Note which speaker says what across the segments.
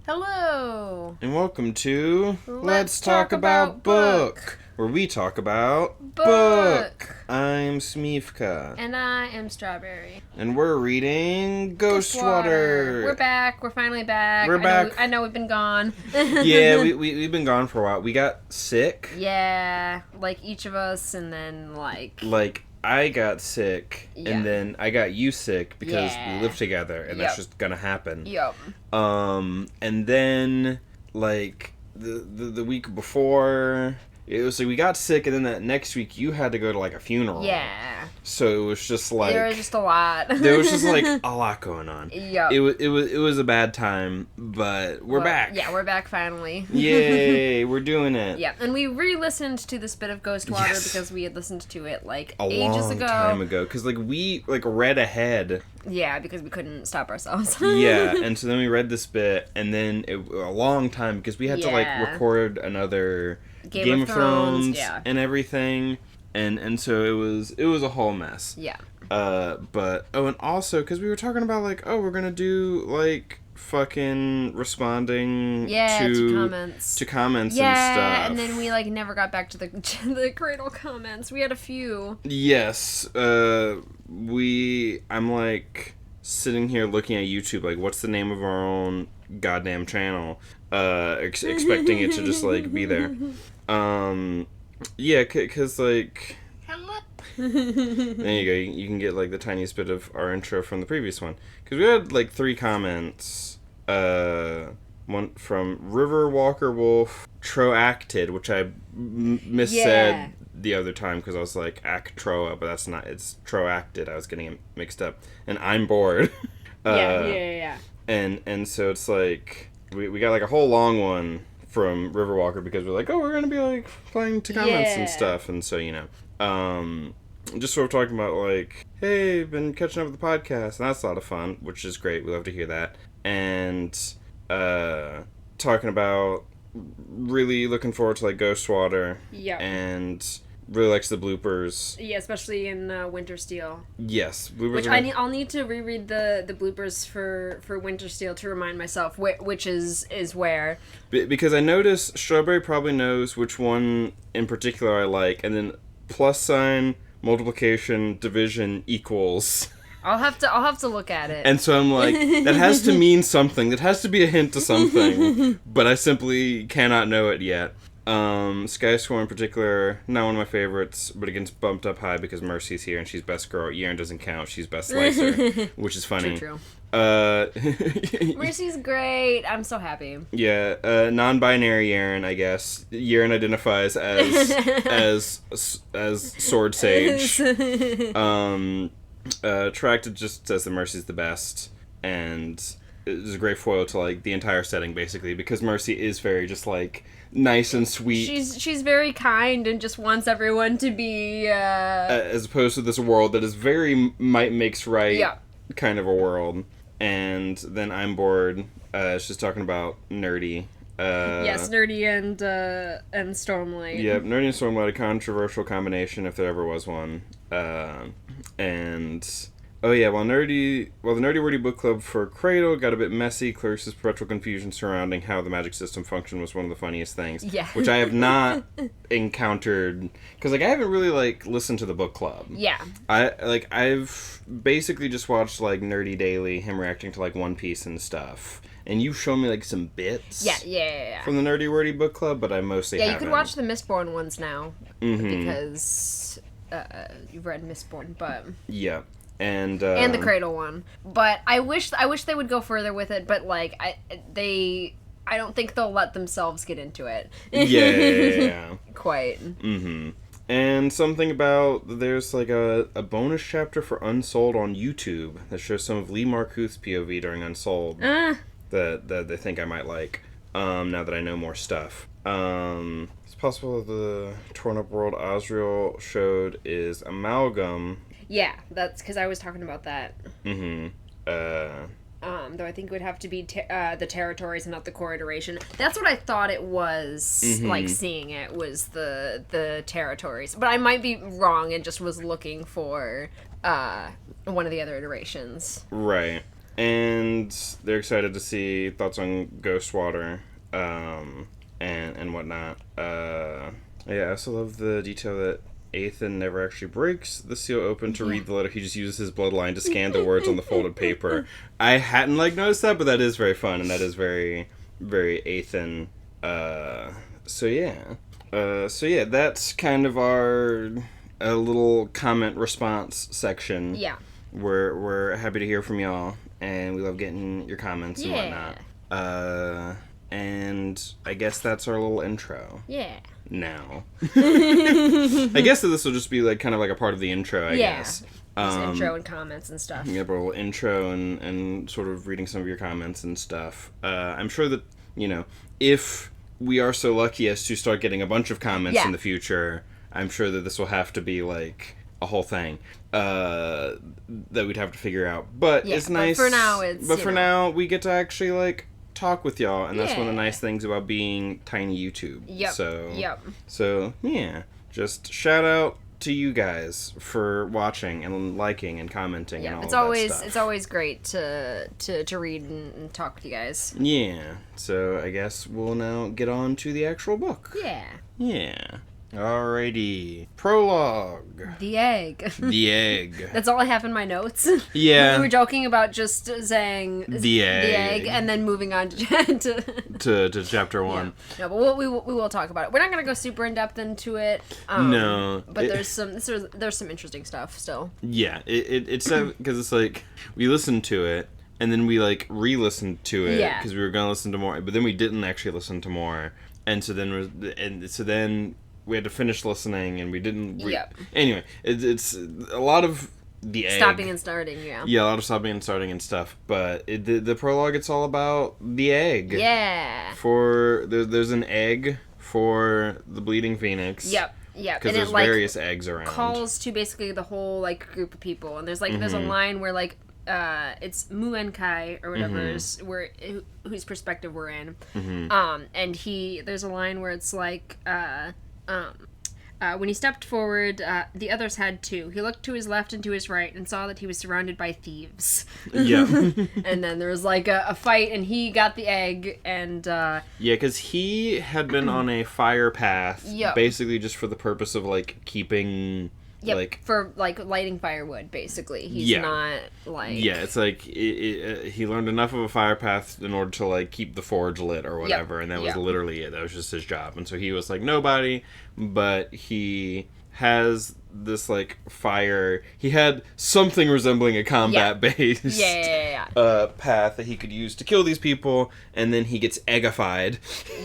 Speaker 1: Hello!
Speaker 2: And welcome to Let's Talk About Book, where we talk about book. I'm Smeevca.
Speaker 1: And I am Strawberry.
Speaker 2: And we're reading Ghostwater.
Speaker 1: We're back. We're finally back.
Speaker 2: We're back.
Speaker 1: I know we've been gone.
Speaker 2: Yeah, we've been gone for a while. We got sick.
Speaker 1: Yeah, like each of us, and then
Speaker 2: Like, I got sick, and then I got you sick because we live together, and that's just gonna happen.
Speaker 1: Yup.
Speaker 2: And then, like, the week before, it was like we got sick, and then that next week you had to go to, like, a funeral.
Speaker 1: Yeah.
Speaker 2: So it was just like...
Speaker 1: There was just a lot.
Speaker 2: There was just, like, a lot going on.
Speaker 1: Yup.
Speaker 2: It was a bad time, but we're back.
Speaker 1: Yeah, we're back finally.
Speaker 2: Yay, we're doing it.
Speaker 1: Yeah, and we re-listened to this bit of Ghostwater because we had listened to it, like,
Speaker 2: ages
Speaker 1: ago.
Speaker 2: A long time ago. Because, like, we, like, read ahead.
Speaker 1: Yeah, because we couldn't stop ourselves.
Speaker 2: Yeah, and so then we read this bit, and then a long time, because we had to, like, record another Game of Thrones and everything. And so it was a whole mess.
Speaker 1: Yeah.
Speaker 2: But, and also, because we were talking about, like, we're gonna do, like, fucking responding to comments and stuff.
Speaker 1: And then we, like, never got back to the Cradle comments. We had a few.
Speaker 2: Yes. I'm, like, sitting here looking at YouTube, like, what's the name of our own goddamn channel? Expecting it to just, like, be there. Yeah, because, like...
Speaker 1: Hello.
Speaker 2: There you go. You can get, like, the tiniest bit of our intro from the previous one. Because we had, like, 3 comments. One from River Walker Wolf, Troacted, which I missaid the other time because I was like, Actroa, but that's not, it's Troacted. I was getting it mixed up. And I'm bored.
Speaker 1: Yeah.
Speaker 2: And so it's like, we got, like, a whole long one from Riverwalker because we're like, we're gonna be, like, playing to comments and stuff, and so, you know, just sort of talking about, like, hey, been catching up with the podcast, and that's a lot of fun, which is great, we love to hear that, and, talking about really looking forward to, like, Ghostwater, and really likes the bloopers.
Speaker 1: Yeah, especially in Winter Steel.
Speaker 2: Yes.
Speaker 1: Which I'll need to reread the bloopers for Winter Steel to remind myself which is where.
Speaker 2: Because I notice Strawberry probably knows which one in particular I like, and then plus sign, multiplication, division equals.
Speaker 1: I'll have to look at it.
Speaker 2: And so I'm like, that has to mean something. That has to be a hint to something. But I simply cannot know it yet. Sky Swarm in particular, not one of my favorites, but it gets bumped up high because Mercy's here and she's best girl. Yearn doesn't count, she's best slicer, which is funny.
Speaker 1: True.
Speaker 2: Mercy's
Speaker 1: great. I'm so happy.
Speaker 2: Yeah, non-binary Yearn, I guess. Yearn identifies as Sword Sage. Tracted just says that Mercy's the best, and it's a great foil to, like, the entire setting, basically, because Mercy is very just, like, nice and sweet.
Speaker 1: She's very kind and just wants everyone to be
Speaker 2: as opposed to this world that is very might makes right kind of a world. And then I'm bored. She's talking about Nerdy.
Speaker 1: Yes, Nerdy and Stormlight.
Speaker 2: Yep, Nerdy and Stormlight, a controversial combination if there ever was one. And while the Nerdy Wordy Book Club for Cradle got a bit messy, Clarissa's perpetual confusion surrounding how the magic system functioned was one of the funniest things.
Speaker 1: Yeah.
Speaker 2: Which I have not encountered, because, like, I haven't really, like, listened to the book club.
Speaker 1: Yeah.
Speaker 2: I've basically just watched, like, Nerdy Daily, him reacting to, like, One Piece and stuff. And you've shown me, like, some bits.
Speaker 1: Yeah.
Speaker 2: From the Nerdy Wordy Book Club, but I mostly haven't.
Speaker 1: Yeah, you can watch the Mistborn ones now. Because you've read Mistborn, but...
Speaker 2: Yeah. And
Speaker 1: the Cradle one. But I wish they would go further with it, but, like, I don't think they'll let themselves get into it.
Speaker 2: Yeah.
Speaker 1: Quite.
Speaker 2: Mm-hmm. And something about, there's, like, a bonus chapter for Unsold on YouTube that shows some of Lee Markuth's POV during Unsold that they think I might like, now that I know more stuff. It's possible that the Torn Up World Asriel showed is Amalgam.
Speaker 1: Yeah, that's because I was talking about that.
Speaker 2: Mm-hmm.
Speaker 1: Though I think it would have to be the territories and not the core iteration. That's what I thought it was, like, seeing it, was the territories. But I might be wrong and just was looking for one of the other iterations.
Speaker 2: Right. And they're excited to see thoughts on Ghostwater, and whatnot. I also love the detail that Ethan never actually breaks the seal open to read the letter. He just uses his bloodline to scan the words on the folded paper. I hadn't noticed that, but that is very fun, and that is very, very Ethan. So yeah, that's kind of our little comment response section.
Speaker 1: Yeah.
Speaker 2: We're happy to hear from y'all, and we love getting your comments and whatnot. And I guess that's our little intro.
Speaker 1: Yeah.
Speaker 2: Now. I guess that this will just be kind of a part of the intro, I guess.
Speaker 1: Just intro and comments and stuff.
Speaker 2: Yeah, but a little intro and sort of reading some of your comments and stuff. I'm sure that, if we are so lucky as to start getting a bunch of comments in the future, I'm sure that this will have to be a whole thing that we'd have to figure out. But it's nice.
Speaker 1: But for now, for
Speaker 2: now, we get to actually talk with y'all, and that's one of the nice things about being tiny YouTube. So yeah, just shout out to you guys for watching and liking and commenting and all that stuff.
Speaker 1: It's always great to read and talk with you guys.
Speaker 2: Yeah. So I guess we'll now get on to the actual book. Yeah. Alrighty. Prologue.
Speaker 1: The egg.
Speaker 2: The egg.
Speaker 1: That's all I have in my notes.
Speaker 2: Yeah.
Speaker 1: We were joking about just saying
Speaker 2: the egg
Speaker 1: and then moving on to
Speaker 2: chapter 1.
Speaker 1: Yeah. No, but we will talk about it. We're not going to go super in depth into it.
Speaker 2: No.
Speaker 1: But there's some interesting stuff still.
Speaker 2: Yeah. It's because it's we listened to it and then we re-listened to it because we were going to listen to more, but then we didn't actually listen to more. And so then we had to finish listening, and we didn't... Anyway, it's a lot of the egg.
Speaker 1: Stopping and starting, yeah.
Speaker 2: Yeah, a lot of stopping and starting and stuff. But the prologue, it's all about the egg.
Speaker 1: Yeah.
Speaker 2: There's an egg for the Bleeding Phoenix.
Speaker 1: Yep.
Speaker 2: Because there's various eggs around.
Speaker 1: Calls to basically the whole group of people, and there's there's a line where it's Muenkai or whatever whose perspective we're in, and there's a line where it's when he stepped forward, the others had too. He looked to his left and to his right and saw that he was surrounded by thieves.
Speaker 2: Yeah.
Speaker 1: And then there was a fight, and he got the egg, and yeah,
Speaker 2: because he had been on a fire path, basically just for the purpose of keeping.
Speaker 1: Yep, for lighting firewood, basically. He's not
Speaker 2: Yeah, it's he learned enough of a fire path in order to keep the forge lit or whatever, and that was literally it. That was just his job. And so he was nobody, but he has this fire. He had something resembling a combat-based path that he could use to kill these people, and then he gets eggified.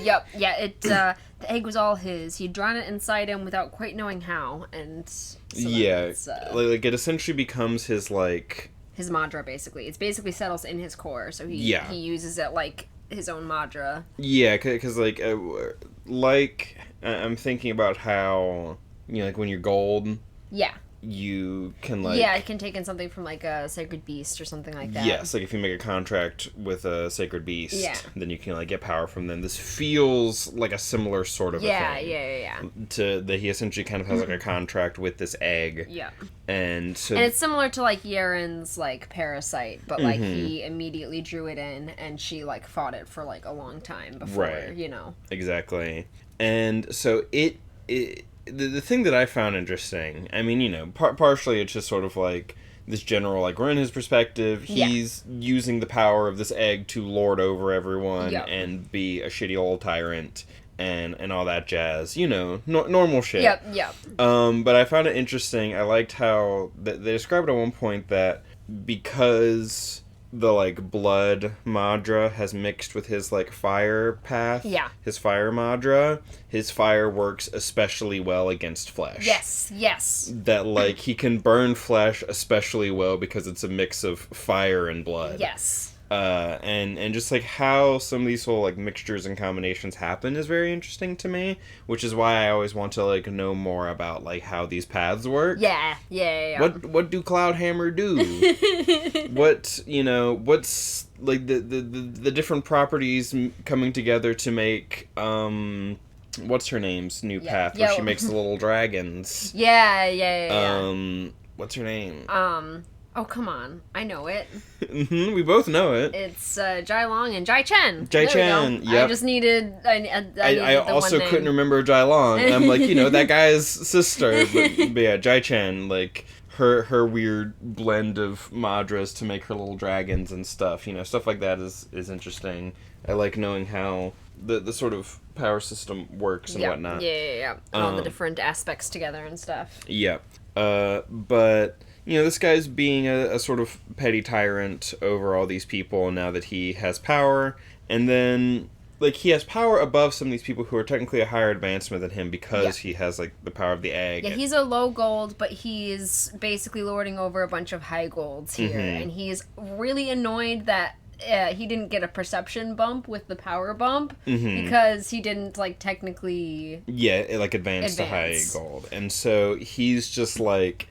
Speaker 1: Yep, yeah, the egg was all his. He'd drawn it inside him without quite knowing how, and so
Speaker 2: it essentially becomes his
Speaker 1: his Madra, basically. It basically settles in his core, so he uses it his own Madra.
Speaker 2: Yeah, because I'm thinking about how when you're gold.
Speaker 1: Yeah.
Speaker 2: You can
Speaker 1: it can take in something from a sacred beast or something like that.
Speaker 2: Yes, if you make a contract with a sacred beast, then you can get power from them. This feels like a similar sort of a thing.
Speaker 1: Yeah.
Speaker 2: To that he essentially kind of has a contract with this egg.
Speaker 1: Yeah.
Speaker 2: And
Speaker 1: it's similar to Yaren's parasite, but he immediately drew it in, and she fought it for a long time before,
Speaker 2: Exactly. And so the thing that I found interesting, I mean, partially it's just sort of this general, we're in his perspective, he's using the power of this egg to lord over everyone and be a shitty old tyrant and all that jazz, normal shit.
Speaker 1: Yep.
Speaker 2: But I found it interesting, I liked how they described at one point that because the blood Madra has mixed with his fire path.
Speaker 1: Yeah.
Speaker 2: His fire Madra, his fire works especially well against flesh.
Speaker 1: Yes.
Speaker 2: That he can burn flesh especially well because it's a mix of fire and blood.
Speaker 1: Yes.
Speaker 2: And just how some of these whole mixtures and combinations happen is very interesting to me, which is why I always want to know more about how these paths work.
Speaker 1: Yeah.
Speaker 2: What do Cloudhammer do? What's the different properties coming together to make what's her name's new path where she makes the little dragons?
Speaker 1: Yeah.
Speaker 2: What's her name?
Speaker 1: Oh, come on. I know it.
Speaker 2: We both know it.
Speaker 1: It's Jai Long and Jai Chen.
Speaker 2: Jai Chen,
Speaker 1: yep. I just needed...
Speaker 2: I also couldn't remember Jai Long. I'm like, that guy's sister. But yeah, Jai Chen, like, her weird blend of Madras to make her little dragons and stuff. Stuff like that is interesting. I like knowing how the sort of power system works and whatnot.
Speaker 1: Yeah. All the different aspects together and stuff.
Speaker 2: Yeah. But... this guy's being a sort of petty tyrant over all these people now that he has power. And then, like, he has power above some of these people who are technically a higher advancement than him because he has, like, the power of the egg.
Speaker 1: Yeah, he's a low gold, but he's basically lording over a bunch of high golds here. Mm-hmm. And he's really annoyed that he didn't get a perception bump with the power bump because he didn't, like, technically...
Speaker 2: Yeah, advance to high gold. And so he's just, like...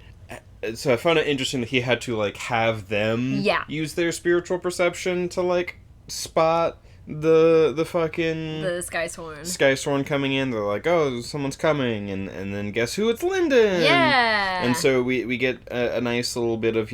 Speaker 2: So I found it interesting that he had to, like, have them use their spiritual perception to, like, spot the fucking...
Speaker 1: The Skysworn.
Speaker 2: Skysworn coming in. They're like, oh, someone's coming. And then guess who? It's Lyndon!
Speaker 1: Yeah!
Speaker 2: And so we get a nice little bit of,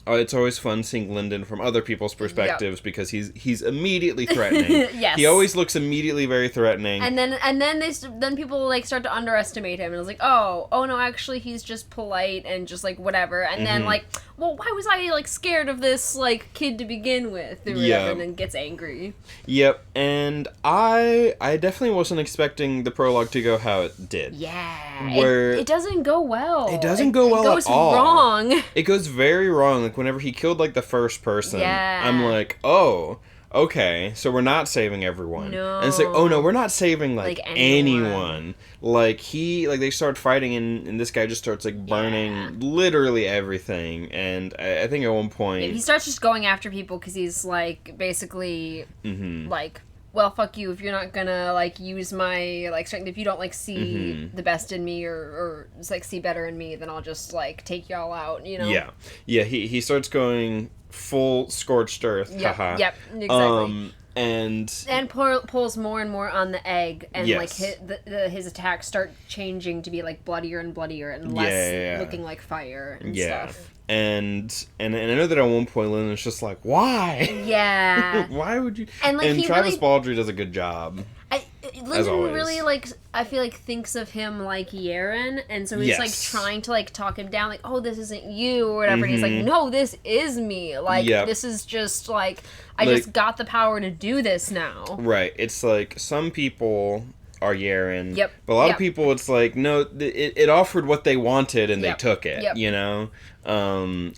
Speaker 2: it's always fun seeing Lyndon from other people's perspectives because he's immediately threatening.
Speaker 1: Yes.
Speaker 2: He always looks immediately very threatening.
Speaker 1: And then people like start to underestimate him and it's like, oh no, actually he's just polite and just like whatever. And then like, well, why was I like scared of this like kid to begin with or whatever, and then gets angry.
Speaker 2: Yep. And I definitely wasn't expecting the prologue to go how it did.
Speaker 1: Yeah.
Speaker 2: Where
Speaker 1: it doesn't go well.
Speaker 2: It doesn't go well at all.
Speaker 1: It goes wrong.
Speaker 2: It goes very wrong. Like, whenever he killed, like, the first person, I'm like, oh, okay, so we're not saving everyone.
Speaker 1: No.
Speaker 2: And it's like, oh, no, we're not saving, like anyone. Like, they start fighting, and this guy just starts, like, burning literally everything. And I think at one point...
Speaker 1: he starts just going after people because he's, like, basically, like... well, fuck you, if you're not gonna, like, use my, like, strength, if you don't, like, see the best in me or like, see better in me, then I'll just, like, take y'all out,
Speaker 2: Yeah. Yeah, he starts going full scorched earth, haha.
Speaker 1: Yep, exactly.
Speaker 2: And
Speaker 1: pulls more and more on the egg, and, like, his attacks start changing to be, like, bloodier and bloodier and less looking like fire and stuff.
Speaker 2: And I know that at one point Lyndon's just like, why?
Speaker 1: Yeah.
Speaker 2: Why would you?
Speaker 1: And, like,
Speaker 2: Travis Baldry does a good job.
Speaker 1: Lyndon really, like, I feel like thinks of him like Yaren, and so he's like trying to like talk him down, like, oh, this isn't you or whatever. And he's like, no, this is me. Like, this is just like I just got the power to do this now. Right.
Speaker 2: It's like some people are Yaren. Yep. But a lot of people, it's like, no, it offered what they wanted and they took it. Yep.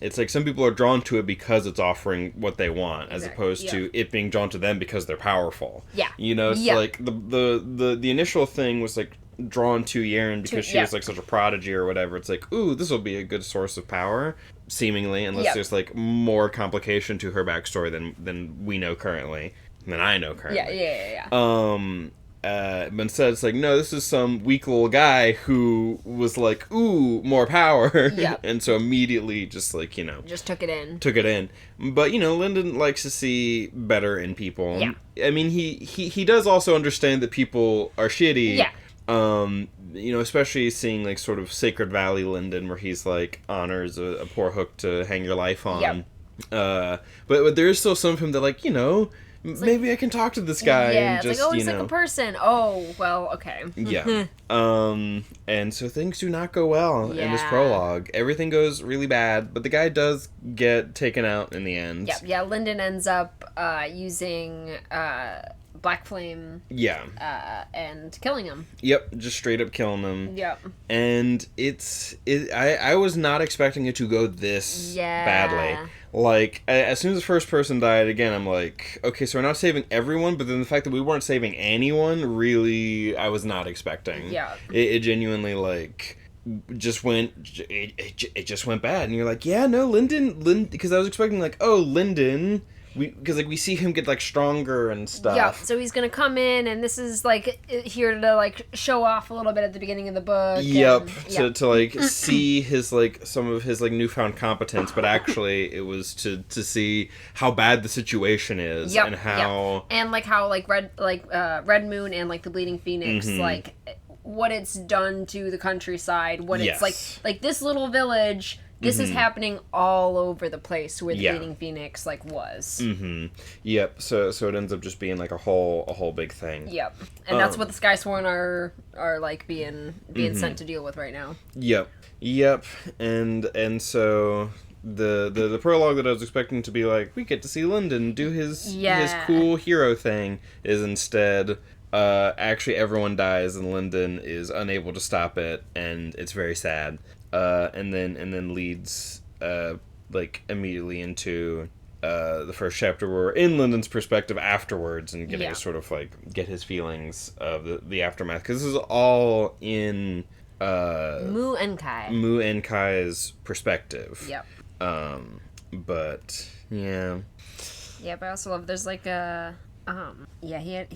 Speaker 2: It's like some people are drawn to it because it's offering what they want, as opposed to it being drawn to them because they're powerful. Yeah. It's like the initial thing was like drawn to Yaren because she was like such a prodigy or whatever. It's like, ooh, this will be a good source of power, seemingly, unless there's like more complication to her backstory than we know currently, than I know currently. Yeah. But instead it's like, no, this is some weak little guy who was like, ooh, more power. Yep. And so immediately just like,
Speaker 1: just took it in.
Speaker 2: But, Lyndon likes to see better in people. Yeah. I mean, he does also understand that people are shitty. Yeah. Especially seeing like sort of Sacred Valley Lyndon, where he's like honors a poor hook to hang your life on. Yep. But there is still some of him that like, maybe I can talk to this guy.
Speaker 1: Yeah,
Speaker 2: and just,
Speaker 1: like, oh, he's like a person. Oh, well, okay.
Speaker 2: Yeah. And so things do not go well in this prologue. Everything goes really bad, but the guy does get taken out in the end.
Speaker 1: Yep. Yeah, Lyndon ends up using Black Flame.
Speaker 2: Yeah.
Speaker 1: And killing him.
Speaker 2: Yep, just straight up killing him.
Speaker 1: Yep.
Speaker 2: And I was not expecting it to go this badly. Like, as soon as the first person died, again, I'm like, okay, so we're not saving everyone, but then the fact that we weren't saving anyone, really, I was not expecting. Yeah. It genuinely, like, just went, it just went bad. And you're like, yeah, no, Lyndon, because I was expecting, like, oh, Lyndon... Because, like, we see him get, like, stronger and stuff.
Speaker 1: Yeah, so he's gonna come in, and this is, like, here to, like, show off a little bit at the beginning of the book.
Speaker 2: Yep, to like, see his, like, some of his, like, newfound competence, but actually it was to see how bad the situation is, and how...
Speaker 1: Yep. And, like, how, like, Red Moon and, like, the Bleeding Phoenix, like, what it's done to the countryside, what it's, like, this little village... this is happening all over the place where the Bleeding Phoenix, like, was.
Speaker 2: Yep, so it ends up just being, like, a whole big thing.
Speaker 1: Yep. And that's what the Skysworn are like, being sent to deal with right now.
Speaker 2: Yep, and so... The prologue that I was expecting to be like, we get to see Lyndon do his cool hero thing, is instead actually everyone dies and Lyndon is unable to stop it, and it's very sad. And then leads like immediately into the first chapter where we're in Lyndon's perspective afterwards and getting to sort of like get his feelings of the aftermath, because this is all in Mu-En-Kai's perspective.
Speaker 1: Yep.
Speaker 2: But yeah.
Speaker 1: Yeah, but I also love there's like a he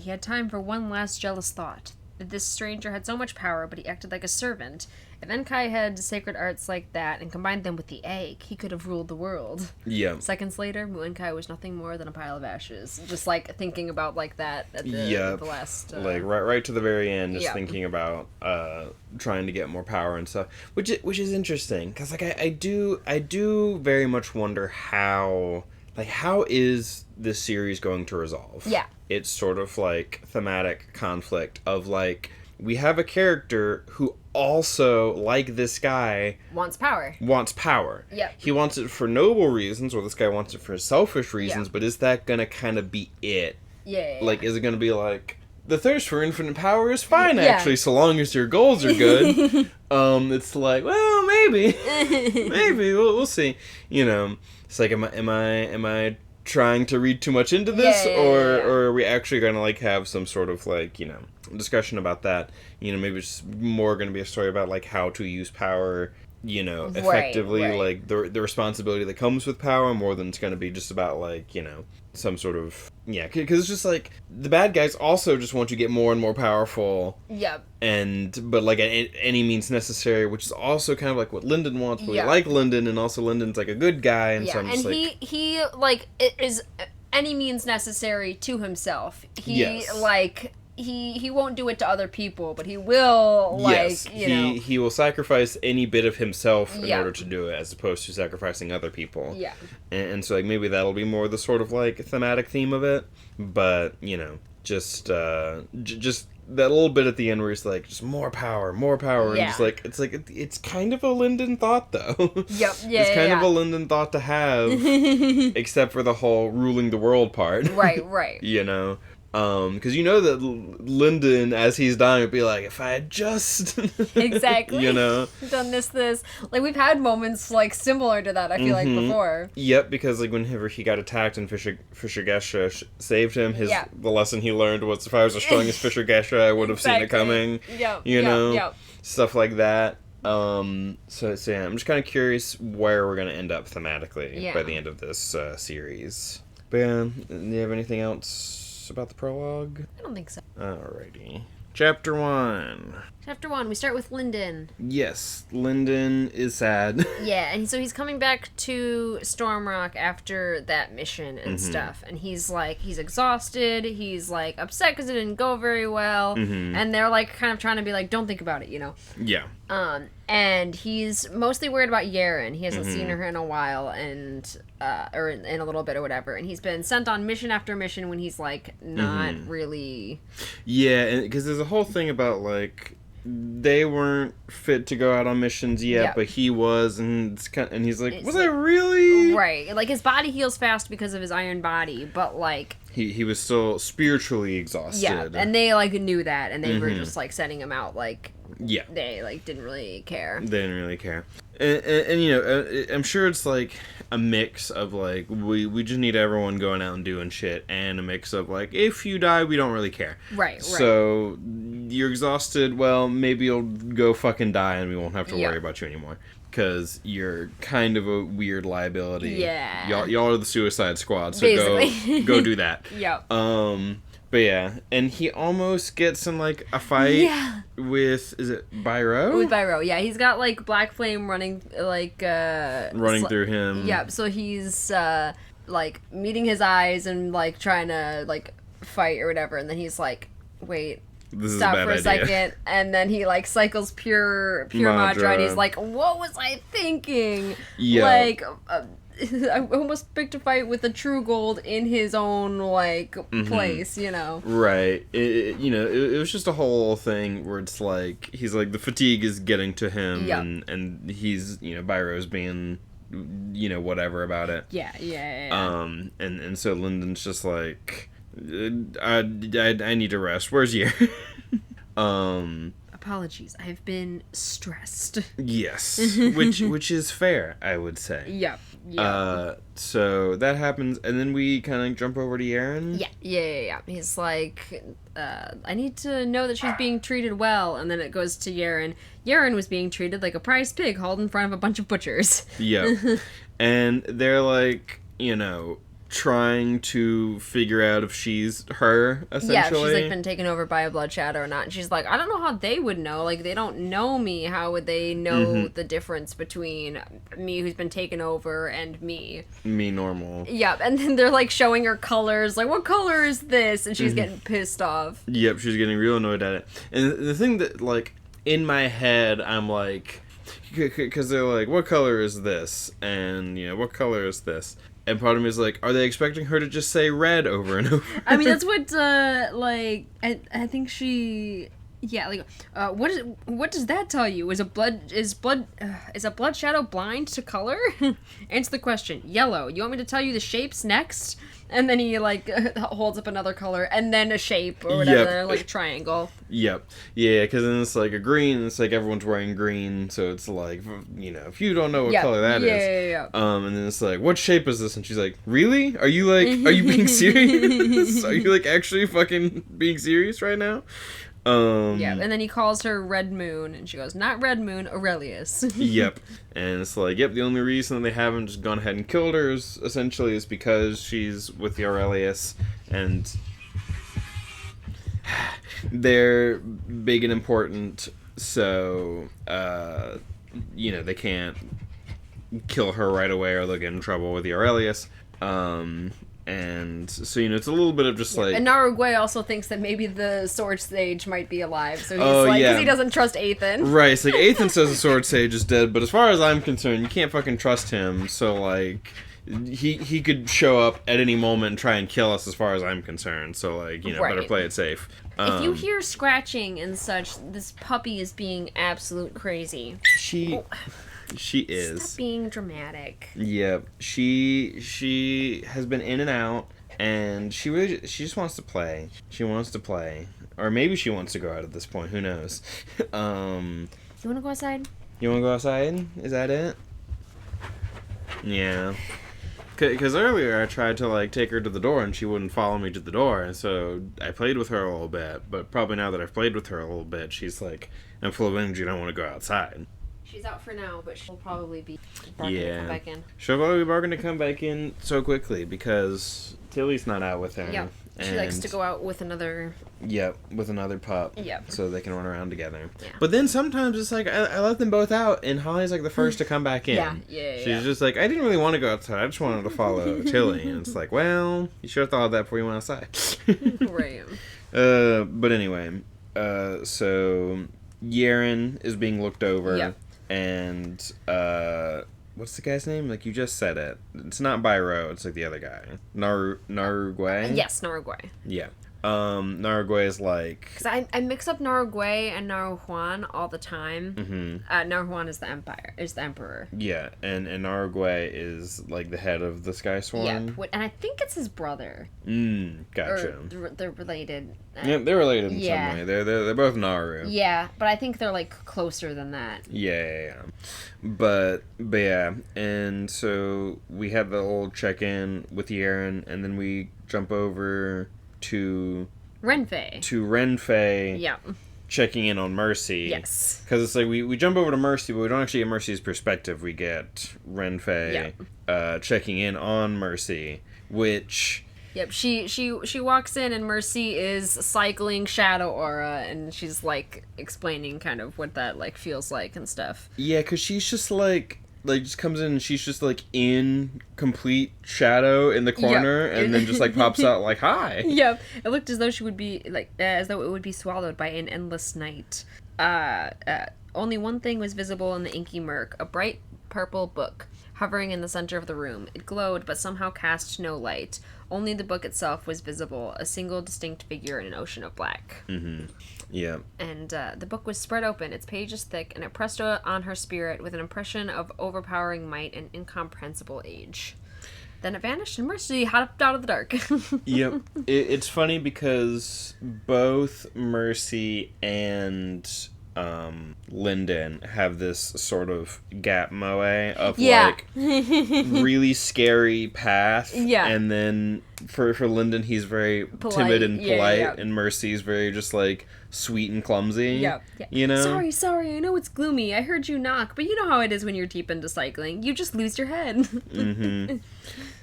Speaker 1: had time for one last jealous thought. That this stranger had so much power, but he acted like a servant. If En-Kai had sacred arts like that and combined them with the egg, he could have ruled the world.
Speaker 2: Yeah.
Speaker 1: Seconds later, Mu-En-Kai was nothing more than a pile of ashes. Just like thinking about like that at the last
Speaker 2: like right to the very end, just thinking about trying to get more power and stuff, which is interesting, because like I do very much wonder how is this series going to resolve.
Speaker 1: Yeah.
Speaker 2: It's sort of like thematic conflict of like, we have a character who also, like this guy,
Speaker 1: wants power.
Speaker 2: Yep. He wants it for noble reasons, or this guy wants it for selfish reasons, but is that gonna kind of be it?
Speaker 1: Yeah.
Speaker 2: Like, is it gonna be like, the thirst for infinite power is fine, actually, so long as your goals are good. It's like, well, maybe. Maybe. We'll see. You know, it's like, am I trying to read too much into this, or are we actually going to like have some sort of like, you know, discussion about that? You know, maybe it's more going to be a story about like how to use power, you know, effectively, like the responsibility that comes with power, more than it's going to be just about like, you know, some sort of, because it's just like the bad guys also just want to get more and more powerful.
Speaker 1: Yep.
Speaker 2: But like at any means necessary, which is also kind of like what Lyndon wants. But we like Lyndon, and also Lyndon's like a good guy, and so I'm just like,
Speaker 1: he like it is any means necessary to himself. He like. He won't do it to other people, but he will, like, you know.
Speaker 2: He will sacrifice any bit of himself in order to do it, as opposed to sacrificing other people.
Speaker 1: Yeah.
Speaker 2: And so, like, maybe that'll be more the sort of, like, thematic theme of it. But, you know, just that little bit at the end where he's like, just more power. And just like, it's kind of a Lyndon thought, though.
Speaker 1: Yep. Yeah,
Speaker 2: it's kind of a Lyndon thought to have, except for the whole ruling the world part.
Speaker 1: Right.
Speaker 2: You know? Because you know that Lyndon, as he's dying, would be like, if I had just...
Speaker 1: Exactly.
Speaker 2: You know?
Speaker 1: Done this. Like, we've had moments, like, similar to that, I feel like, before.
Speaker 2: Yep, because, like, whenever he got attacked and Fisher Gesha saved him, the lesson he learned was, if I was as strong as Fisher Gesha, I would have seen it coming. You know? Stuff like that. So yeah, I'm just kind of curious where we're going to end up thematically by the end of this series. But yeah, do you have anything else about the prologue?
Speaker 1: I don't think so.
Speaker 2: Alrighty. Chapter 1.
Speaker 1: Chapter 1, we start with Lyndon.
Speaker 2: Yes, Lyndon is sad.
Speaker 1: Yeah, and so he's coming back to Stormrock after that mission and stuff. And he's like, he's exhausted, he's like upset because it didn't go very well. And they're like kind of trying to be like, don't think about it, you know?
Speaker 2: Yeah.
Speaker 1: And he's mostly worried about Yaren. He hasn't seen her in a while, and or in a little bit or whatever. And he's been sent on mission after mission when he's like not really.
Speaker 2: Yeah, because there's a whole thing about like they weren't fit to go out on missions yet, but he was, and he's like, was I really?
Speaker 1: Right, like his body heals fast because of his iron body, but like
Speaker 2: he was still spiritually exhausted.
Speaker 1: Yeah, and they like knew that, and they were just like sending him out like. Yeah. They, like, didn't really care.
Speaker 2: They didn't really care. And you know, I'm sure it's, like, a mix of, like, we just need everyone going out and doing shit, and a mix of, like, if you die, we don't really care.
Speaker 1: Right.
Speaker 2: So, you're exhausted, well, maybe you'll go fucking die, and we won't have to worry about you anymore. Because you're kind of a weird liability.
Speaker 1: Yeah.
Speaker 2: Y'all are the Suicide Squad, so go do that.
Speaker 1: Yep.
Speaker 2: But yeah, and he almost gets in, like, a fight with, is it Byro?
Speaker 1: With Byro, yeah. He's got, like, Black Flame running, like,
Speaker 2: running through him.
Speaker 1: Yeah, so he's, like, meeting his eyes and, like, trying to, like, fight or whatever, and then he's like, wait,
Speaker 2: this is
Speaker 1: stop
Speaker 2: a bad
Speaker 1: for a
Speaker 2: idea.
Speaker 1: second, and then he like cycles pure Madra, and he's like, what was I thinking?
Speaker 2: Yeah.
Speaker 1: Like, I almost picked a fight with a true gold in his own like place, you know.
Speaker 2: Right. It was just a whole thing where it's like he's like the fatigue is getting to him, and he's Byro's being whatever about it.
Speaker 1: Yeah.
Speaker 2: And so Lyndon's just like, I need to rest. Where's you?
Speaker 1: Apologies, I've been stressed.
Speaker 2: Yes, which is fair, I would say.
Speaker 1: Yeah.
Speaker 2: So that happens, and then we kind of jump over to Yaren.
Speaker 1: Yeah. He's like, I need to know that she's being treated well, and then it goes to Yaren. Yaren was being treated like a prize pig hauled in front of a bunch of butchers.
Speaker 2: Yeah. And they're like, trying to figure out if she's her, essentially.
Speaker 1: Yeah, if she's like been taken over by a blood shadow or not. And she's like, I don't know how they would know. Like, they don't know me. How would they know the difference between me who's been taken over and me? Me
Speaker 2: normal.
Speaker 1: Yeah, and then they're like showing her colors. Like, what color is this? And she's getting pissed off.
Speaker 2: Yep, she's getting real annoyed at it. And the thing that, like, in my head, I'm like, because they're like, what color is this? And, what color is this? And part of me is like, are they expecting her to just say red over and over?
Speaker 1: I mean, that's what, I think she... Yeah, like, what does that tell you? Is a blood shadow blind to color? Answer the question. Yellow. You want me to tell you the shapes next? And then he, like, holds up another color, and then a shape, or whatever, like a triangle.
Speaker 2: Yep. Yeah, because then it's, like, a green, it's like everyone's wearing green, so it's like, if you don't know what color that is.
Speaker 1: Yeah.
Speaker 2: And then it's like, what shape is this? And she's like, really? Are you being serious? Are you, like, actually fucking being serious right now?
Speaker 1: Yeah, and then he calls her Red Moon, and she goes, not Red Moon, Aurelius.
Speaker 2: Yep. And it's like, the only reason they haven't just gone ahead and killed her is because she's with the Aurelius, and they're big and important, so, they can't kill her right away or they'll get in trouble with the Aurelius. And so, it's a little bit of just like...
Speaker 1: And Narugwe also thinks that maybe the Sword Sage might be alive, so he's because he doesn't trust Ethan.
Speaker 2: Right, it's like, Ethan says the Sword Sage is dead, but as far as I'm concerned, you can't fucking trust him, so, like, he could show up at any moment and try and kill us as far as I'm concerned, so, like, better play it safe.
Speaker 1: If you hear scratching and such, this puppy is being absolute crazy.
Speaker 2: She is.
Speaker 1: Stop being dramatic.
Speaker 2: Yep. She has been in and out, and she just wants to play. She wants to play. Or maybe she wants to go out at this point. Who knows?
Speaker 1: You want to go outside?
Speaker 2: You want to go outside? Is that it? Yeah. Because earlier I tried to, like, take her to the door, and she wouldn't follow me to the door, and so I played with her a little bit. But probably now that I've played with her a little bit, she's like, I'm full of energy and I want to go outside.
Speaker 1: She's out for now, but she'll probably be barking to come back in.
Speaker 2: She'll probably be barking to come back in so quickly because Tilly's not out with her.
Speaker 1: Yeah. She likes to go out with another...
Speaker 2: Yep, with another pup.
Speaker 1: Yep.
Speaker 2: So they can run around together.
Speaker 1: Yeah.
Speaker 2: But then sometimes it's like, I let them both out, and Holly's like the first to come back in.
Speaker 1: Yeah.
Speaker 2: She's just like, I didn't really want to go outside. I just wanted to follow Tilly. And it's like, well, you should have thought of that before you went outside.
Speaker 1: Right.
Speaker 2: But anyway, so Yaren is being looked over.
Speaker 1: Yep.
Speaker 2: And, what's the guy's name? Like, you just said it. It's not Byro, it's like the other guy. Narugwe?
Speaker 1: Yes, Narugwe.
Speaker 2: Yeah. Narugwe is like...
Speaker 1: Because I mix up Narugwe and Naruhuan all the time.
Speaker 2: Mm-hmm.
Speaker 1: Naruhuan is the emperor.
Speaker 2: Yeah, and Narugwe is, like, the head of the Sky Sworn.
Speaker 1: Yeah, and I think it's his brother.
Speaker 2: Gotcha.
Speaker 1: Or they're related.
Speaker 2: Yeah, they're related in some way. They're both Naru.
Speaker 1: Yeah, but I think they're, like, closer than that.
Speaker 2: Yeah. But yeah, and so we have the old check-in with Yaren, and then we jump over to Renfei.
Speaker 1: Yeah.
Speaker 2: Checking in on Mercy.
Speaker 1: Yes.
Speaker 2: Because it's like we jump over to Mercy, but we don't actually get Mercy's perspective. We get Renfei checking in on Mercy, which...
Speaker 1: Yep, she walks in and Mercy is cycling Shadow Aura, and she's, like, explaining kind of what that, like, feels like and stuff.
Speaker 2: Yeah, because she's just, like... like just comes in and she's just like in complete shadow in the corner, and then just like pops out like, hi.
Speaker 1: Yep. It looked as though she would be like as though it would be swallowed by an endless night. Only one thing was visible in the inky murk, a bright purple book hovering in the center of the room. It glowed, but somehow cast no light. Only the book itself was visible, a single distinct figure in an ocean of black.
Speaker 2: Mm-hmm. Yeah.
Speaker 1: And the book was spread open, its pages thick, and it pressed on her spirit with an impression of overpowering might and incomprehensible age. Then it vanished, and Mercy hopped out of the dark.
Speaker 2: Yep. It's funny because both Mercy and Lyndon have this sort of gap moe of like really scary path, and then for Lyndon he's very timid and polite, and Mercy's very just like sweet and clumsy. You know,
Speaker 1: sorry, I know it's gloomy, I heard you knock, but you know how it is when you're deep into cycling, you just lose your head.
Speaker 2: Mm-hmm.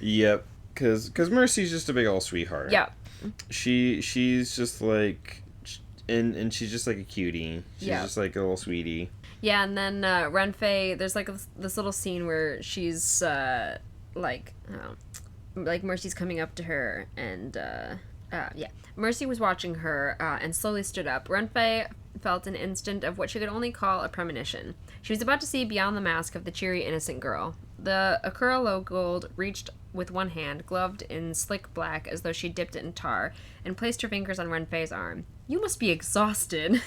Speaker 2: Yep. Because Mercy's just a big old sweetheart. She's just like, and she's just like a cutie. She's just like a little sweetie. Yeah,
Speaker 1: and then Renfei, there's like this little scene where she's like Mercy's coming up to her, and Mercy was watching her and slowly stood up. Renfei felt an instant of what she could only call a premonition. She was about to see beyond the mask of the cheery, innocent girl. The Akura Logold reached with one hand, gloved in slick black as though she dipped it in tar, and placed her fingers on Renfei's arm. You must be exhausted.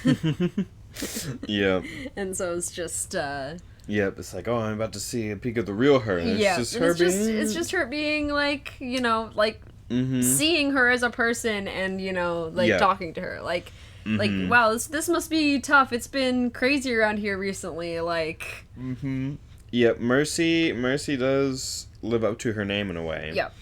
Speaker 2: Yeah.
Speaker 1: And so it's just,
Speaker 2: Yep, it's like, oh, I'm about to see a peek of the real her. And
Speaker 1: it's just her being, like, you know, like, seeing her as a person and, you know, like, talking to her. Like, like, wow, this must be tough. It's been crazy around here recently, like...
Speaker 2: Yep, Mercy does live up to her name in a way.
Speaker 1: Yep.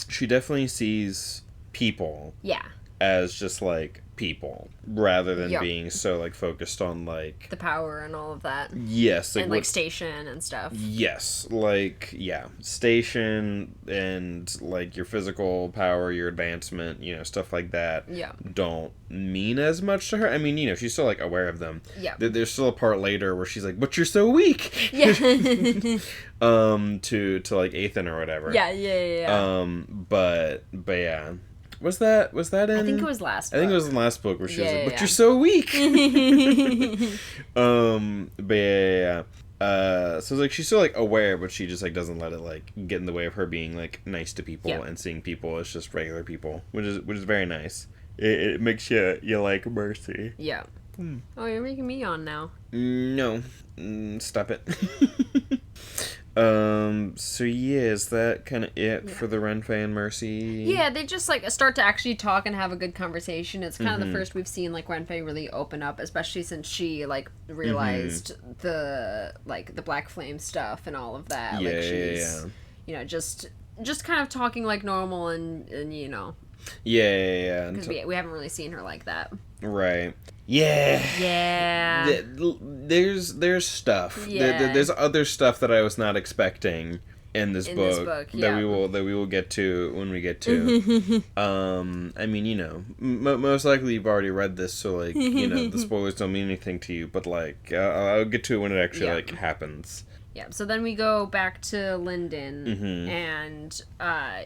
Speaker 2: She definitely sees people.
Speaker 1: Yeah.
Speaker 2: As just, like, people, rather than being so, like, focused on, like...
Speaker 1: the power and all of that.
Speaker 2: Yes.
Speaker 1: Like, and, like, station and stuff.
Speaker 2: Yes. Like, yeah. Station and, like, your physical power, your advancement, you know, stuff like that.
Speaker 1: Yeah.
Speaker 2: Don't mean as much to her. I mean, you know, she's still, like, aware of them.
Speaker 1: Yeah.
Speaker 2: There's still a part later where she's like, but you're so weak!
Speaker 1: Yeah.
Speaker 2: to like, Ethan or whatever.
Speaker 1: Yeah.
Speaker 2: But yeah... Was that in...
Speaker 1: I think it was last book.
Speaker 2: I think it was in the last book where she was like, but you're so weak! But yeah. So it's like, she's still, like, aware, but she just, like, doesn't let it, like, get in the way of her being, like, nice to people and seeing people as just regular people, which is very nice. It makes you like Mercy.
Speaker 1: Yeah. Oh, you're making me yawn now.
Speaker 2: No. Stop it. So yeah, is that kind of it for the Renfei and Mercy?
Speaker 1: Yeah, they just, like, start to actually talk and have a good conversation. It's kind of the first we've seen, like, Renfei really open up, especially since she, like, realized the, like, the Black Flame stuff and all of that.
Speaker 2: Yeah,
Speaker 1: like, she's, you know, just kind of talking like normal and you know.
Speaker 2: Yeah.
Speaker 1: Because we haven't really seen her like that.
Speaker 2: Right. Yeah. There's stuff.
Speaker 1: Yeah.
Speaker 2: There's other stuff that I was not expecting in this book
Speaker 1: yeah.
Speaker 2: that we will get to when we get to. I mean, you know, most likely you've already read this, so like, you know, the spoilers don't mean anything to you. But like, I'll get to it when it actually like happens.
Speaker 1: Yeah, so then we go back to Lyndon, and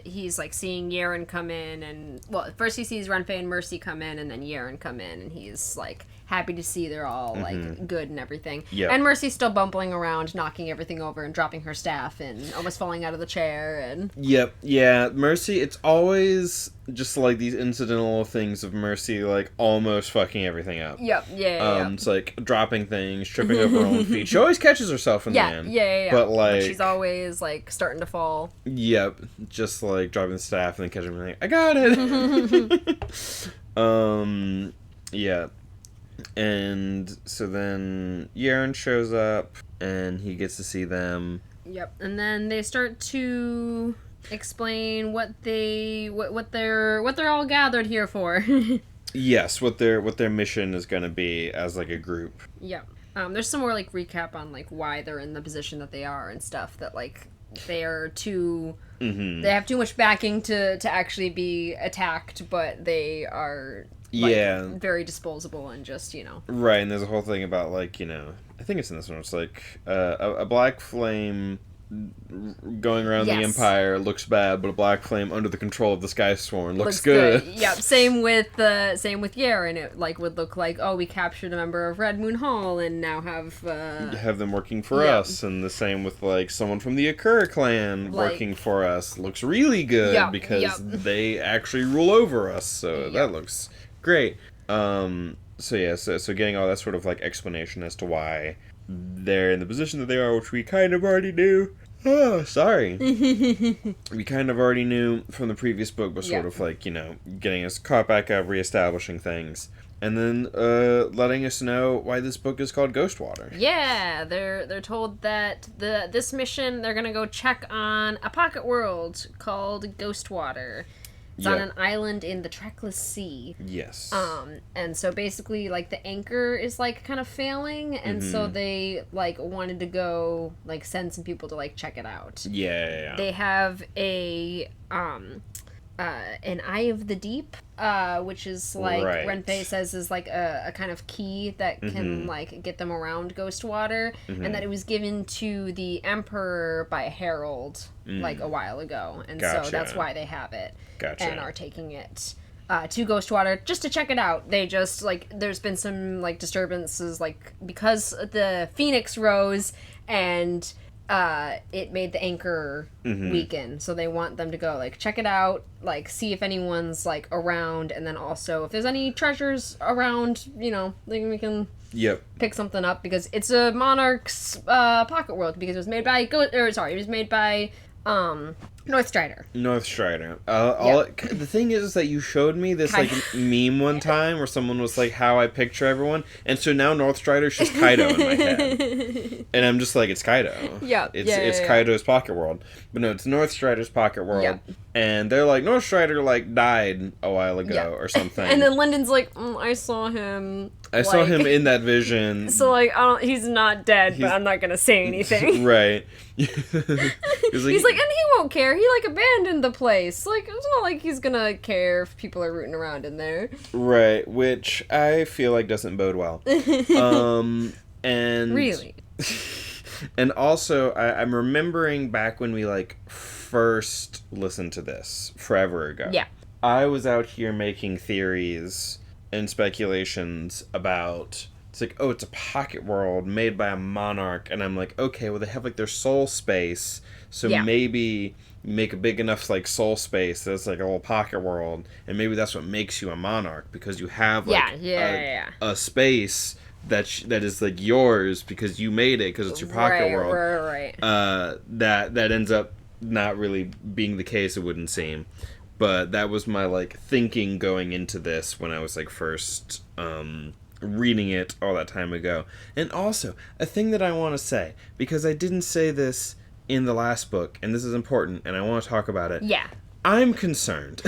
Speaker 1: he's, like, seeing Yaren come in, and, well, first he sees Renfei and Mercy come in, and then Yaren come in, and he's, like, happy to see they're all, like, good and everything.
Speaker 2: Yep.
Speaker 1: And Mercy's still bumbling around, knocking everything over and dropping her staff, and almost falling out of the chair, and...
Speaker 2: Yep, yeah, Mercy, it's always just, like, these incidental things of Mercy, like, almost fucking everything up.
Speaker 1: Yep, yeah.
Speaker 2: It's, like, dropping things, tripping over her own feet. She always catches herself in the end.
Speaker 1: Yeah.
Speaker 2: But, like...
Speaker 1: she's always, like, starting to fall.
Speaker 2: Yep. Just, like, dropping the staff and then catching me, like, I got it! Yeah. And so then Yaren shows up, and he gets to see them.
Speaker 1: Yep. And then they start to explain what they're all gathered here for.
Speaker 2: Yes, what their mission is going to be as, like, a group.
Speaker 1: Yep. There's some more, like, recap on, like, why they're in the position that they are and stuff, that, like, they are too... They have too much backing to actually be attacked, but they are... like, very disposable and just, you know...
Speaker 2: Right, and there's a whole thing about, like, you know, I think it's in this one. It's like a black flame going around the Empire looks bad, but a black flame under the control of the Skysworn looks good.
Speaker 1: Yep. Same with Yaren. It like would look like, oh, we captured a member of Red Moon Hall and now have
Speaker 2: them working for us. And the same with like someone from the Akura clan working for us. Looks really good because they actually rule over us. So that looks great. So getting all that sort of like explanation as to why they're in the position that they are, which we kind of already knew. Oh, sorry. We kind of already knew from the previous book, but sort of like, getting us caught back up, reestablishing things. And then letting us know why this book is called Ghostwater.
Speaker 1: Yeah, they're told that this mission, they're going to go check on a pocket world called Ghostwater. It's on an island in the Trackless Sea.
Speaker 2: Yes.
Speaker 1: And so basically, like, the anchor is, like, kind of failing, and so they, like, wanted to go, like, send some people to, like, check it out.
Speaker 2: Yeah.
Speaker 1: They have an Eye of the Deep, which is, like, Renfei says is, like, a kind of key that can, like, get them around Ghostwater, and that it was given to the Emperor by a herald, like, a while ago, and so that's why they have it. And are taking it to Ghostwater just to check it out. They just, like, there's been some, like, disturbances, like, because the Phoenix rose and it made the anchor weaken. So they want them to go, like, check it out, like, see if anyone's, like, around, and then also if there's any treasures around, then we can pick something up, because it's a Monarch's pocket world, because it was made by Northstrider. The thing is that you showed me this like meme one time where someone was like, how I picture everyone, and so now Northstrider's just Kaido in my head, and I'm just like, it's Kaido. It's Kaido's pocket world, but no, it's Northstrider's pocket world, and they're like, Northstrider like died a while ago or something, and then Lyndon's like, I saw him.
Speaker 2: I saw him in that vision.
Speaker 1: So like, he's not dead, but I'm not gonna say anything.
Speaker 2: Right.
Speaker 1: He's like, and he won't care. He like abandoned the place. Like, it's not like he's gonna care if people are rooting around in there.
Speaker 2: Right, which I feel like doesn't bode well. And
Speaker 1: really.
Speaker 2: And also, I'm remembering back when we like first listened to this forever ago.
Speaker 1: Yeah.
Speaker 2: I was out here making theories and speculations about, it's like, oh, it's a pocket world made by a monarch, and I'm like, okay, well, they have like their soul space, so maybe make a big enough like soul space that's like a little pocket world, and maybe that's what makes you a monarch, because you have like a space that is like yours because you made it, because it's your pocket world.
Speaker 1: Right.
Speaker 2: That ends up not really being the case, it wouldn't seem. But that was my, like, thinking going into this when I was, like, first reading it all that time ago. And also, a thing that I want to say, because I didn't say this in the last book, and this is important, and I want to talk about it.
Speaker 1: Yeah.
Speaker 2: I'm concerned.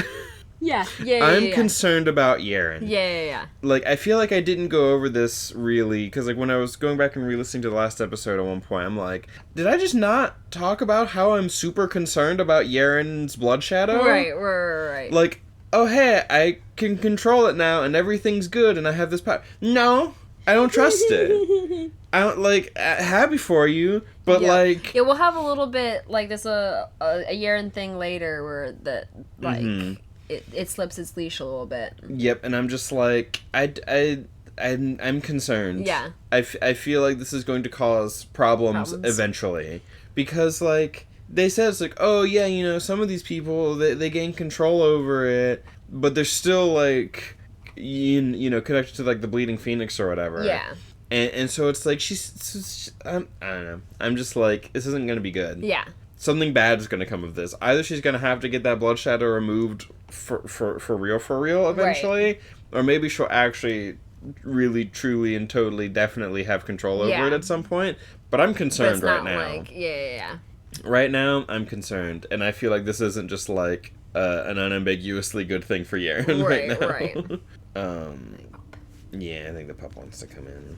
Speaker 1: I'm
Speaker 2: concerned about Yaren.
Speaker 1: Yeah.
Speaker 2: Like, I feel like I didn't go over this really, because, like, when I was going back and re-listening to the last episode at one point, I'm like, did I just not talk about how I'm super concerned about Yaren's blood shadow?
Speaker 1: Right.
Speaker 2: Like, oh, hey, I can control it now, and everything's good, and I have this power. No, I don't trust it. I don't, like, happy for you, but, like...
Speaker 1: Yeah, we'll have a little bit, like, there's a Yaren thing later where that, like... It slips its leash a little bit. Yep,
Speaker 2: and I'm just like, I'm concerned.
Speaker 1: Yeah.
Speaker 2: I feel like this is going to cause problems eventually. Because, like, they said it's like, oh, yeah, some of these people, they gain control over it, but they're still, like, connected to, like, the Bleeding Phoenix or whatever.
Speaker 1: Yeah.
Speaker 2: And so it's like, I don't know. I'm just like, this isn't going to be good.
Speaker 1: Yeah.
Speaker 2: Something bad is going to come of this. Either she's going to have to get that blood shadow removed for real eventually, or maybe she'll actually really, truly, and totally, definitely have control over it at some point. But I'm concerned right now.
Speaker 1: Yeah.
Speaker 2: Right now, I'm concerned, and I feel like this isn't just like an unambiguously good thing for Yaren right now. Right. Yeah, I think the pup wants to come in.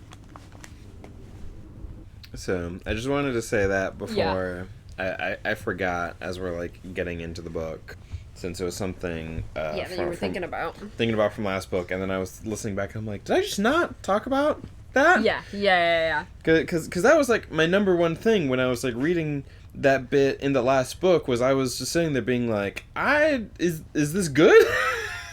Speaker 2: So I just wanted to say that before. I forgot as we're like getting into the book, since it was something
Speaker 1: that you were thinking about
Speaker 2: from last book, and then I was listening back and I'm like, did I just not talk about that?
Speaker 1: Yeah.
Speaker 2: Because that was, like, my number one thing when I was, like, reading that bit in the last book, was I was just sitting there being like, is this good?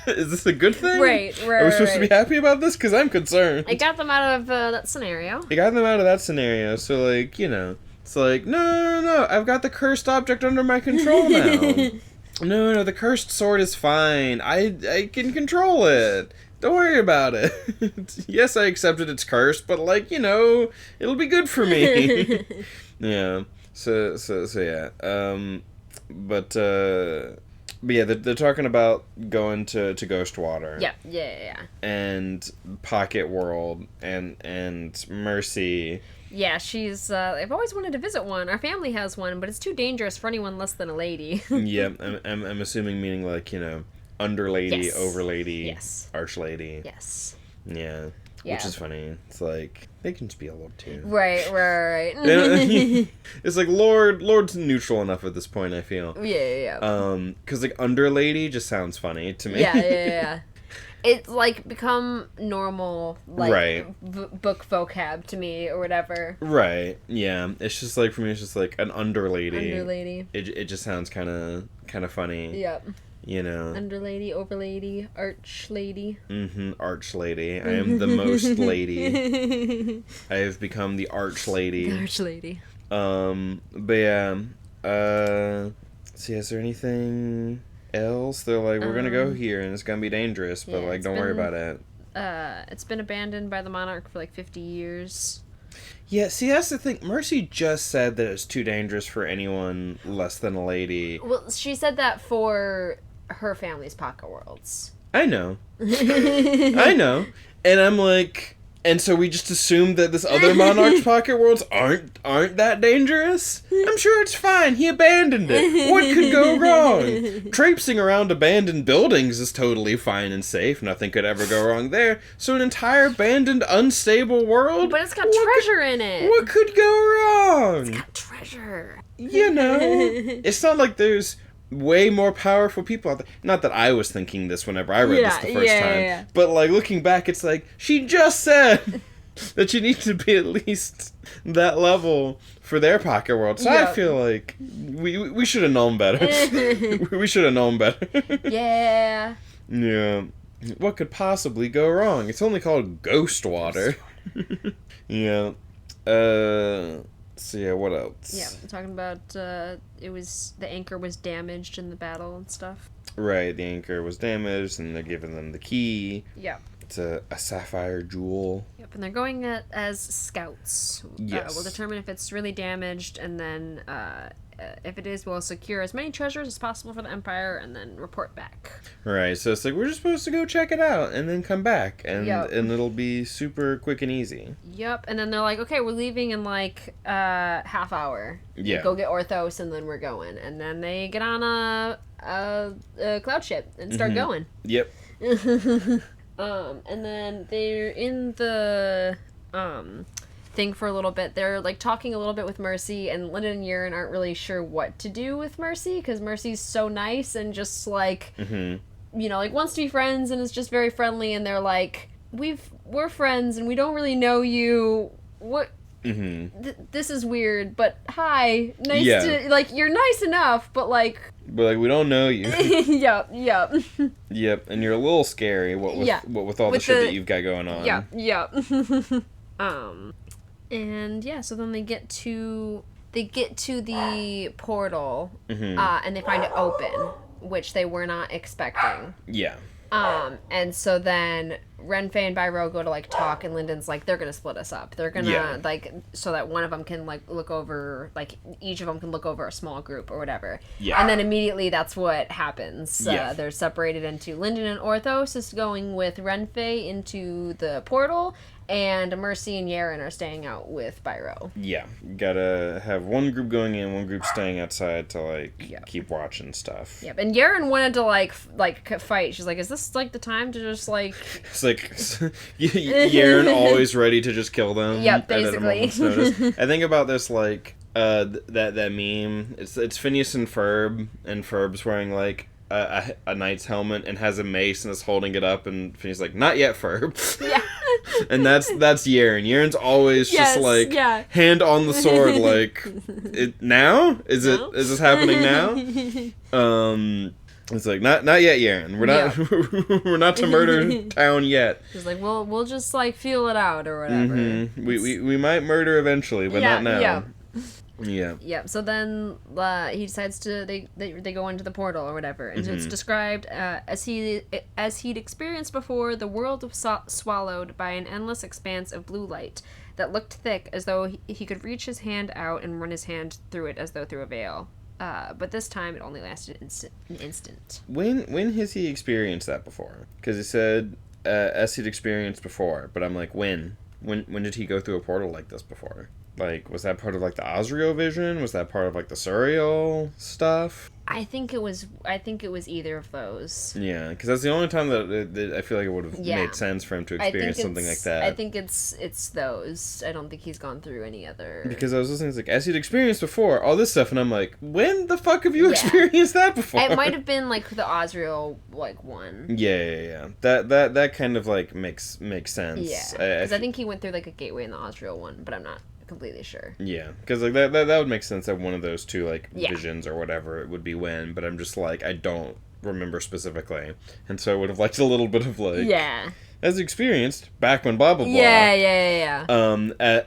Speaker 2: Is this a good thing?
Speaker 1: Right.
Speaker 2: Are we supposed to be happy about this? Because I'm concerned.
Speaker 1: It got them out of that scenario.
Speaker 2: So, like, it's like, no, I've got the cursed object under my control now. No, the cursed sword is fine. I can control it. Don't worry about it. Yes, I accepted it's cursed, but, like, it'll be good for me. Yeah. So yeah. But yeah, they're talking about going to Ghostwater.
Speaker 1: Yeah.
Speaker 2: And Pocket World and Mercy.
Speaker 1: Yeah, she's, I've always wanted to visit one. Our family has one, but it's too dangerous for anyone less than a lady.
Speaker 2: Yeah, I'm assuming meaning, like, underlady,
Speaker 1: yes.
Speaker 2: overlady,
Speaker 1: yes.
Speaker 2: archlady.
Speaker 1: Yes.
Speaker 2: Yeah. Which is funny. It's like, they can just be a lord too.
Speaker 1: Right.
Speaker 2: It's like, Lord's neutral enough at this point, I feel.
Speaker 1: Yeah.
Speaker 2: Because, like, underlady just sounds funny to me.
Speaker 1: Yeah. It's, like, become normal, like,
Speaker 2: right.
Speaker 1: book vocab to me, or whatever.
Speaker 2: Right, yeah. It's just, like, for me, it's just, like, an underlady.
Speaker 1: Underlady.
Speaker 2: It just sounds kind of funny.
Speaker 1: Yep. Underlady, overlady, archlady.
Speaker 2: Archlady. I am the most lady. I have become the archlady.
Speaker 1: The archlady.
Speaker 2: But yeah. See, is there anything else? They're like, we're gonna go here and it's gonna be dangerous, but like, don't worry about it.
Speaker 1: It's been abandoned by the monarch for like 50 years.
Speaker 2: Yeah, see, that's the thing. Mercy just said that it's too dangerous for anyone less than a lady.
Speaker 1: Well, she said that for her family's pocket worlds.
Speaker 2: I know. I know. And I'm like, and so we just assume that this other monarch's pocket worlds aren't that dangerous? I'm sure it's fine. He abandoned it. What could go wrong? Traipsing around abandoned buildings is totally fine and safe. Nothing could ever go wrong there. So an entire abandoned, unstable world?
Speaker 1: But it's got treasure in it.
Speaker 2: What could go wrong?
Speaker 1: It's got treasure.
Speaker 2: It's not like there's way more powerful people out there. Not that I was thinking this whenever I read this the first time.
Speaker 1: Yeah.
Speaker 2: But, like, looking back, it's like, she just said that you need to be at least that level for their pocket world. So I feel like we should have known better. We should have known better.
Speaker 1: Yeah.
Speaker 2: Yeah. What could possibly go wrong? It's only called Ghostwater. Yeah. So yeah, what else?
Speaker 1: Yeah, we're talking about the anchor was damaged in the battle and stuff.
Speaker 2: Right, the anchor was damaged, and they're giving them the key.
Speaker 1: Yeah.
Speaker 2: It's a sapphire jewel.
Speaker 1: Yep, and they're going as scouts.
Speaker 2: Yes.
Speaker 1: We'll determine if it's really damaged, and then if it is, we'll secure as many treasures as possible for the Empire, and then report back.
Speaker 2: Right, so it's like, we're just supposed to go check it out, and then come back, and it'll be super quick and easy.
Speaker 1: Yep, and then they're like, okay, we're leaving in like half hour.
Speaker 2: Yeah.
Speaker 1: Go get Orthos, and then we're going. And then they get on a cloud ship and start going.
Speaker 2: Yep.
Speaker 1: And then they're in the thing for a little bit. They're like talking a little bit with Mercy, and Lyndon and Urine aren't really sure what to do with Mercy because Mercy's so nice and just like like wants to be friends and is just very friendly, and they're like, we're friends and we don't really know you. What this is weird, but hi, nice to, like, you're nice enough, but like
Speaker 2: we don't know you.
Speaker 1: Yep.
Speaker 2: Yep, and you're a little scary. What with all the shit that you've got going on.
Speaker 1: Yep. And yeah, so then they get to the portal, and they find it open, which they were not expecting.
Speaker 2: Yeah.
Speaker 1: And so then Renfei and Byro go to like talk, and Lyndon's like, they're gonna split us up. They're gonna like, so that one of them can like look over, like each of them can look over a small group or whatever.
Speaker 2: Yeah.
Speaker 1: And then immediately that's what happens.
Speaker 2: Yeah.
Speaker 1: They're separated into Lyndon and Orthos is going with Renfei into the portal, and Mercy and Yaren are staying out with Byro.
Speaker 2: Yeah. Gotta have one group going in, one group staying outside to, like, keep watching stuff.
Speaker 1: Yep. And Yaren wanted to, like fight. She's like, is this, like, the time to just, like...
Speaker 2: It's like, Yaren always ready to just kill them.
Speaker 1: Yep, basically.
Speaker 2: At a moment's notice. I think about this, like, that meme. It's Phineas and Ferb, and Ferb's wearing, like, a knight's helmet and has a mace and is holding it up, and he's like, not yet, Ferb.
Speaker 1: Yeah.
Speaker 2: And that's Yaren. Yaren's always just like hand on the sword, like, now? Is this happening now? It's like, not yet, Yaren. We're not to murder town yet.
Speaker 1: He's like, we'll just like feel it out or whatever.
Speaker 2: Mm-hmm. We might murder eventually, but not now.
Speaker 1: Yeah.
Speaker 2: Yeah.
Speaker 1: So then he decides to they go into the portal or whatever, and it's described as he'd experienced before. The world was swallowed by an endless expanse of blue light that looked thick, as though he could reach his hand out and run his hand through it as though through a veil. But this time it only lasted an instant.
Speaker 2: When has he experienced that before? Because he said as he'd experienced before, but I'm like, when did he go through a portal like this before? Like, was that part of, like, the Osrio vision? Was that part of, like, the Suriel stuff?
Speaker 1: I think it was either of those.
Speaker 2: Yeah, because that's the only time that I feel like it would have made sense for him to experience something like that.
Speaker 1: I think it's those. I don't think he's gone through any other...
Speaker 2: Because I was listening, it's like, as he'd experienced before, all this stuff, and I'm like, when the fuck have you experienced that before?
Speaker 1: It might have been, like, the Osrio, like, one.
Speaker 2: Yeah. That kind of, like, makes sense.
Speaker 1: Yeah, because I think he went through, like, a gateway in the Osrio one, but I'm not completely sure.
Speaker 2: Yeah, because like that would make sense that one of those two like visions or whatever it would be when, but I'm just like, I don't remember specifically, and so I would have liked a little bit of like as experienced back when blah blah blah.
Speaker 1: Yeah.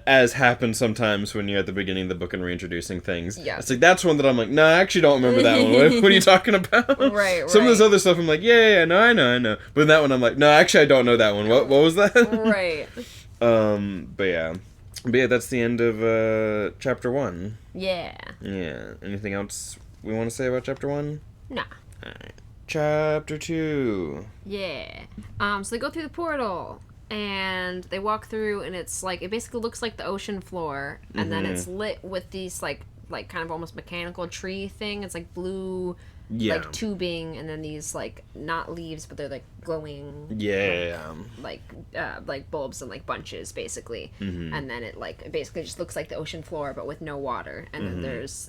Speaker 2: As happens sometimes when you're at the beginning of the book and reintroducing things.
Speaker 1: Yeah.
Speaker 2: It's like that's one that I'm like, no, I actually don't remember that one. What are you talking about?
Speaker 1: Right.
Speaker 2: Some of this other stuff I'm like, no, I know. But in that one I'm like, no, actually I don't know that one. What was that?
Speaker 1: Right.
Speaker 2: But yeah, that's the end of chapter 1.
Speaker 1: Yeah.
Speaker 2: Yeah. Anything else we want to say about chapter 1?
Speaker 1: Nah.
Speaker 2: Alright. Chapter 2.
Speaker 1: Yeah. So they go through the portal, and they walk through, and it's like, it basically looks like the ocean floor, and then it's lit with these, like kind of almost mechanical tree thing. It's like blue... like tubing, and then these like not leaves, but they're like glowing like bulbs and like bunches basically, and then it like it basically just looks like the ocean floor but with no water, and then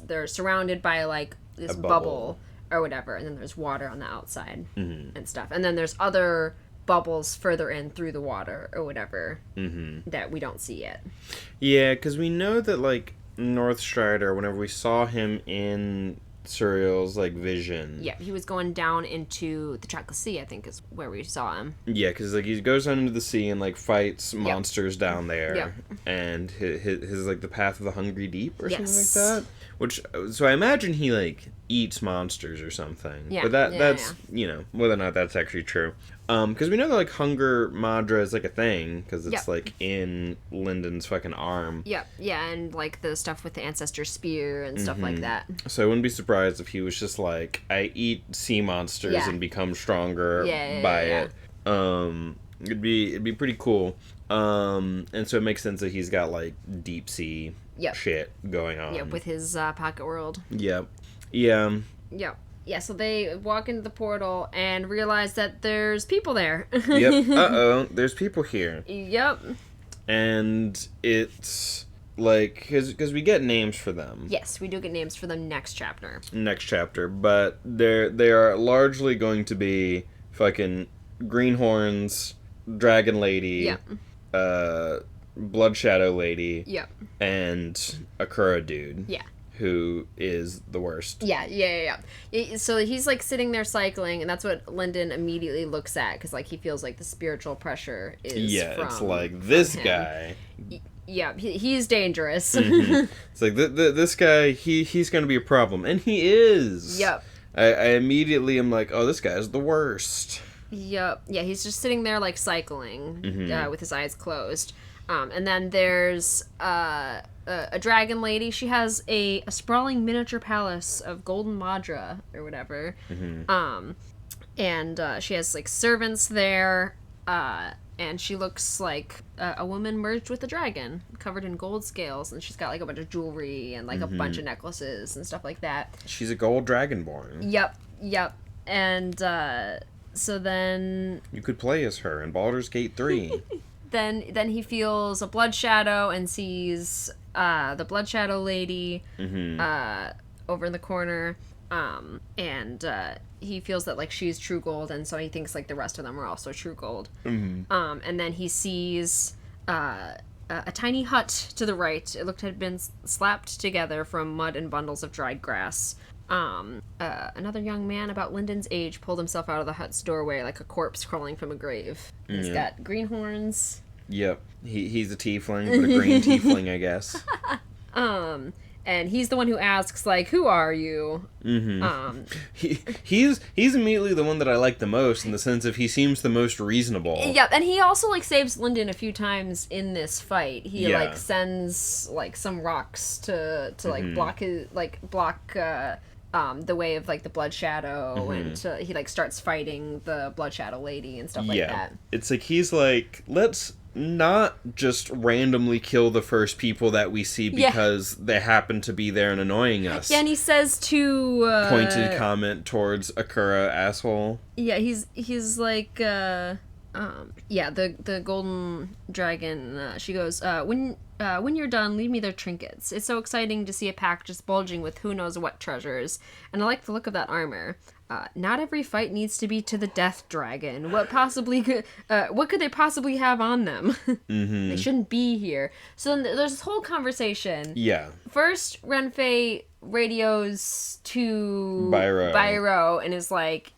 Speaker 1: they're surrounded by like this bubble or whatever, and then there's water on the outside and stuff, and then there's other bubbles further in through the water or whatever that we don't see yet.
Speaker 2: Yeah, because we know that like Northstrider, whenever we saw him in Suriel's like vision.
Speaker 1: Yeah, he was going down into the Chocolate Sea, I think is where we saw him. Yeah,
Speaker 2: because like he goes down into the sea and like fights monsters down there, and his like the path of the hungry deep or something like that. Which so I imagine he like eats monsters or something. Yeah, but that's you know whether or not that's actually true. Because we know that like Hunger Madra is like a thing because it's like in Lyndon's fucking arm. Yeah,
Speaker 1: and like the stuff with the ancestor spear and stuff like that.
Speaker 2: So I wouldn't be surprised if he was just like, I eat sea monsters and become stronger by it. It'd be pretty cool. And so it makes sense that he's got like deep sea shit going on.
Speaker 1: Yeah, with his pocket world.
Speaker 2: Yep. Yeah.
Speaker 1: Yep. Yeah, so they walk into the portal and realize that there's people there.
Speaker 2: Yep. Uh-oh. There's people here.
Speaker 1: Yep.
Speaker 2: And it's like, because we get names for them.
Speaker 1: Yes, we do get names for them next chapter.
Speaker 2: But they are largely going to be fucking Greenhorns, Dragon Lady, Blood Shadow Lady, and Akura Dude. Yeah. Who is the worst.
Speaker 1: Yeah. So he's, like, sitting there cycling, and that's what Lyndon immediately looks at, because, like, he feels like the spiritual pressure is from
Speaker 2: it's like, this guy.
Speaker 1: Yeah, he's dangerous.
Speaker 2: It's like, this guy, he's going to be a problem. And he is.
Speaker 1: Yep.
Speaker 2: I immediately am like, oh, this guy's the worst.
Speaker 1: Yep. Yeah, he's just sitting there, like, cycling with his eyes closed. And then there's a dragon lady. She has a sprawling miniature palace of golden madra or whatever. And she has like servants there. And she looks like a woman merged with a dragon, covered in gold scales, and she's got like a bunch of jewelry and like a bunch of necklaces and stuff like that.
Speaker 2: She's a gold dragonborn.
Speaker 1: Yep. And so then
Speaker 2: you could play as her in Baldur's Gate 3.
Speaker 1: Then he feels a blood shadow and sees the blood shadow lady over in the corner. And he feels that, like, she's true gold, and so he thinks, like, the rest of them are also true gold. And then he sees a tiny hut to the right. It looked had been slapped together from mud and bundles of dried grass. Another young man about Lyndon's age pulled himself out of the hut's doorway like a corpse crawling from a grave. He's got green horns.
Speaker 2: Yep. He's a tiefling, but a green tiefling, I guess.
Speaker 1: And he's the one who asks, like, who are you?
Speaker 2: He's immediately the one that I like the most, in the sense of he seems the most reasonable.
Speaker 1: Yeah, and he also, like, saves Lyndon a few times in this fight. He, like, sends, like, some rocks to like, block his, like, the way of, like, the Blood Shadow, and he, like, starts fighting the Blood Shadow lady and stuff like that.
Speaker 2: It's like, he's like, let's not just randomly kill the first people that we see because they happen to be there and annoying us.
Speaker 1: Yeah, and he says to...
Speaker 2: pointed comment towards Akura, asshole.
Speaker 1: Yeah, he's like, the golden dragon, she goes, when you're done, leave me their trinkets. It's so exciting to see a pack just bulging with who knows what treasures. And I like the look of that armor. Not every fight needs to be to the death dragon. What could they possibly have on them? They shouldn't be here. So then there's this whole conversation.
Speaker 2: Yeah.
Speaker 1: First, Renfei radios to Byro and is like,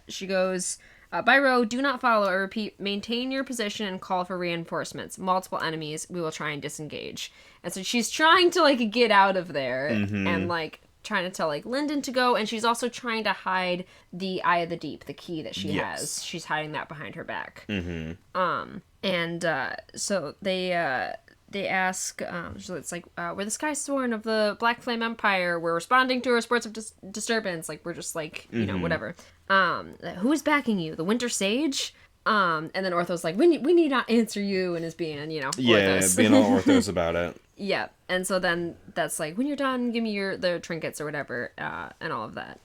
Speaker 1: she goes... Byro, do not follow. I repeat, maintain your position and call for reinforcements. Multiple enemies. We will try and disengage. And so she's trying to, like, get out of there and, like, trying to tell, like, Lyndon to go. And she's also trying to hide the Eye of the Deep, the key that she has. She's hiding that behind her back. So they ask, so it's like, we're the Sky Sworn of the Black Flame Empire. We're responding to reports of disturbance. Like, we're just, like, you know, whatever. Who is backing you? The Winter Sage? And then Ortho's like, we need not answer you, and is being, you know, Orthos.
Speaker 2: Being all Orthos about it.
Speaker 1: Yeah, and so then that's like, when you're done, give me the trinkets or whatever, and all of that.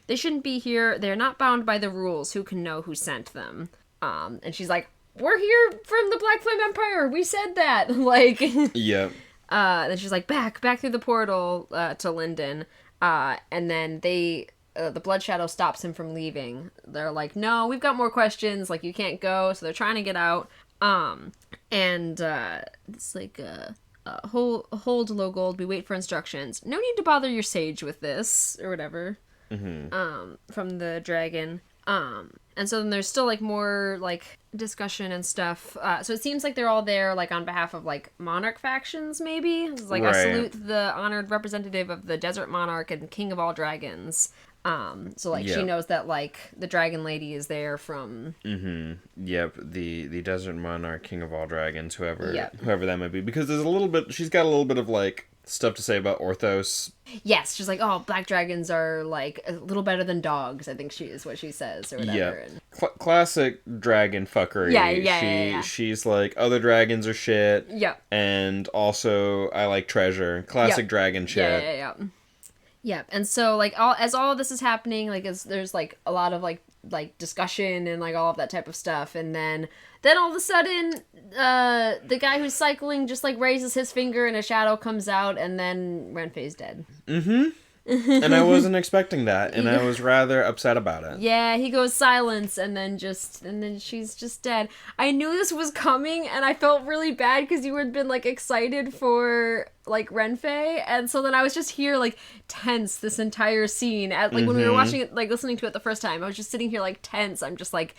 Speaker 1: They shouldn't be here. They're not bound by the rules. Who can know who sent them? And she's like, we're here from the Black Flame Empire. We said that. Like,
Speaker 2: yeah.
Speaker 1: Then she's like, back through the portal to Lyndon. And then the Blood Shadow stops him from leaving. They're like, no, we've got more questions. Like, you can't go. So they're trying to get out. It's like, hold low gold. We wait for instructions. No need to bother your sage with this or whatever. From the dragon. And so then there's still, like, more, like, discussion and stuff. So it seems like they're all there, like, on behalf of, like, monarch factions, maybe? It's like, I salute the honored representative of the Desert Monarch and King of all dragons. So, like, she knows that, like, the Dragon Lady is there from...
Speaker 2: Yep, the Desert Monarch, King of all dragons, whoever that might be. Because there's a little bit... She's got a little bit of, like, stuff to say about Orthos.
Speaker 1: Yes, she's like, oh, black dragons are, like, a little better than dogs, I think is what she says, or whatever.
Speaker 2: Yeah. Classic dragon fuckery.
Speaker 1: Yeah.
Speaker 2: She's like, other dragons are shit.
Speaker 1: Yep.
Speaker 2: And also, I like treasure. Classic dragon shit.
Speaker 1: Yeah, and so, like, as all of this is happening, like, there's, like, a lot of, like discussion and, like, all of that type of stuff, and then all of a sudden, the guy who's cycling just, like, raises his finger and a shadow comes out, and then Renfei's dead.
Speaker 2: And I wasn't expecting that, and I was rather upset about it.
Speaker 1: Yeah, he goes silence, and then she's just dead. I knew this was coming, and I felt really bad because you had been, like, excited for, like, Renfei, and so then I was just here, like, tense this entire scene. When we were watching it, like, listening to it the first time, I was just sitting here, like, tense. I'm just like...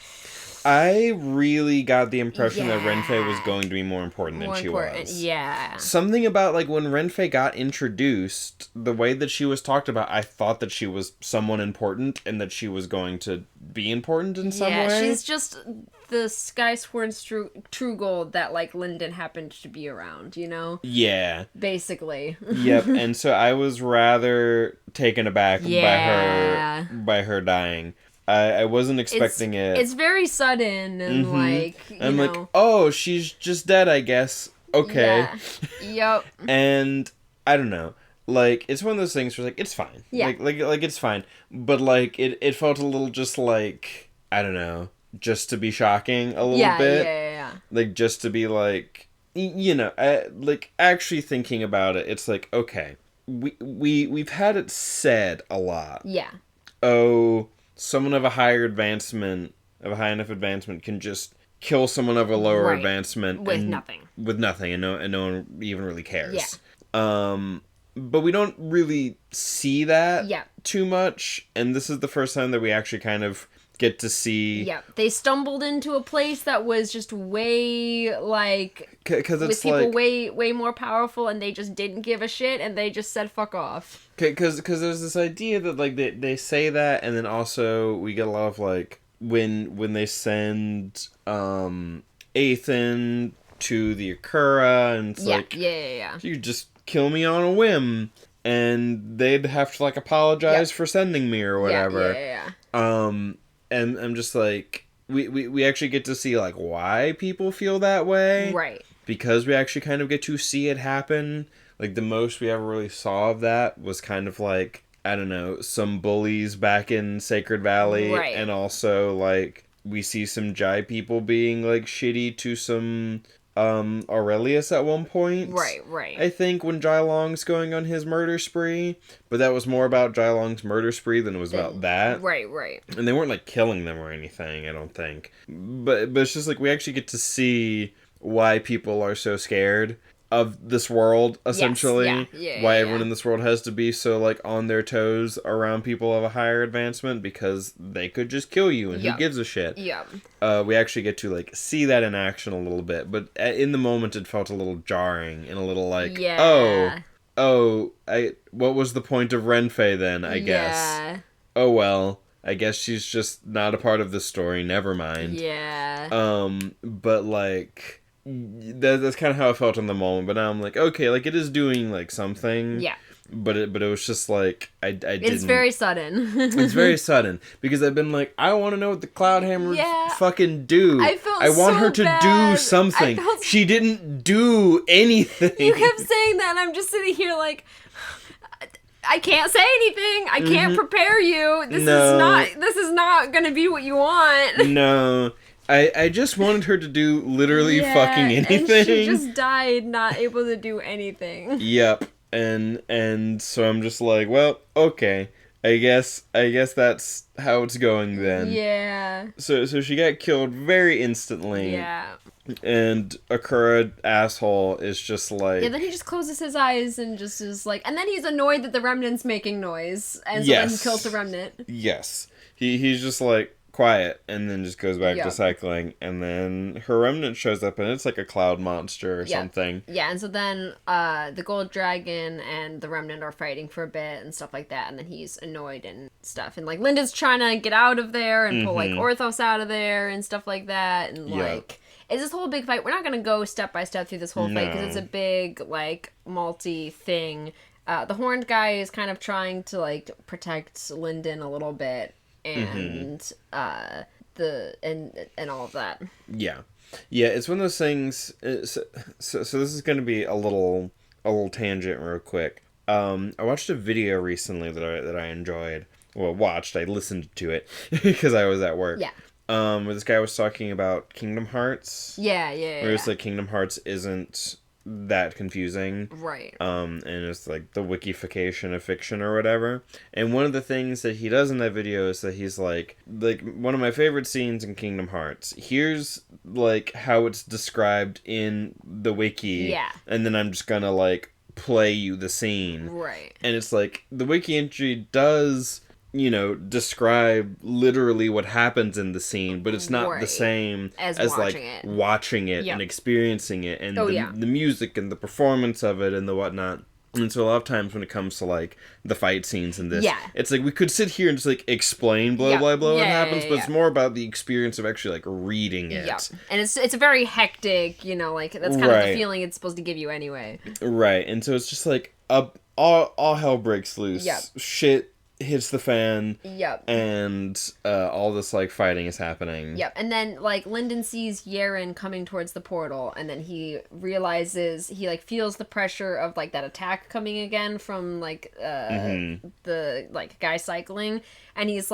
Speaker 2: I really got the impression that Renfei was going to be more important than she was.
Speaker 1: Yeah.
Speaker 2: Something about, like, when Renfei got introduced, the way that she was talked about, I thought that she was someone important and that she was going to be important in some way.
Speaker 1: Yeah, she's just the Sky Sworn's true gold that, like, Lyndon happened to be around, you know?
Speaker 2: Yeah.
Speaker 1: Basically.
Speaker 2: Yep, and so I was rather taken aback by her dying. I wasn't expecting it.
Speaker 1: It's very sudden and like,
Speaker 2: I'm like, oh, she's just dead, I guess. Okay.
Speaker 1: Yeah. Yep.
Speaker 2: And I don't know. Like, it's one of those things where like, it's fine.
Speaker 1: Yeah.
Speaker 2: Like it's fine. But like it felt a little just like, I don't know, just to be shocking a little bit.
Speaker 1: Yeah.
Speaker 2: Like just to be like, you know, like actually thinking about it, it's like, okay, we've had it said a lot.
Speaker 1: Yeah.
Speaker 2: Oh, someone of a high enough advancement can just kill someone of a lower advancement
Speaker 1: with nothing,
Speaker 2: and no one even really cares. Yeah. But we don't really see that too much, and this is the first time that we actually kind of get to see.
Speaker 1: Yeah, they stumbled into a place that was just way
Speaker 2: because it's
Speaker 1: with people way more powerful, and they just didn't give a shit, and they just said fuck off.
Speaker 2: Because there's this idea that they say that, and then also we get a lot of when they send Ethan to the Akura, and it's you just kill me on a whim, and they'd have to apologize for sending me or whatever. And I'm just we actually get to see why people feel that way,
Speaker 1: right?
Speaker 2: Because we actually kind of get to see it happen. The most we ever really saw of that was kind of I don't know, some bullies back in Sacred Valley,
Speaker 1: right?
Speaker 2: And also we see some Jai people being shitty to some Aurelius at one point.
Speaker 1: Right.
Speaker 2: I think when Jai Long's going on his murder spree, but that was more about Jai Long's murder spree than it was about that.
Speaker 1: Right.
Speaker 2: And they weren't killing them or anything, I don't think. But it's just we actually get to see why people are so scared of this world, essentially.
Speaker 1: Yes.
Speaker 2: Why everyone in this world has to be so on their toes around people of a higher advancement, because they could just kill you, and who gives a shit. We actually get to see that in action a little bit, but in the moment it felt a little jarring and a little what was the point of Renfei then, I guess? Oh well, I guess she's just not a part of this story, never mind. But that's kind of how I felt in the moment, but now I'm okay, it is doing something. But it was just I didn't.
Speaker 1: It's very sudden.
Speaker 2: It's very sudden, because I've been I want to know what the Cloudhammer fucking do. I want her to do something. She didn't do anything.
Speaker 1: You kept saying that, and I'm just sitting here I can't say anything. I can't prepare you. This is not gonna be what you want.
Speaker 2: No. I just wanted her to do literally fucking anything.
Speaker 1: And she just died not able to do anything.
Speaker 2: Yep. And so I'm just well, okay. I guess that's how it's going then.
Speaker 1: Yeah.
Speaker 2: So she got killed very instantly.
Speaker 1: Yeah.
Speaker 2: And Akura asshole is just
Speaker 1: then he just closes his eyes and just is and then he's annoyed that the remnant's making noise, and so then he kills the remnant.
Speaker 2: Yes. He's just quiet, and then just goes back to cycling, and then her remnant shows up, and it's a cloud monster or something.
Speaker 1: Yeah, and so then the gold dragon and the remnant are fighting for a bit and stuff like that, and then he's annoyed and stuff, and Linda's trying to get out of there and pull Orthos out of there and stuff like that, and it's this whole big fight. We're not gonna go step by step through this whole fight, because it's a big multi thing. The horned guy is kind of trying to protect Lyndon a little bit, and and all of that. Yeah,
Speaker 2: it's one of those things. So this is going to be a little tangent real quick. I watched a video recently that I enjoyed. Well, I listened to it because I was at work. Where this guy was talking about Kingdom Hearts. Where it's Kingdom Hearts isn't that confusing,
Speaker 1: right?
Speaker 2: And it's the wikification of fiction or whatever. And one of the things that he does in that video is that he's one of my favorite scenes in Kingdom Hearts, here's how it's described in the wiki, and then I'm just gonna play you the scene,
Speaker 1: right?
Speaker 2: And it's the wiki entry does describe literally what happens in the scene, but it's not the same as watching it and experiencing it, and the music and the performance of it and the whatnot. And so a lot of times when it comes to the fight scenes in this, it's we could sit here and just explain blah what happens, but it's more about the experience of actually reading it.
Speaker 1: And it's a very hectic, that's kind of the feeling it's supposed to give you anyway.
Speaker 2: Right. And so it's just all hell breaks loose. Shit hits the fan. And all this fighting is happening.
Speaker 1: And then Lyndon sees Yaren coming towards the portal, and then he realizes he feels the pressure of that attack coming again from the guy cycling, and he's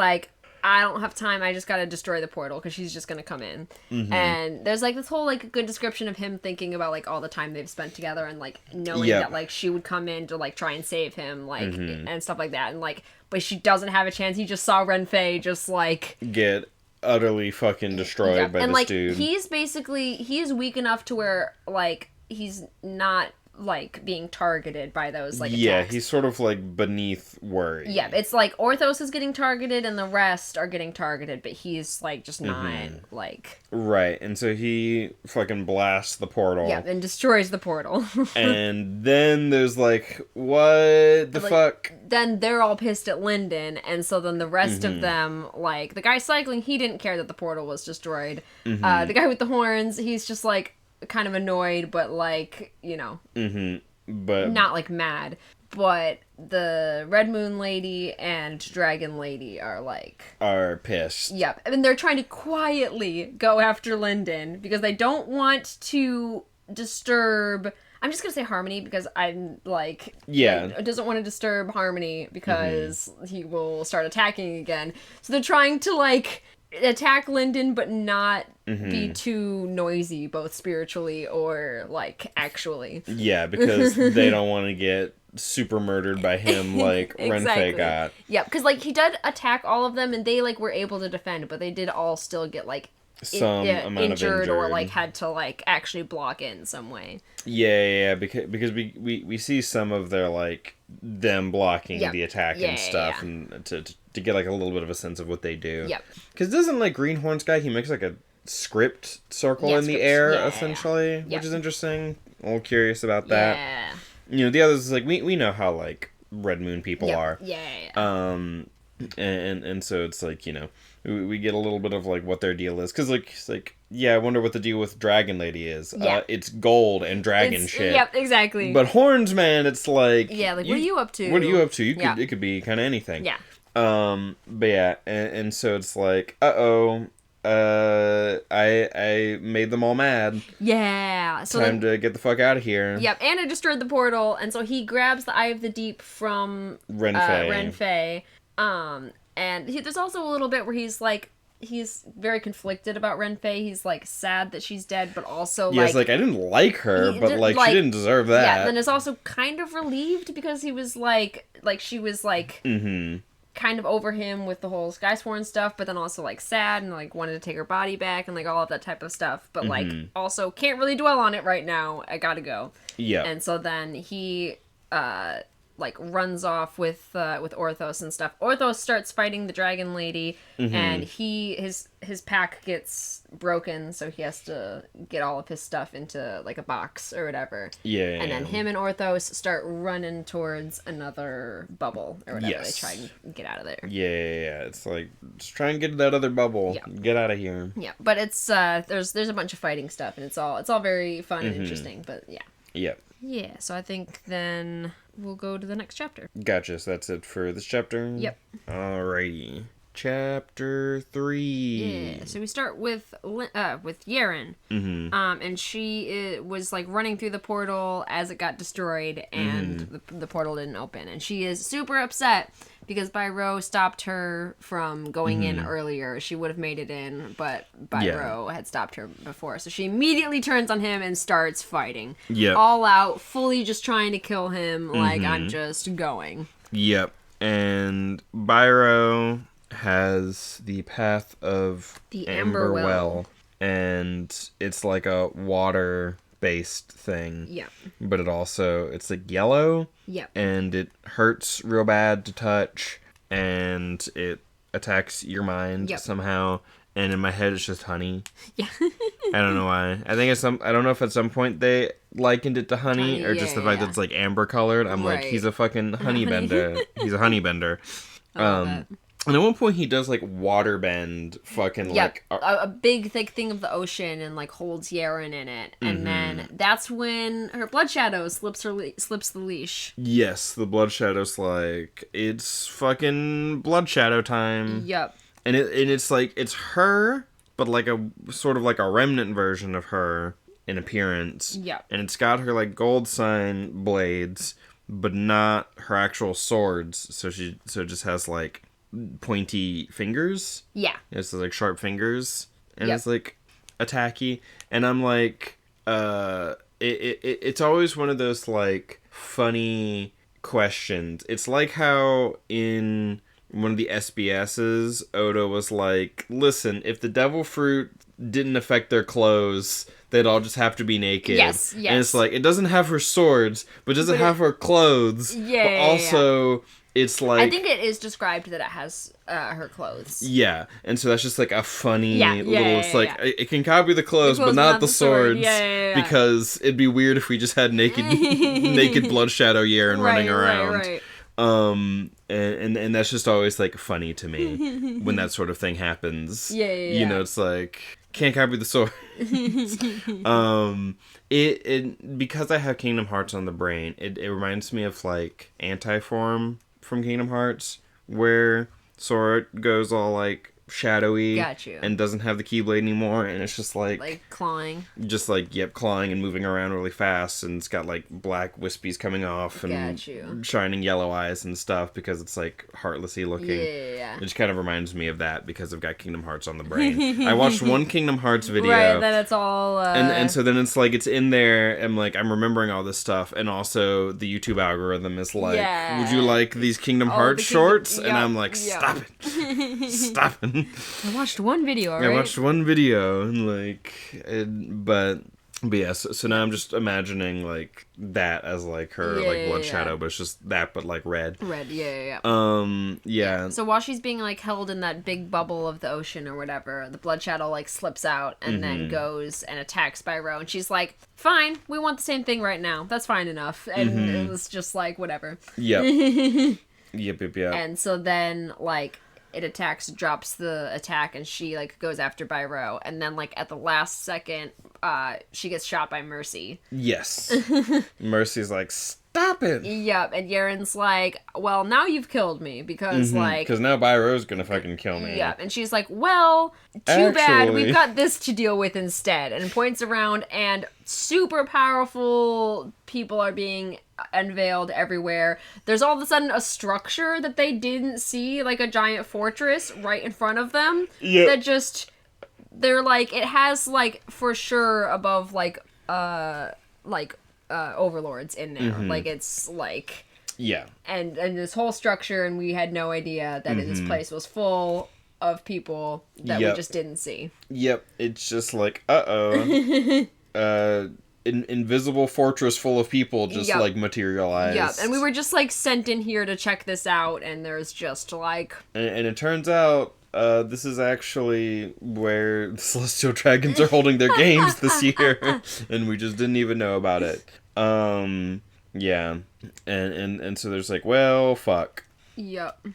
Speaker 1: I don't have time, I just gotta destroy the portal because she's just gonna come in. And there's like this whole like good description of him thinking about like all the time they've spent together and like knowing that like she would come in to like try and save him like and stuff like that, and like but she doesn't have a chance. He just saw Renfei just like
Speaker 2: get utterly fucking destroyed by
Speaker 1: and
Speaker 2: this
Speaker 1: like
Speaker 2: dude.
Speaker 1: He is weak enough to where like he's not like being targeted by those like attacks.
Speaker 2: He's sort of like beneath worry.
Speaker 1: Yeah, it's like Orthos is getting targeted and the rest are getting targeted, but he's like just not like
Speaker 2: right. And so he fucking blasts the portal.
Speaker 1: Yeah, and destroys the portal.
Speaker 2: And then there's like, what the fuck?
Speaker 1: Then they're all pissed at Lyndon, and so then the rest of them, like the guy cycling, he didn't care that the portal was destroyed. The guy with the horns, he's just like kind of annoyed, but like, you know,
Speaker 2: but
Speaker 1: not like mad. But the Red Moon Lady and Dragon Lady are
Speaker 2: pissed.
Speaker 1: Yep. And they're trying to quietly go after Lyndon because they don't want to disturb, I'm just gonna say Harmony because I'm like, doesn't want to disturb Harmony because he will start attacking again. So they're trying to like attack Lyndon but not be too noisy, both spiritually or like actually.
Speaker 2: Yeah, because they don't want to get super murdered by him like Renfei got.
Speaker 1: Yeah, because like he did attack all of them and they like were able to defend, but they did all still get like
Speaker 2: some amount of injured
Speaker 1: or like had to like actually block in some way.
Speaker 2: Yeah, because we see some of their like them blocking the attack and stuff, and to get like a little bit of a sense of what they do.
Speaker 1: Yep.
Speaker 2: Because doesn't like Greenhorn's guy, he makes like a script circle in the air essentially, which is interesting. A little curious about that.
Speaker 1: Yeah.
Speaker 2: You know, the others is like we know how like Red Moon people are.
Speaker 1: Yeah.
Speaker 2: And so it's like, you know, we get a little bit of like what their deal is, because like it's like, yeah, I wonder what the deal with Dragon Lady is. It's gold and dragon shit.
Speaker 1: Yep, exactly.
Speaker 2: But Horns, man, it's like,
Speaker 1: yeah, like what are you up to?
Speaker 2: What are you up to? It could be kind of anything.
Speaker 1: Yeah.
Speaker 2: But yeah, and so it's like, I made them all mad.
Speaker 1: Yeah. So
Speaker 2: time to get the fuck out of here.
Speaker 1: Yep, and it destroyed the portal, and so he grabs the Eye of the Deep from Renfei. And there's also a little bit where he's very conflicted about Renfei. He's like sad that she's dead, but also
Speaker 2: like, I didn't like her, but like she didn't deserve that.
Speaker 1: Yeah, and then is also kind of relieved because he was like she was like kind of over him with the whole Skysworn stuff, but then also like sad and like wanted to take her body back and like all of that type of stuff, but like also can't really dwell on it right now. I gotta go. Yeah. And so then he like runs off with Orthos and stuff. Orthos starts fighting the Dragon Lady, and his pack gets broken, so he has to get all of his stuff into like a box or whatever. Yeah. And then him and Orthos start running towards another bubble or whatever. They try and get out of there.
Speaker 2: Yeah. It's like, just try and get to that other bubble. Yeah. Get out of here.
Speaker 1: Yeah, but it's there's a bunch of fighting stuff, and it's all very fun and interesting. But yeah.
Speaker 2: Yep.
Speaker 1: Yeah. So I think then we'll go to the next chapter.
Speaker 2: Gotcha. So that's it for this chapter?
Speaker 1: Yep.
Speaker 2: Alrighty. Chapter 3.
Speaker 1: Yeah. So we start with Yeren. And she was like running through the portal as it got destroyed, and the portal didn't open. And she is super upset because Byro stopped her from going in earlier. She would have made it in, but Byro had stopped her before. So she immediately turns on him and starts fighting. Yep. All out, fully just trying to kill him, like, I'm just going.
Speaker 2: Yep. And Byro has the Path of
Speaker 1: the Amber Well.
Speaker 2: And it's like a water-based thing. Yeah. But it's like yellow. Yeah. And it hurts real bad to touch, and it attacks your mind somehow. And in my head, it's just honey. Yeah. I don't know why. I think I don't know if at some point they likened it to honey or just the fact that it's like amber colored. I'm like, he's a fucking honey bender. He's a honey bender. And at one point he does like water bend fucking like
Speaker 1: a big thick thing of the ocean and like holds Yeren in it, and then that's when her Blood Shadow slips the leash.
Speaker 2: Yes, the Blood Shadow's like, it's fucking Blood Shadow time. Yep. And it's like, it's her, but like a sort of like a remnant version of her in appearance. Yep. And it's got her like gold sign blades, but not her actual swords. So it just has like pointy fingers.
Speaker 1: Yeah.
Speaker 2: It's like sharp fingers, and
Speaker 1: Yep.
Speaker 2: it's like attacky, and I'm like, it's always one of those like funny questions. It's like how in one of the SBSs, Oda was like, listen, if the devil fruit didn't affect their clothes, they'd all just have to be naked.
Speaker 1: Yes.
Speaker 2: And it's like, it doesn't have her swords, but does it have her clothes?
Speaker 1: Yeah.
Speaker 2: But also, it's like...
Speaker 1: I think it is described that it has her clothes.
Speaker 2: Yeah, and so that's just like a funny little... It's like,
Speaker 1: yeah.
Speaker 2: it can copy the clothes, but not the swords.
Speaker 1: Yeah.
Speaker 2: Because it'd be weird if we just had naked Blood Shadow Yaren running around.
Speaker 1: Right.
Speaker 2: And that's just always like funny to me when that sort of thing happens.
Speaker 1: Yeah.
Speaker 2: You know, it's like, can't copy the sword. It because I have Kingdom Hearts on the brain, it reminds me of like Anti-Form from Kingdom Hearts, where Sora goes all like shadowy.
Speaker 1: Got you.
Speaker 2: And doesn't have the Keyblade anymore, and it's just like
Speaker 1: clawing.
Speaker 2: Just like, clawing and moving around really fast, and it's got like black wispies coming off and shining yellow eyes and stuff because it's like heartlessy looking.
Speaker 1: Yeah.
Speaker 2: It just kind of reminds me of that because I've got Kingdom Hearts on the brain. I watched one Kingdom Hearts video.
Speaker 1: Right, then it's all...
Speaker 2: And so then it's like, it's in there, and like, I'm remembering all this stuff, and also the YouTube algorithm is like, would you like these Kingdom Hearts shorts? And I'm like, stop it. Stop it.
Speaker 1: I watched one video, right?
Speaker 2: I watched one video, and like, but yeah, so now I'm just imagining like that as like her Blood Shadow, but it's just that, but like red.
Speaker 1: Yeah.
Speaker 2: Yeah.
Speaker 1: So while she's being like held in that big bubble of the ocean or whatever, the Blood Shadow like slips out and then goes and attacks Spyro, and she's like, "Fine, we want the same thing right now. That's fine enough." And it was just like whatever.
Speaker 2: Yep.
Speaker 1: And so then like, it drops the attack, and she like goes after Spyro, and then like at the last second, she gets shot by Mercy.
Speaker 2: Yes. Mercy's like, stop it.
Speaker 1: Yep, and Yaren's like, well, now you've killed me, because
Speaker 2: because now Spyro's gonna fucking kill me.
Speaker 1: Yep, and she's like, well, too bad, we've got this to deal with instead, and points around, and super powerful people are being unveiled everywhere. There's all of a sudden a structure that they didn't see, like a giant fortress right in front of them.
Speaker 2: Yep.
Speaker 1: That just, they're like, it has like for sure above like overlords in there. Like it's like, and this whole structure, and we had no idea that this place was full of people that we just didn't see.
Speaker 2: Yep, it's just like, invisible fortress full of people just like materialized.
Speaker 1: Yep, and we were just like sent in here to check this out, and there's just like...
Speaker 2: And it turns out this is actually where the Celestial Dragons are holding their games this year, and we just didn't even know about it. Yeah, and so there's like, well, fuck.
Speaker 1: Yep.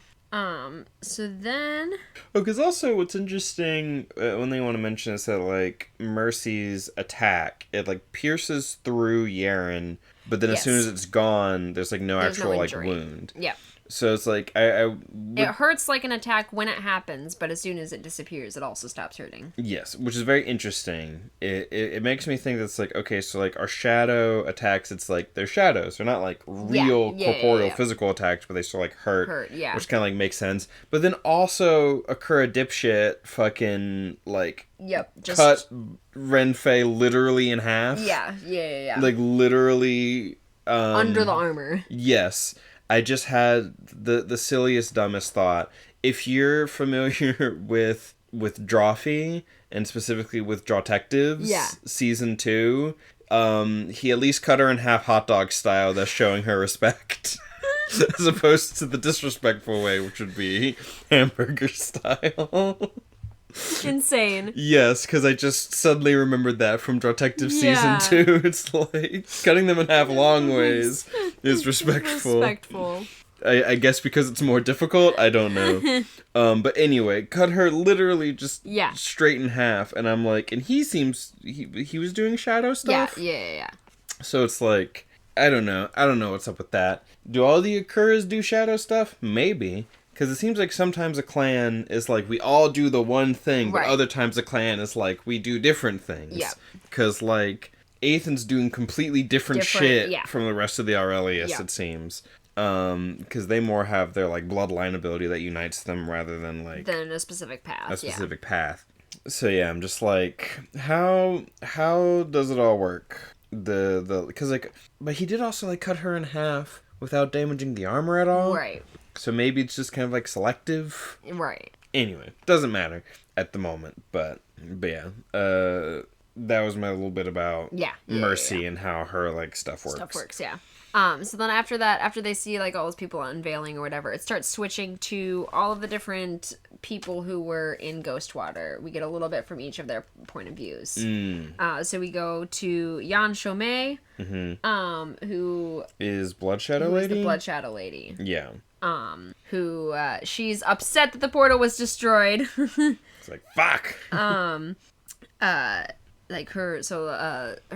Speaker 1: So then...
Speaker 2: Oh, because also what's interesting, one thing I want to mention is that, like, Mercy's attack, it, like, pierces through Yaren, but then as soon as it's gone, there's, like, no actual, like, wound.
Speaker 1: Yeah.
Speaker 2: So it's like,
Speaker 1: it hurts like an attack when it happens, but as soon as it disappears, it also stops hurting.
Speaker 2: Yes, which is very interesting. It makes me think that's like, okay, so like our shadow attacks, it's like they're shadows. They're not like real corporeal physical attacks, but they still like hurt. Which kind of like makes sense. But then also Akura dipshit fucking like cut Renfei literally in half.
Speaker 1: Yeah.
Speaker 2: Like literally
Speaker 1: under the armor.
Speaker 2: Yes. I just had the silliest, dumbest thought. If you're familiar with Drawfee, and specifically with Drawtectives, Season 2, he at least cut her in half hot dog style, thus showing her respect. As opposed to the disrespectful way, which would be hamburger style.
Speaker 1: Insane.
Speaker 2: Yes, because I just suddenly remembered that from Drawtective Season 2. It's like, cutting them in half long ways is respectful. I guess because it's more difficult? I don't know. But anyway, cut her literally just straight in half, and I'm like, and he seems, he was doing shadow stuff?
Speaker 1: Yeah.
Speaker 2: So it's like, I don't know what's up with that. Do all the Akuras do shadow stuff? Maybe. Because it seems like sometimes a clan is like, we all do the one thing, but other times a clan is like, we do different things. Yeah. Because, like, Ethan's doing completely different shit from the rest of the Aurelius, it seems. Because they more have their, like, bloodline ability that unites them rather than, like...
Speaker 1: Than a specific path,
Speaker 2: A specific path. So, yeah, I'm just like, how does it all work? Because, like, but he did also, like, cut her in half without damaging the armor at all.
Speaker 1: Right.
Speaker 2: So maybe it's just kind of, like, selective.
Speaker 1: Right.
Speaker 2: Anyway, doesn't matter at the moment, but yeah, that was my little bit about Mercy and how her, like, stuff works.
Speaker 1: Yeah. So then after that, after they see, like, all those people unveiling or whatever, it starts switching to all of the different people who were in Ghostwater. We get a little bit from each of their point of views. So we go to Yan Shomei, who is
Speaker 2: Blood Shadow Lady?
Speaker 1: Who is the Blood Shadow Lady.
Speaker 2: Yeah.
Speaker 1: Who, she's upset that the portal was destroyed.
Speaker 2: It's like, fuck!
Speaker 1: Like her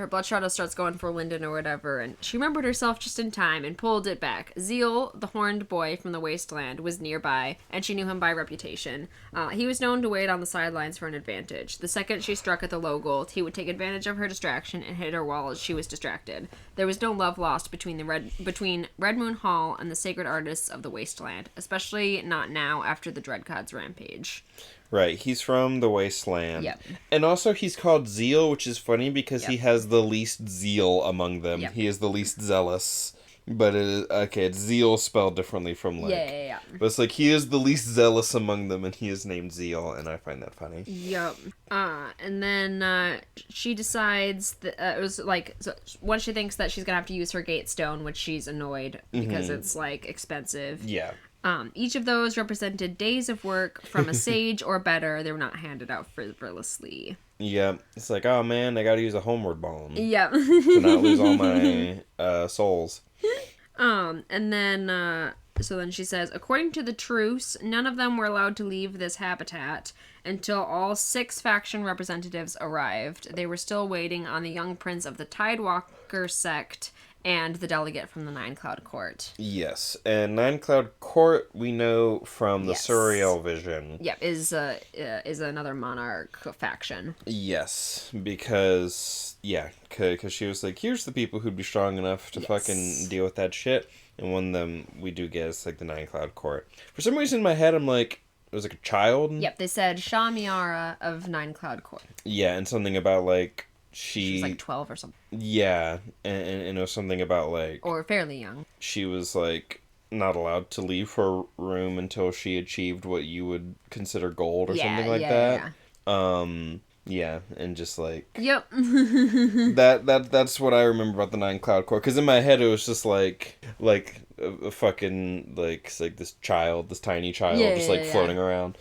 Speaker 1: blood shadow starts going for Lyndon or whatever, and she remembered herself just in time and pulled it back. Zeal, the horned boy from the wasteland, was nearby, and she knew him by reputation. He was known to wait on the sidelines for an advantage. The second she struck at the low gold, he would take advantage of her distraction and hit her while she was distracted. There was no love lost between Red Moon Hall and the sacred artists of the wasteland, especially not now after the Dreadgod's rampage.
Speaker 2: Right, he's from the Wasteland.
Speaker 1: Yep.
Speaker 2: And also he's called Zeal, which is funny because he has the least zeal among them. Yep. He is the least zealous. But it's Zeal spelled differently from, like...
Speaker 1: Yeah.
Speaker 2: But it's like, he is the least zealous among them, and he is named Zeal, and I find that funny.
Speaker 1: Yep. And then she decides that it was, like... So once she thinks that she's gonna have to use her gate stone, which she's annoyed because it's, like, expensive.
Speaker 2: Yeah.
Speaker 1: Each of those represented days of work from a sage or better. They were not handed out frivolously.
Speaker 2: Yeah. It's like, oh man, I gotta use a homeward bomb.
Speaker 1: Yep.
Speaker 2: To not lose all my souls.
Speaker 1: And then, so then she says, according to the truce, none of them were allowed to leave this habitat until all 6 faction representatives arrived. They were still waiting on the young prince of the Tidewalker sect and the delegate from the Nine Cloud Court.
Speaker 2: Yes, and Nine Cloud Court we know from the Suriel vision.
Speaker 1: Yep, is another monarch faction.
Speaker 2: Yes, because she was like, here's the people who'd be strong enough to fucking deal with that shit, and one of them we do get is like the Nine Cloud Court. For some reason in my head I'm like, it was like a child.
Speaker 1: Yep, they said Shamiara of Nine Cloud Court.
Speaker 2: Yeah, and something about like she
Speaker 1: was like 12 or something.
Speaker 2: Yeah, and it was something about like...
Speaker 1: Or fairly young.
Speaker 2: She was like not allowed to leave her room until she achieved what you would consider gold or something like that. Yeah, and just like...
Speaker 1: Yep.
Speaker 2: That's what I remember about the Nine Cloud Court. Because in my head it was just like a fucking, like, it's like this tiny child floating around.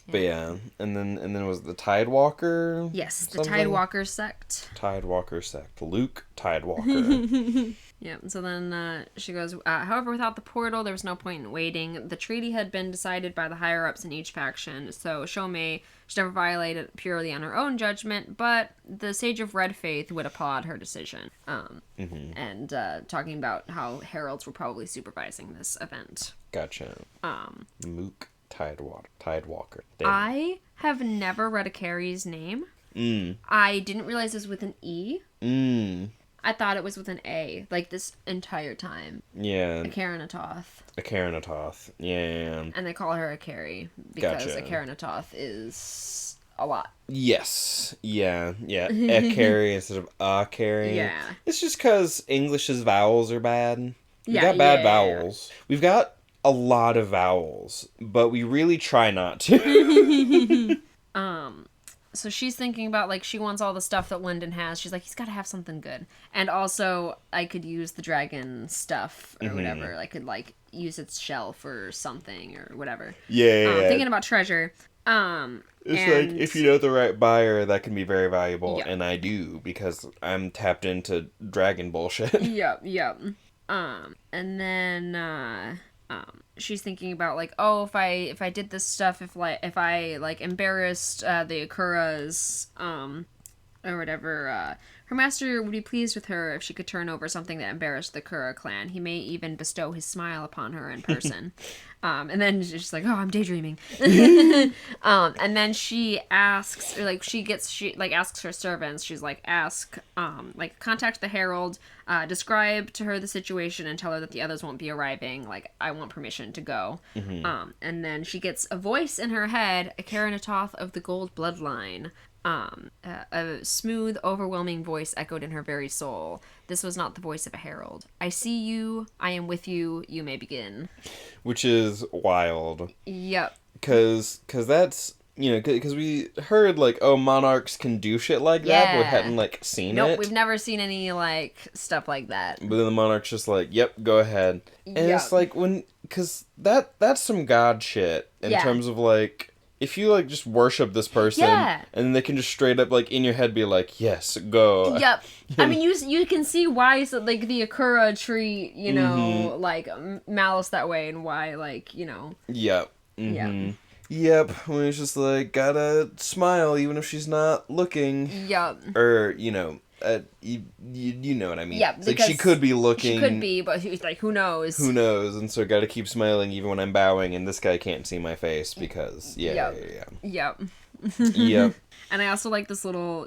Speaker 2: But yeah, and then it was the Tidewalker.
Speaker 1: Yes, the Tidewalker sect.
Speaker 2: Tidewalker sect. Luke Tidewalker.
Speaker 1: Yeah, so then she goes, however, without the portal, there was no point in waiting. The treaty had been decided by the higher-ups in each faction, so Shomei should never violate it purely on her own judgment, but the Sage of Red Faith would applaud her decision. And talking about how heralds were probably supervising this event.
Speaker 2: Gotcha. Mook Tidewalker. Damn.
Speaker 1: I have never read a Carrie's name. I didn't realize it was with an E. I thought it was with an A, like this entire time.
Speaker 2: Yeah.
Speaker 1: A Karanatoth.
Speaker 2: Yeah.
Speaker 1: And they call her a Carrie because a Karanatoth is a lot.
Speaker 2: Yes. Yeah. A Carrie instead of a Carrie.
Speaker 1: Yeah.
Speaker 2: It's just because English's vowels are bad. We got bad vowels. We've got a lot of vowels, but we really try not to.
Speaker 1: So she's thinking about, like, she wants all the stuff that Lyndon has. She's like, he's got to have something good. And also, I could use the dragon stuff or whatever. I could, like, use its shell for something or whatever.
Speaker 2: Yeah.
Speaker 1: Thinking about treasure.
Speaker 2: It's like, if you know the right buyer, that can be very valuable. Yep. And I do, because I'm tapped into dragon bullshit.
Speaker 1: Yep. And then, she's thinking about, like, oh, if I did this stuff, if I embarrassed the Akuras, or whatever, her master would be pleased with her if she could turn over something that embarrassed the Kura clan. He may even bestow his smile upon her in person. And then she's like, oh, I'm daydreaming. And then she asks, or asks her servants, she's like, contact the herald, describe to her the situation and tell her that the others won't be arriving. Like, I want permission to go. And then she gets a voice in her head, a Karanatoth of the Gold Bloodline. A smooth, overwhelming voice echoed in her very soul. This was not the voice of a herald. I see you. I am with you. You may begin.
Speaker 2: Which is wild.
Speaker 1: Yep.
Speaker 2: Because that's, because we heard, like, oh, monarchs can do shit like that, but we hadn't, like, seen it.
Speaker 1: Nope, we've never seen any, like, stuff like that.
Speaker 2: But then the monarch's just like, yep, go ahead. And it's like, because that's some god shit in terms of, like, if you, like, just worship this person, and then they can just straight up, like, in your head be like, yes, go.
Speaker 1: Yep. I mean, you can see why, like, the Akura treat, like, Malice that way, and why, like,
Speaker 2: Yep. Yep. When it's just, like, gotta smile even if she's not looking.
Speaker 1: Yep.
Speaker 2: Or, you know what I mean.
Speaker 1: Yeah,
Speaker 2: like, she could be looking.
Speaker 1: She could be, but like, who knows?
Speaker 2: Who knows? And so gotta keep smiling even when I'm bowing, and this guy can't see my face because,
Speaker 1: Yep.
Speaker 2: Yep.
Speaker 1: And I also like this little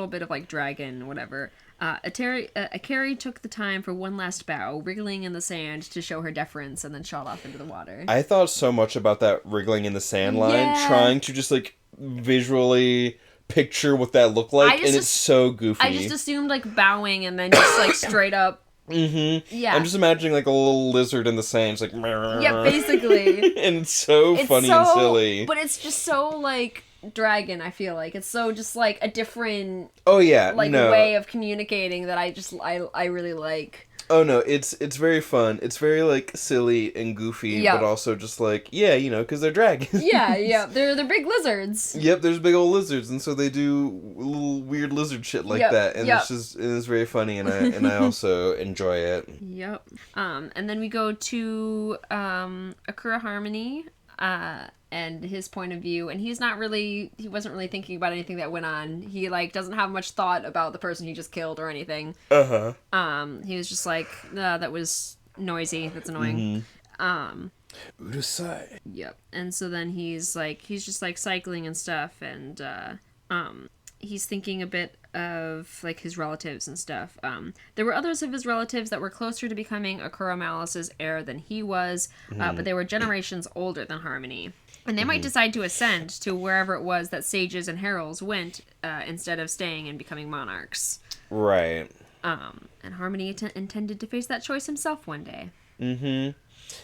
Speaker 1: bit of, like, dragon, whatever. Akari took the time for one last bow, wriggling in the sand to show her deference, and then shot off into the water.
Speaker 2: I thought so much about that wriggling in the sand line, trying to just, like, visually picture what that looked like, and it's so goofy.
Speaker 1: I just assumed, like, bowing and then just, like, straight up. Yeah.
Speaker 2: I'm just imagining, like, a little lizard in the sand. It's like,
Speaker 1: yeah, basically.
Speaker 2: And it's so funny and silly.
Speaker 1: But it's just so, like, dragon, I feel like. It's so just, like, a different way of communicating that I really like.
Speaker 2: Oh no, it's very fun. It's very, like, silly and goofy, but also just like, because they're dragons.
Speaker 1: Yeah, they're big lizards.
Speaker 2: Yep, there's big old lizards, and so they do little weird lizard shit like that, and it's very funny, and I also enjoy it.
Speaker 1: Yep. And then we go to Akura Harmony, and his point of view, and he wasn't really thinking about anything that went on. He, like, doesn't have much thought about the person he just killed or anything. He was just like, that was noisy, that's annoying.
Speaker 2: Urusai.
Speaker 1: Yep. And so then he's just, like, cycling and stuff, and he's thinking a bit of, like, his relatives and stuff. There were others of his relatives that were closer to becoming Akura Malice's heir than he was, but they were generations older than Harmony. And they might decide to ascend to wherever it was that sages and heralds went, instead of staying and becoming monarchs.
Speaker 2: Right.
Speaker 1: And Harmony intended to face that choice himself one day.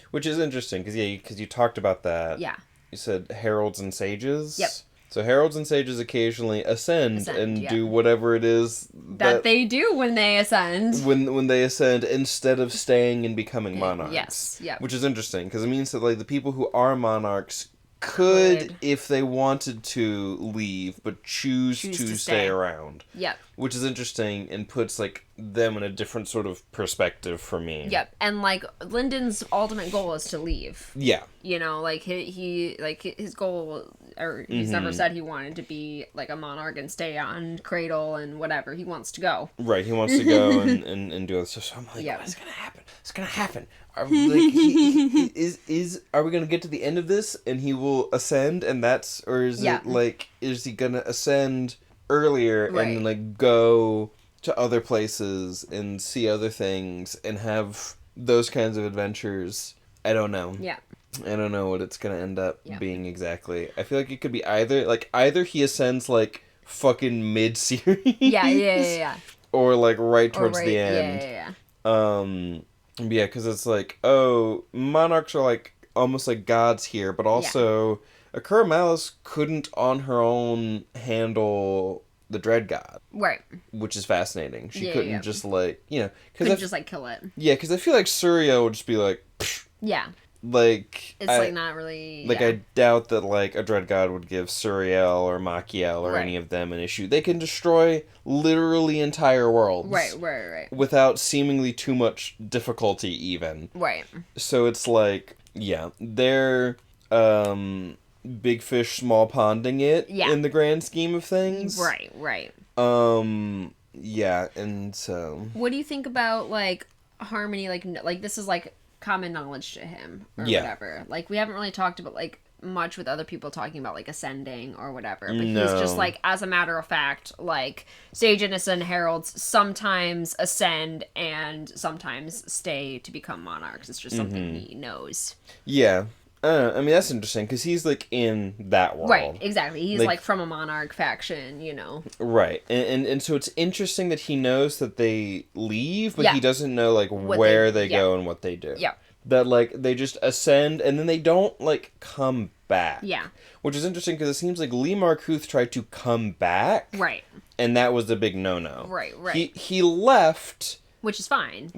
Speaker 2: Which is interesting, because you talked about that.
Speaker 1: Yeah.
Speaker 2: You said heralds and sages?
Speaker 1: Yep.
Speaker 2: So heralds and sages occasionally ascend and do whatever it is
Speaker 1: that they do when they ascend.
Speaker 2: When they ascend, instead of staying and becoming monarchs.
Speaker 1: Yes, yeah.
Speaker 2: Which is interesting, because it means that, like, the people who are monarchs could, if they wanted to, leave, but choose to stay around.
Speaker 1: Yep.
Speaker 2: Which is interesting and puts, like, them in a different sort of perspective for me.
Speaker 1: Yep. And, like, Lyndon's ultimate goal is to leave.
Speaker 2: Yeah.
Speaker 1: Like, his goal, or he's never said he wanted to be, like, a monarch and stay on Cradle and whatever. He wants to go.
Speaker 2: Right. He wants to go and do it. So I'm like, what's going to happen? It's going to happen. Are we, like, are we gonna get to the end of this and he will ascend, and or is it, like, is he gonna ascend earlier and then, like, go to other places and see other things and have those kinds of adventures? I don't know. Yeah. I don't know what it's gonna end up being exactly. I feel like it could be either he ascends, like, fucking mid-series.
Speaker 1: Yeah.
Speaker 2: Or, like, right towards the end. Yeah, because it's like, oh, monarchs are, like, almost like gods here, but also Akura Malice couldn't on her own handle the Dread God. Right. Which is fascinating. She couldn't just, like,
Speaker 1: couldn't just, like, kill it.
Speaker 2: Yeah, because I feel like Surya would just be like, pfft.
Speaker 1: Yeah.
Speaker 2: Like,
Speaker 1: it's like not really.
Speaker 2: Like, I doubt that, like, a Dread God would give Suriel or Machiel or any of them an issue. They can destroy literally entire worlds.
Speaker 1: Right.
Speaker 2: Without seemingly too much difficulty, even. Right. So it's like, they're big fish, small ponding it in the grand scheme of things.
Speaker 1: Right.
Speaker 2: Yeah, and so...
Speaker 1: What do you think about, like, Harmony, like this is, like, common knowledge to him, or whatever. Like, we haven't really talked about, like, much with other people talking about, like, ascending or whatever, but he's just, like, as a matter of fact, like, Sages and Heralds sometimes ascend and sometimes stay to become monarchs. It's just something he knows.
Speaker 2: Yeah. I mean, that's interesting, because he's, like, in that world.
Speaker 1: Right, exactly. He's, like, from a monarch faction, you know.
Speaker 2: Right. And so it's interesting that he knows that they leave, but he doesn't know, like, where they go and what they do.
Speaker 1: Yeah.
Speaker 2: That, like, they just ascend, and then they don't, like, come back.
Speaker 1: Yeah.
Speaker 2: Which is interesting, because it seems like Lee Markuth tried to come back.
Speaker 1: Right.
Speaker 2: And that was the big no-no.
Speaker 1: Right, right.
Speaker 2: He left...
Speaker 1: Which is fine.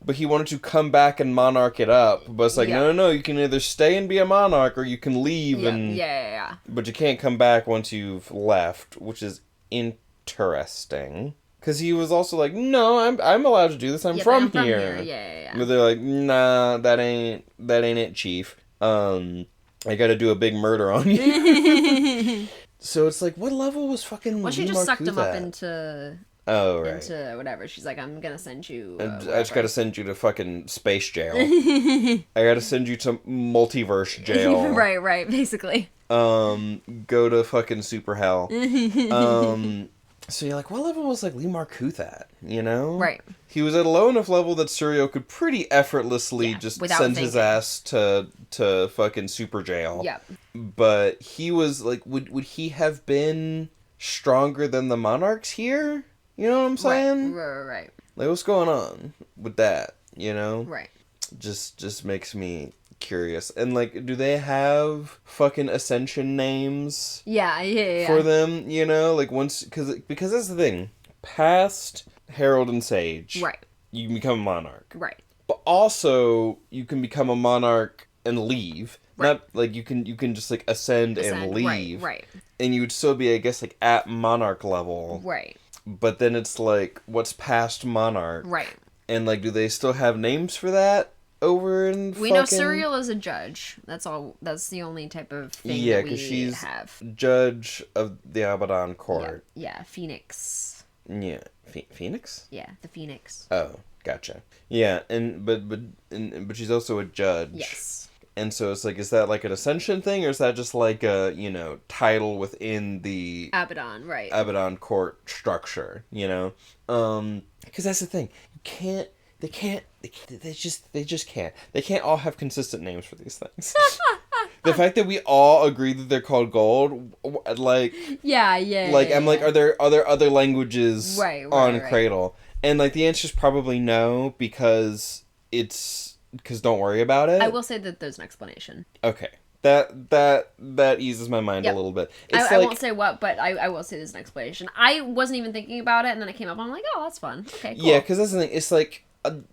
Speaker 2: But he wanted to come back and monarch it up. But it's like, no, you can either stay and be a monarch, or you can leave
Speaker 1: Yeah.
Speaker 2: But you can't come back once you've left, which is interesting. Because he was also like, no, I'm allowed to do this. I'm from here.
Speaker 1: Yeah.
Speaker 2: But they're like, nah, that ain't it, chief. I gotta do a big murder on you. So it's like, what level was fucking
Speaker 1: Well, she just sucked him up into...
Speaker 2: Oh, right.
Speaker 1: Into whatever. She's like, I'm gonna send you...
Speaker 2: I just gotta send you to fucking space jail. I gotta send you to multiverse jail.
Speaker 1: Right, basically.
Speaker 2: Go to fucking super hell. So you're like, what level was, like, Lee Markuth at, you know?
Speaker 1: Right.
Speaker 2: He was at a low enough level that Suryo could pretty effortlessly just send his ass to fucking super jail.
Speaker 1: Yep.
Speaker 2: But he was, like, would he have been stronger than the monarchs here? You know what I'm saying?
Speaker 1: Right.
Speaker 2: Like, what's going on with that, you know?
Speaker 1: Right.
Speaker 2: Just makes me curious. And, like, do they have fucking ascension names?
Speaker 1: Yeah.
Speaker 2: For them, you know? Like, once... Because that's the thing. Past Herald and Sage...
Speaker 1: Right.
Speaker 2: You can become a monarch.
Speaker 1: Right.
Speaker 2: But also, you can become a monarch and leave.
Speaker 1: Right.
Speaker 2: Not, like, you can just, like, ascend and leave.
Speaker 1: Right.
Speaker 2: And you would still be, I guess, like, at monarch level.
Speaker 1: Right.
Speaker 2: But then it's, like, what's past monarch?
Speaker 1: Right.
Speaker 2: And, like, do they still have names for that over in
Speaker 1: We know Suriel is a judge. That's all. That's the only type of thing that we
Speaker 2: she's
Speaker 1: have.
Speaker 2: Judge of the Abaddon Court.
Speaker 1: Yeah, Phoenix.
Speaker 2: Yeah. Phoenix?
Speaker 1: Yeah, the Phoenix.
Speaker 2: Oh, gotcha. Yeah, but she's also a judge.
Speaker 1: Yes.
Speaker 2: And so it's like, is that like an ascension thing, or is that just like a, you know, title within the
Speaker 1: Abaddon, right?
Speaker 2: Abaddon court structure, you know? Because that's the thing. They just can't. They can't all have consistent names for these things. The fact that we all agree that they're called gold, like...
Speaker 1: Yeah.
Speaker 2: Like, I'm like, are there other languages on Cradle? And, like, the answer is probably no, because don't worry about it.
Speaker 1: I will say that there's an explanation.
Speaker 2: Okay. That eases my mind a little bit.
Speaker 1: I won't say what, but I will say there's an explanation. I wasn't even thinking about it, and then it came up, and I'm like, oh, that's fun. Okay, cool.
Speaker 2: Yeah, because that's the thing. It's like,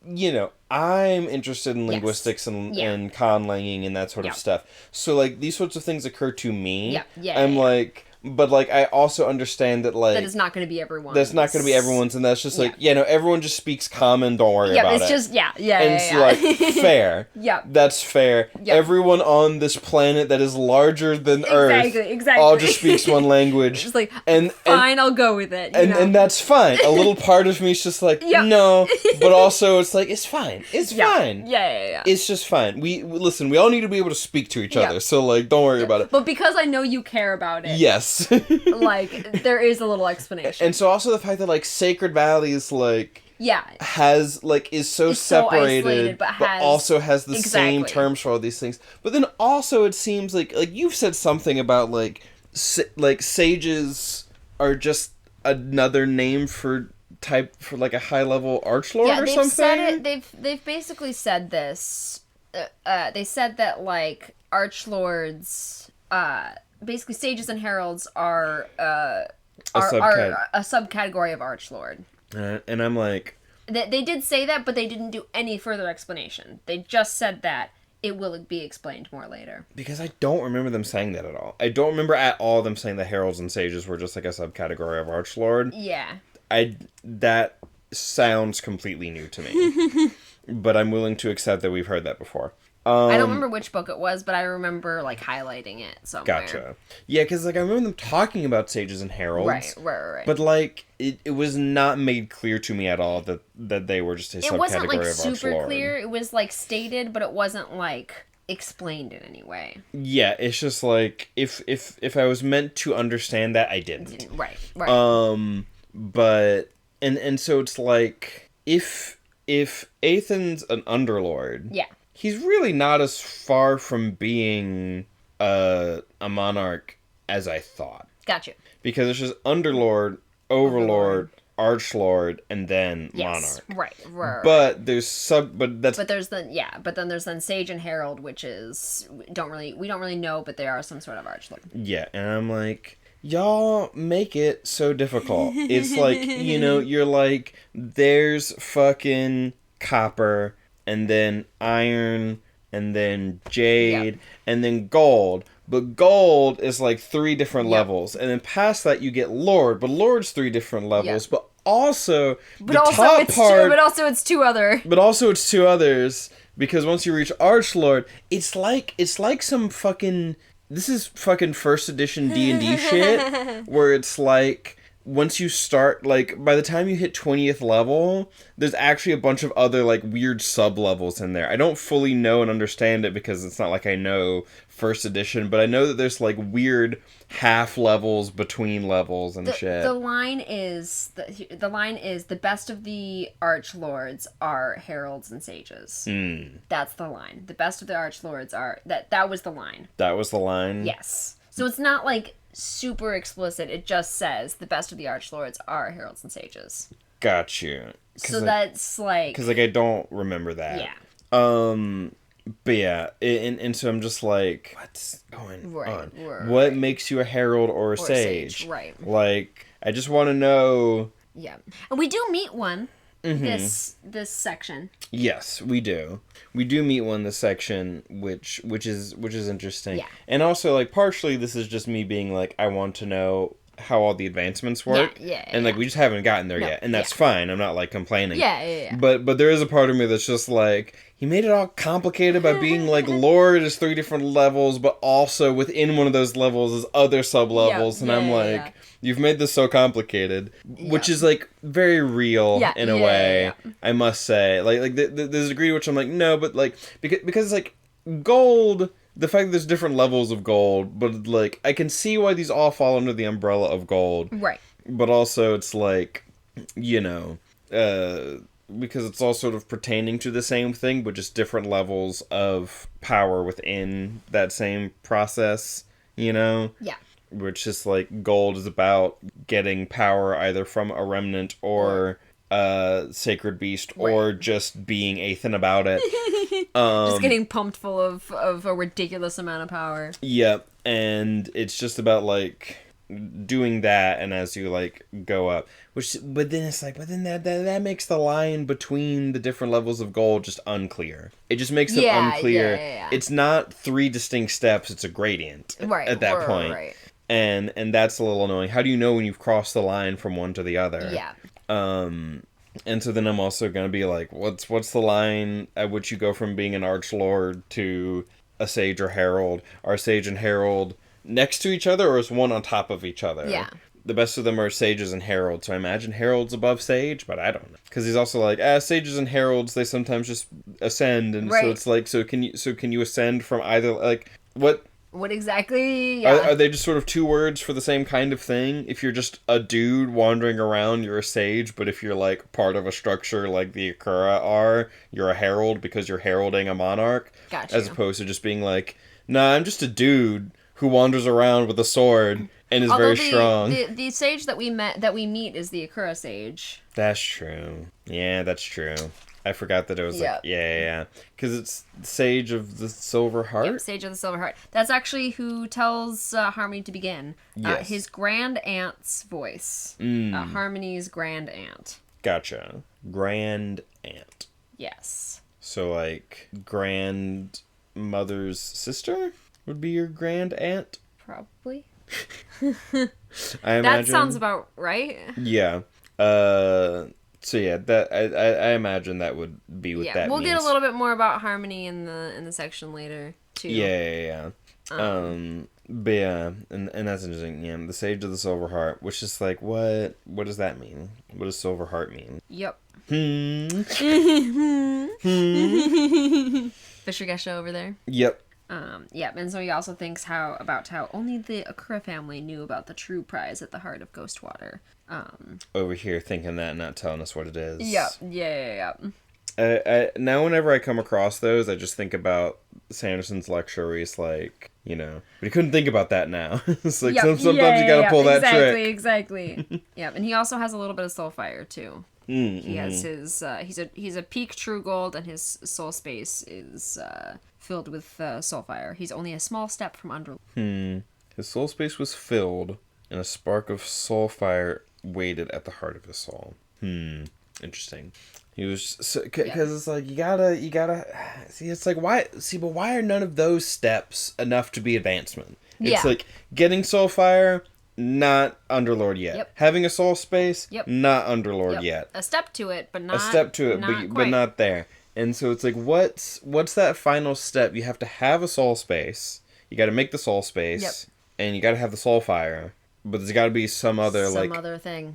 Speaker 2: you know, I'm interested in linguistics and conlanging and that sort of stuff. So, like, these sorts of things occur to me. I'm like... But, like, I also understand that, like...
Speaker 1: That it's not going to be everyone's.
Speaker 2: That's not going to be everyone's, and that's just, like, everyone just speaks common, don't worry about it.
Speaker 1: Yeah, it's just,
Speaker 2: And it's, like, fair. That's fair. Everyone on this planet that is larger than Earth...
Speaker 1: Exactly.
Speaker 2: All just speaks one language.
Speaker 1: Just like, fine, I'll go with it.
Speaker 2: And that's fine. A little part of me is just like, no. But also, it's like, it's fine. It's fine.
Speaker 1: Yeah.
Speaker 2: It's just fine. Listen, we all need to be able to speak to each other, so, like, don't worry about it.
Speaker 1: But because I know you care about it...
Speaker 2: Yes.
Speaker 1: Like, there is a little explanation.
Speaker 2: And so also the fact that, like, Sacred Valley is, like... has, like, is so separated,
Speaker 1: isolated, but
Speaker 2: also has the same terms for all these things. But then also it seems like you've said something about, like, sages are just another name for like a high-level archlord or something?
Speaker 1: Said it, they've basically said this. They said that, like, archlords... basically, sages and heralds are a subcategory of archlord.
Speaker 2: And I'm like...
Speaker 1: They did say that, but they didn't do any further explanation. They just said that it will be explained more later. Because
Speaker 2: I don't remember them saying that at all. I don't remember at all them saying that heralds and sages were just like a subcategory of archlord.
Speaker 1: Yeah.
Speaker 2: That sounds completely new to me. But I'm willing to accept that we've heard that before.
Speaker 1: I don't remember which book it was, but I remember, like, highlighting it somewhere.
Speaker 2: Gotcha. Yeah, because, like, I remember them talking about sages and heralds.
Speaker 1: Right.
Speaker 2: But, like, it was not made clear to me at all that they were just a subcategory of Archlord. It wasn't, like, super clear.
Speaker 1: It was, like, stated, but it wasn't, like, explained in any way.
Speaker 2: Yeah, it's just, like, if I was meant to understand that, I didn't.
Speaker 1: Right.
Speaker 2: But, and so it's, like, if Ethan's an Underlord...
Speaker 1: Yeah.
Speaker 2: He's really not as far from being a monarch as I thought.
Speaker 1: Gotcha.
Speaker 2: Because it's just Underlord, Overlord, Archlord, and then Monarch.
Speaker 1: Right.
Speaker 2: But there's then
Speaker 1: there's Sage and Herald, which is we don't really know, but they are some sort of Archlord.
Speaker 2: Yeah, and I'm like, y'all make it so difficult. It's like, you're like, there's fucking copper, and then iron, and then jade, and then gold. But gold is like 3 different levels. And then past that you get Lord, but Lord's 3 different levels. But also
Speaker 1: it's 2 other.
Speaker 2: But also it's 2 others, because once you reach Archlord, it's like some fucking... This is fucking first edition D&D shit, where it's like... Once you start, like, by the time you hit 20th level, there's actually a bunch of other, like, weird sub-levels in there. I don't fully know and understand it because it's not like I know first edition, but I know that there's, like, weird half-levels between levels and shit.
Speaker 1: The line is the best of the Archlords are heralds and sages. That's the line. The best of the Archlords are... That was the line.
Speaker 2: That was the line?
Speaker 1: Yes. So it's not, like... super explicit. It just says the best of the Archlords are heralds and sages.
Speaker 2: Got you.
Speaker 1: So that's like...
Speaker 2: Because, like, I don't remember that.
Speaker 1: Yeah.
Speaker 2: But yeah, and so I'm just like, what's going on? What makes you a herald or a sage?
Speaker 1: Right.
Speaker 2: Like, I just want to know...
Speaker 1: Yeah. And we do meet one. This section.
Speaker 2: Yes, we do. We do meet one this section, which is interesting.
Speaker 1: Yeah.
Speaker 2: And also, like, partially this is just me being like, I want to know how all the advancements work. And like we just haven't gotten there yet, and that's fine. I'm not like complaining.
Speaker 1: Yeah.
Speaker 2: But there is a part of me that's just like, he made it all complicated by being like Lord is 3 different levels, but also within one of those levels is other sub levels, and I'm like, you've made this so complicated, which is like very real in a way. I must say, like there's a degree to which I'm like, no, but like because it's like gold. The fact that there's different levels of gold, but like I can see why these all fall under the umbrella of gold,
Speaker 1: right?
Speaker 2: But also it's like, because it's all sort of pertaining to the same thing, but just different levels of power within that same process, Yeah. Which is like gold is about getting power either from a remnant or a sacred beast, or just being Ethan about it.
Speaker 1: Just getting pumped full of a ridiculous amount of power.
Speaker 2: Yeah, and it's just about like doing that, and as you like go up, but then that makes the line between the different levels of gold just unclear. It just makes them unclear.
Speaker 1: Yeah.
Speaker 2: It's not 3 distinct steps, it's a gradient at that point.
Speaker 1: Right.
Speaker 2: And that's a little annoying. How do you know when you've crossed the line from one to the other?
Speaker 1: Yeah.
Speaker 2: And so then I'm also gonna be like, what's the line at which you go from being an Archlord to a Sage or Herald? Are Sage and Herald next to each other, or is one on top of each other?
Speaker 1: Yeah.
Speaker 2: The best of them are Sages and Heralds, so I imagine Herald's above Sage, but I don't know. Because he's also like, Sages and Heralds, they sometimes just ascend, and so it's like, so can you ascend from either, like, what...
Speaker 1: What exactly?
Speaker 2: Are they just sort of 2 words for the same kind of thing? If you're just a dude wandering around, you're a sage, but if you're, like, part of a structure like the Akura are, you're a herald because you're heralding a monarch.
Speaker 1: Gotcha.
Speaker 2: As opposed to just being like, nah, I'm just a dude who wanders around with a sword and is very strong.
Speaker 1: The sage that we meet is the Akura sage.
Speaker 2: That's true. Yeah, that's true. I forgot that it was like, because it's Sage of the Silver Heart?
Speaker 1: Yep, Sage of the Silver Heart. That's actually who tells Harmony to begin.
Speaker 2: Yes.
Speaker 1: His grand aunt's voice. Harmony's grand aunt.
Speaker 2: Gotcha. Grand aunt.
Speaker 1: Yes.
Speaker 2: So, like, grandmother's sister would be your grand aunt?
Speaker 1: Probably.
Speaker 2: I imagine.
Speaker 1: That sounds about right.
Speaker 2: Yeah. So yeah, that I imagine that would be what that
Speaker 1: we'll
Speaker 2: means.
Speaker 1: get a little bit more about Harmony in the section later too.
Speaker 2: Yeah. But yeah, and that's interesting. Yeah, the Sage of the Silver Heart, which is like, what does that mean? What does Silver Heart mean?
Speaker 1: Yep. Fisher Gesha over there.
Speaker 2: Yep.
Speaker 1: And so he also thinks how only the Akura family knew about the true prize at the heart of Ghostwater.
Speaker 2: Over here thinking that, not telling us what it is.
Speaker 1: Yep. Yeah.
Speaker 2: Now whenever I come across those, I just think about Sanderson's lecture where he's like, but he couldn't think about that now. It's like, sometimes you gotta pull that trick.
Speaker 1: Exactly. Yep, and he also has a little bit of Soulfire, too. He has his, he's a peak true gold, and his soul space is, filled with, Soulfire. He's only a small step from Underlord.
Speaker 2: His soul space was filled, and a spark of Soulfire waited at the heart of his soul. Interesting. He was, because it's like, you gotta, see, it's like, but why are none of those steps enough to be advancement? It's like, getting Soulfire, not Underlord yet.
Speaker 1: Yep.
Speaker 2: Having a soul space, not Underlord yet.
Speaker 1: A step to it, but not
Speaker 2: A step to it, but not there. And so it's like, what's that final step? You have to have a soul space, you gotta make the soul space, and you gotta have the Soulfire, but there's gotta be some other thing.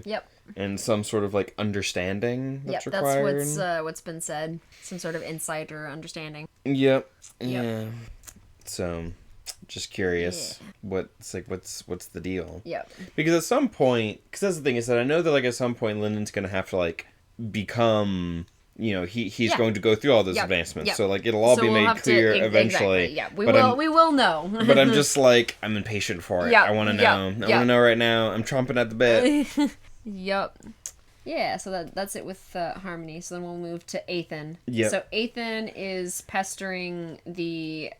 Speaker 1: Yep.
Speaker 2: And some sort of like understanding that's required.
Speaker 1: That's what's been said. Some sort of insight or understanding.
Speaker 2: Yep. Yeah. So, just curious. What's the deal?
Speaker 1: Yep.
Speaker 2: Because at some point, because that's the thing is that I know that like at some point Lyndon's gonna have to like become. He's going to go through all those advancements. Yep. So like it'll all be made clear eventually.
Speaker 1: Exactly. Yeah. We will know.
Speaker 2: But I'm just like I'm impatient for it. Yeah. I want to know. I want to know right now. I'm chomping at the bit.
Speaker 1: Yup. Yeah, so that's it with Harmony. So then we'll move to Athen.
Speaker 2: Yep.
Speaker 1: So Athen is pestering the...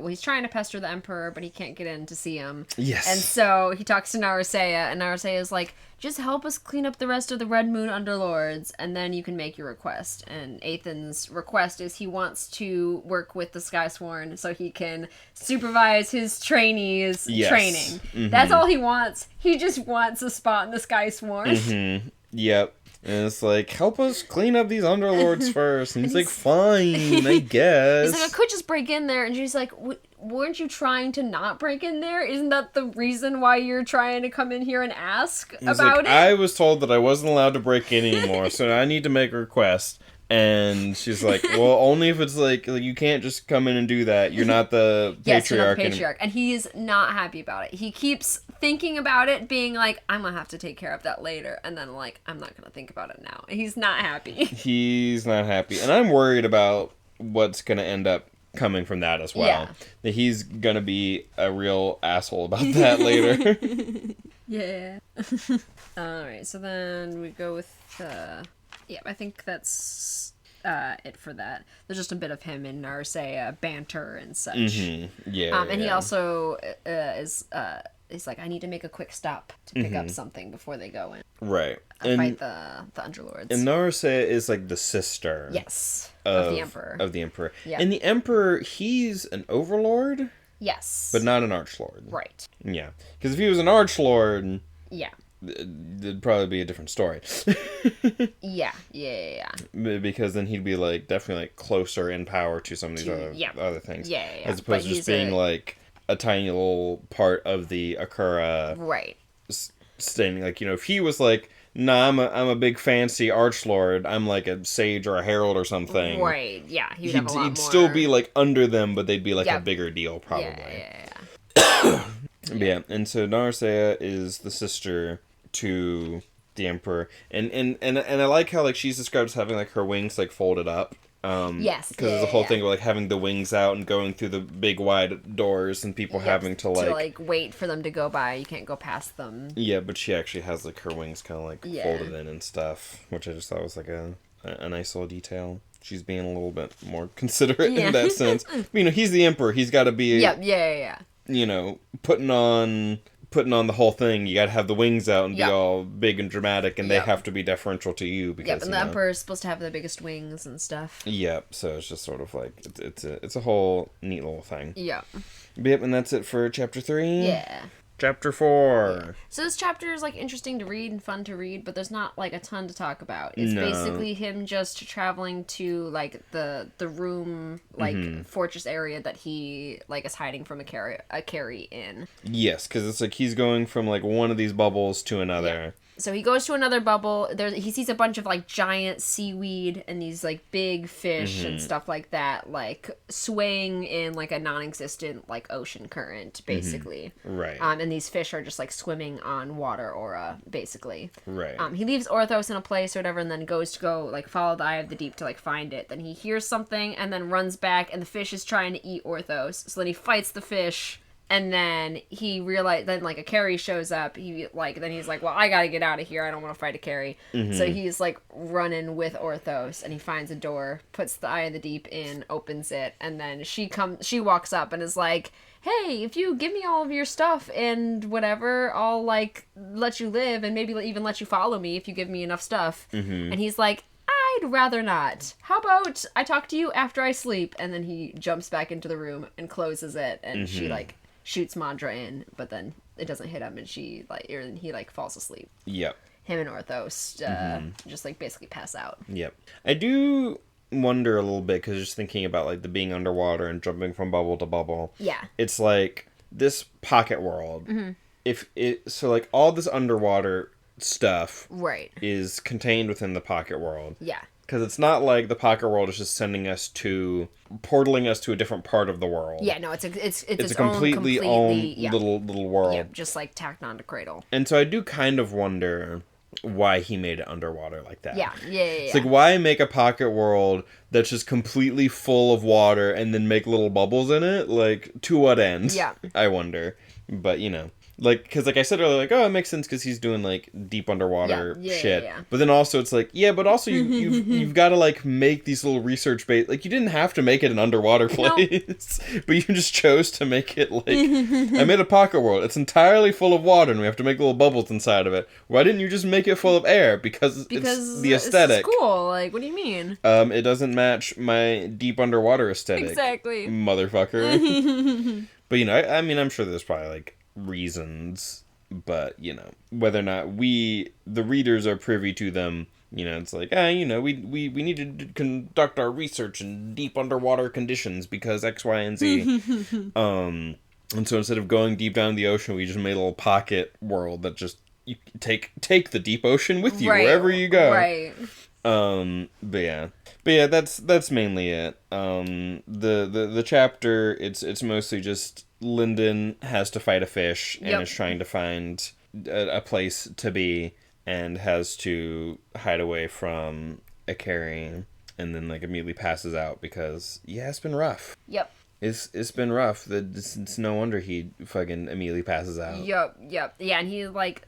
Speaker 1: he's trying to pester the Emperor, but he can't get in to see him.
Speaker 2: Yes.
Speaker 1: And so he talks to Narasea, and Narasea is like, just help us clean up the rest of the Red Moon Underlords, and then you can make your request. And Athen's request is he wants to work with the Skysworn so he can supervise his trainees' training. Mm-hmm. That's all he wants. He just wants a spot in the Skysworn.
Speaker 2: Mm-hmm. Yep. And it's like, help us clean up these Underlords first. And he's like, fine, I guess.
Speaker 1: He's like, I could just break in there. And she's like, weren't you trying to not break in there? Isn't that the reason why you're trying to come in here and ask about it?
Speaker 2: I was told that I wasn't allowed to break in anymore, so I need to make a request. And she's like, well, only if it's like you can't just come in and do that. You're not the patriarch.
Speaker 1: You're not the patriarch. And he's not happy about it. He keeps thinking about it, being like, I'm going to have to take care of that later. And then like, I'm not going to think about it now. He's not happy.
Speaker 2: He's not happy. And I'm worried about what's going to end up coming from that as well. Yeah. That he's going to be a real asshole about that later.
Speaker 1: Yeah. Alright, so then we go with... Yeah, I think that's it for that. There's just a bit of him and Narasea banter and such.
Speaker 2: Mm-hmm. Yeah.
Speaker 1: And he also is like, I need to make a quick stop to pick up something before they go in.
Speaker 2: Right.
Speaker 1: And fight the Underlords.
Speaker 2: And Narasea is like the sister.
Speaker 1: Yes. Of the Emperor.
Speaker 2: Of the Emperor.
Speaker 1: Yeah.
Speaker 2: And the Emperor, he's an overlord.
Speaker 1: Yes.
Speaker 2: But not an archlord.
Speaker 1: Right.
Speaker 2: Yeah. Because if he was an archlord...
Speaker 1: Yeah.
Speaker 2: It'd probably be a different story.
Speaker 1: Yeah.
Speaker 2: Because then he'd be like definitely like closer in power to some of these other things.
Speaker 1: Yeah.
Speaker 2: As opposed to just being like a tiny little part of the Akura.
Speaker 1: Right.
Speaker 2: Standing like, if he was like, nah, I'm a big fancy archlord. I'm like a sage or a herald or something.
Speaker 1: Right. Yeah. He'd
Speaker 2: still be like under them, but they'd be like a bigger deal probably.
Speaker 1: Yeah.
Speaker 2: Yeah. And so Narasea is the sister to the Emperor, and I like how like she's described as having like her wings like folded up.
Speaker 1: Yes.
Speaker 2: Because there's a whole thing of like having the wings out and going through the big wide doors and people having to like
Speaker 1: wait for them to go by. You can't go past them.
Speaker 2: Yeah, but she actually has like her wings kind of like folded in and stuff, which I just thought was like a nice little detail. She's being a little bit more considerate in that sense. He's the Emperor. He's got to be.
Speaker 1: Yeah.
Speaker 2: Putting on the whole thing, you gotta have the wings out and be all big and dramatic, and they have to be deferential to you because
Speaker 1: and the Emperor is supposed to have the biggest wings and stuff.
Speaker 2: Yep, so it's just sort of like it's a whole neat little thing.
Speaker 1: Yeah.
Speaker 2: Yep, and that's it for chapter 3.
Speaker 1: Yeah.
Speaker 2: Chapter 4.
Speaker 1: Yeah. So this chapter is, like, interesting to read and fun to read, but there's not, like, a ton to talk about. It's basically him just traveling to, like, the room, like, fortress area that he, like, is hiding from a carry in.
Speaker 2: Yes, because it's like he's going from, like, one of these bubbles to another.
Speaker 1: Yeah. So he goes to another bubble. He sees a bunch of, like, giant seaweed and these, like, big fish and stuff like that, like, swaying in, like, a non-existent, like, ocean current, basically.
Speaker 2: Right.
Speaker 1: And these fish are just, like, swimming on water aura, basically.
Speaker 2: Right.
Speaker 1: He leaves Orthos in a place or whatever and then goes to go, like, follow the Eye of the Deep to, like, find it. Then he hears something and then runs back and the fish is trying to eat Orthos. So then he fights the fish. And then he realized, then, like, a carry shows up. Then he's like, well, I gotta get out of here. I don't want to fight a carry. So he's, like, running with Orthos, and he finds a door, puts the Eye of the Deep in, opens it, and then she walks up and is like, hey, if you give me all of your stuff and whatever, I'll, like, let you live and maybe even let you follow me if you give me enough stuff. And he's like, I'd rather not. How about I talk to you after I sleep? And then he jumps back into the room and closes it, and she, like, shoots Mandra in, but then it doesn't hit him, and he falls asleep.
Speaker 2: Yep.
Speaker 1: Him and Orthos just, like, basically pass out. Yep.
Speaker 2: I do wonder a little bit, because just thinking about, like, the being underwater and jumping from bubble to bubble.
Speaker 1: Yeah.
Speaker 2: It's like this pocket world. So, like, all this underwater stuff is contained within the pocket world. Yeah. Because it's not like the pocket world is just portaling us to a different part of the world.
Speaker 1: Yeah, no, it's a
Speaker 2: completely own little world.
Speaker 1: Yeah, just like tacked onto Cradle.
Speaker 2: And so I do kind of wonder why he made it underwater like that.
Speaker 1: Yeah.
Speaker 2: It's like, why make a pocket world that's just completely full of water and then make little bubbles in it? Like, to what end? Yeah. I wonder. But, you know. Like, because, like I said earlier, like, oh, it makes sense because he's doing, like, deep underwater shit. Yeah. But then also it's like, yeah, but also you've got to, like, make these little research base. Like, you didn't have to make it an underwater place. But you just chose to make it, like, I made a pocket world. It's entirely full of water and we have to make little bubbles inside of it. Why didn't you just make it full of air? Because it's the aesthetic.
Speaker 1: It's cool. Like, what do you mean?
Speaker 2: It doesn't match my deep underwater aesthetic.
Speaker 1: Exactly.
Speaker 2: Motherfucker. But, you know, I mean, I'm sure there's probably, like, reasons, but, you know, whether or not the readers are privy to them, you know, it's like, you know, we need to conduct our research in deep underwater conditions because X, Y, and Z. And so instead of going deep down in the ocean, we just made a little pocket world that just, you take the deep ocean with you wherever you go. Right. But yeah, that's mainly it. The chapter, it's mostly just Lyndon has to fight a fish and is trying to find a place to be and has to hide away from a carry and then, like, immediately passes out because, it's been rough. Yep. It's been rough. It's no wonder he fucking immediately passes out.
Speaker 1: Yep. Yeah, and he, like,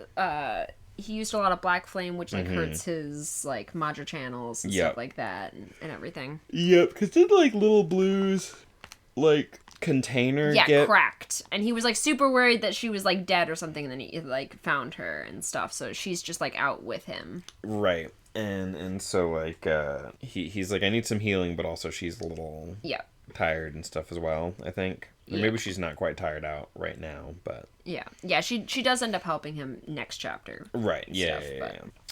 Speaker 1: he used a lot of black flame, which, like, hurts his, like, Madra channels and stuff like that and everything.
Speaker 2: Yep, because did, like, Little Blue's, like, container get
Speaker 1: cracked, and he was, like, super worried that she was, like, dead or something, and then he, like, found her and stuff, so she's just, like, out with him.
Speaker 2: Right. And so, like, he's like, I need some healing, but also she's a little tired and stuff as well, I think. Or maybe she's not quite tired out right now, but... Yeah, she does end up helping him next chapter. Right, yeah.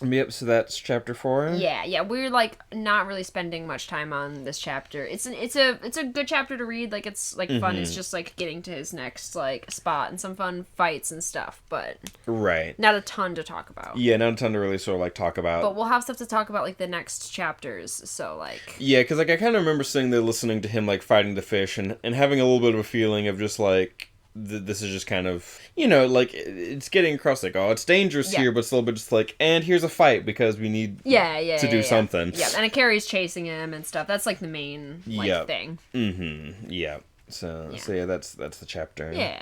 Speaker 2: Yep, so that's chapter 4?
Speaker 1: Yeah, we're, like, not really spending much time on this chapter. It's a good chapter to read, like, it's, like, fun. It's just, like, getting to his next, like, spot and some fun fights and stuff, but...
Speaker 2: Right.
Speaker 1: Not a ton to talk about.
Speaker 2: Yeah, not a ton to really sort of, like, talk about.
Speaker 1: But we'll have stuff to talk about, like, the next chapters, so, like...
Speaker 2: Yeah, because, like, I kind of remember sitting there listening to him, like, fighting the fish and having a little bit of a feeling of just, like... This is just kind of, you know, like, it's getting across, like, oh, it's dangerous here, but it's a little bit just like, and here's a fight because we need to do something.
Speaker 1: Yeah, and a carry's chasing him and stuff. That's, like, the main, like, thing.
Speaker 2: Yeah. So that's the chapter.
Speaker 1: Yeah.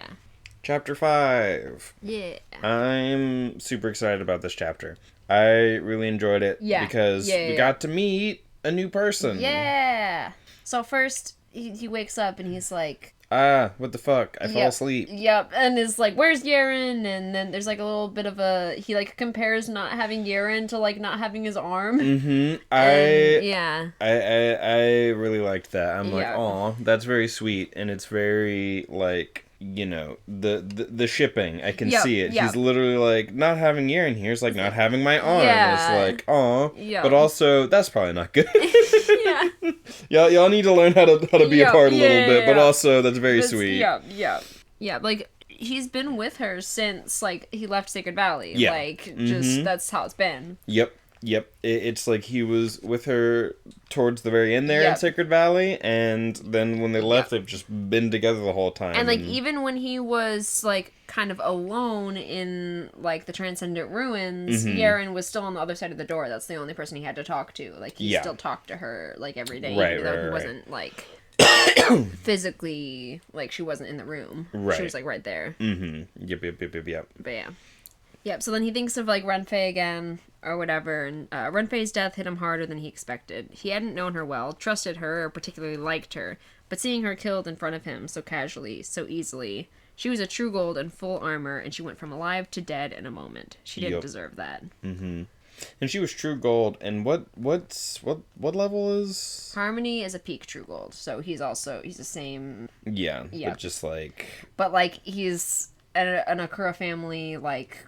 Speaker 2: Chapter 5.
Speaker 1: Yeah.
Speaker 2: I'm super excited about this chapter. I really enjoyed it. Yeah. Because we got to meet a new person.
Speaker 1: Yeah. So first, he wakes up and he's like...
Speaker 2: what the fuck? I fall asleep.
Speaker 1: Yep, and is like, where's Yaren? And then there's, like, a little bit of he, like, compares not having Yaren to, like, not having his arm.
Speaker 2: I really liked that. I'm like, aw, that's very sweet, and it's very, like, you know, the shipping. I can
Speaker 1: Yep,
Speaker 2: see it.
Speaker 1: yep.
Speaker 2: He's literally like, not having Yaren here is like not having my arm.
Speaker 1: Yeah.
Speaker 2: It's like, aw.
Speaker 1: Yep.
Speaker 2: But also, that's probably not good.
Speaker 1: Yeah.
Speaker 2: Y'all need to learn how to be
Speaker 1: Yep,
Speaker 2: apart a little
Speaker 1: yeah,
Speaker 2: bit, but
Speaker 1: yeah.
Speaker 2: also that's very sweet.
Speaker 1: Yeah, like, he's been with her since, like, he left Sacred Valley.
Speaker 2: Yeah.
Speaker 1: Like, just, that's how it's been.
Speaker 2: Yep. It's like he was with her towards the very end there in
Speaker 1: Yep.
Speaker 2: Sacred Valley, and then when they left, they've just been together the whole time.
Speaker 1: And, like, even when he was, like, kind of alone in, like, the Transcendent Ruins, Yaren was still on the other side of the door. That's the only person he had to talk to. Like, he still talked to her, like, every day, even though he wasn't, like, physically, like, she wasn't in the room.
Speaker 2: Right.
Speaker 1: She was, like, right there.
Speaker 2: Yep.
Speaker 1: But, yeah. Yep, so then he thinks of, like, Renfei again, or whatever, and Renfei's death hit him harder than he expected. He hadn't known her well, trusted her, or particularly liked her, but seeing her killed in front of him so casually, so easily... She was a true gold in full armor, and she went from alive to dead in a moment. She didn't deserve that.
Speaker 2: And she was true gold, and what level is...
Speaker 1: Harmony is a peak true gold, so he's the same...
Speaker 2: Yeah, but just like...
Speaker 1: But, like, he's an Akura family, like...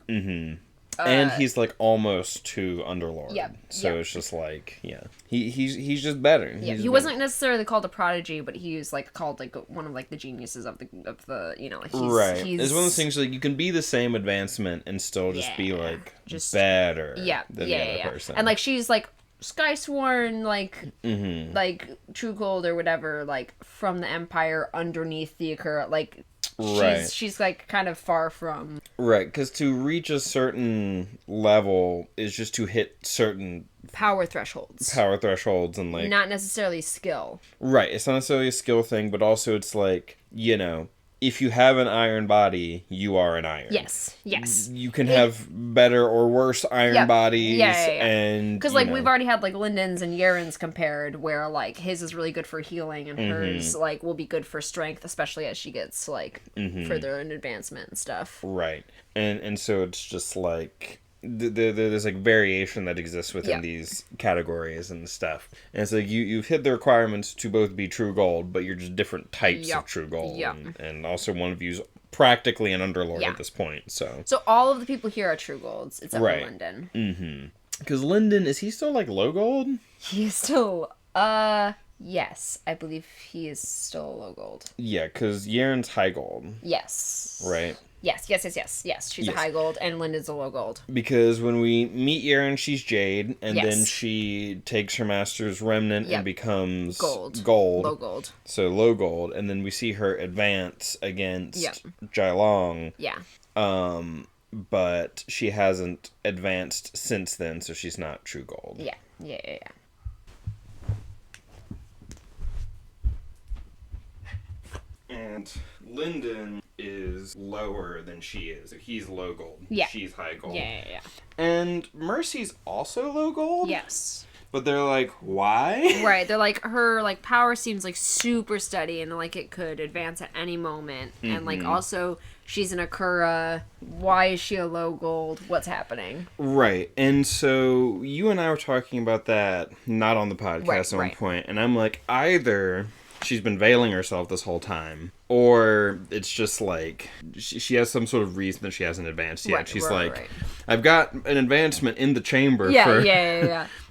Speaker 2: and he's like almost to Underlord. So it's just like, he's just better.
Speaker 1: He wasn't necessarily called a prodigy, but he was like called like one of like the geniuses of the you know, like he's
Speaker 2: It's one of those things like you can be the same advancement and still just be like better than the other person.
Speaker 1: And like she's like Skysworn, like like True Gold or whatever, like from the Empire underneath the Akura, like she's like kind of far from
Speaker 2: because to reach a certain level is just to hit certain
Speaker 1: power thresholds
Speaker 2: and like
Speaker 1: not necessarily skill.
Speaker 2: It's not necessarily a skill thing, but also it's like, you know, if you have an iron body, you are an iron.
Speaker 1: Yes.
Speaker 2: You can have better or worse iron bodies. And
Speaker 1: because like we've already had like Linden's and Yaren's compared, where like his is really good for healing and hers like will be good for strength, especially as she gets like further in advancement and stuff.
Speaker 2: And so it's just like there's like variation that exists within these categories and stuff, and it's like you've hit the requirements to both be true gold, but you're just different types of true gold, and also one of you's practically an underlord at this point. So
Speaker 1: all of the people here are true golds except for Linden.
Speaker 2: Because Linden, is he still like low gold?
Speaker 1: He is still yes, I believe he is still low gold.
Speaker 2: Yeah, because Yaren's high gold.
Speaker 1: Yes.
Speaker 2: Right.
Speaker 1: Yes. She's a high gold, and Linda's a low gold.
Speaker 2: Because when we meet Yaren, she's Jade, and then she takes her master's remnant and becomes gold.
Speaker 1: Low gold.
Speaker 2: So low gold, and then we see her advance against Jailong.
Speaker 1: Yeah.
Speaker 2: But she hasn't advanced since then, so she's not true gold.
Speaker 1: Yeah.
Speaker 2: And Linden is lower than she is. He's low gold.
Speaker 1: Yeah.
Speaker 2: She's high gold.
Speaker 1: Yeah.
Speaker 2: And Mercy's also low gold?
Speaker 1: Yes.
Speaker 2: But they're like, why?
Speaker 1: Right. They're like, her like power seems like super steady and like it could advance at any moment. And like also she's an Akura. Why is she a low gold? What's happening?
Speaker 2: Right. And so you and I were talking about that not on the podcast at one point. And I'm like, either she's been veiling herself this whole time, or it's just like she has some sort of reason that she hasn't advanced yet. She's like, I've got an advancement in the chamber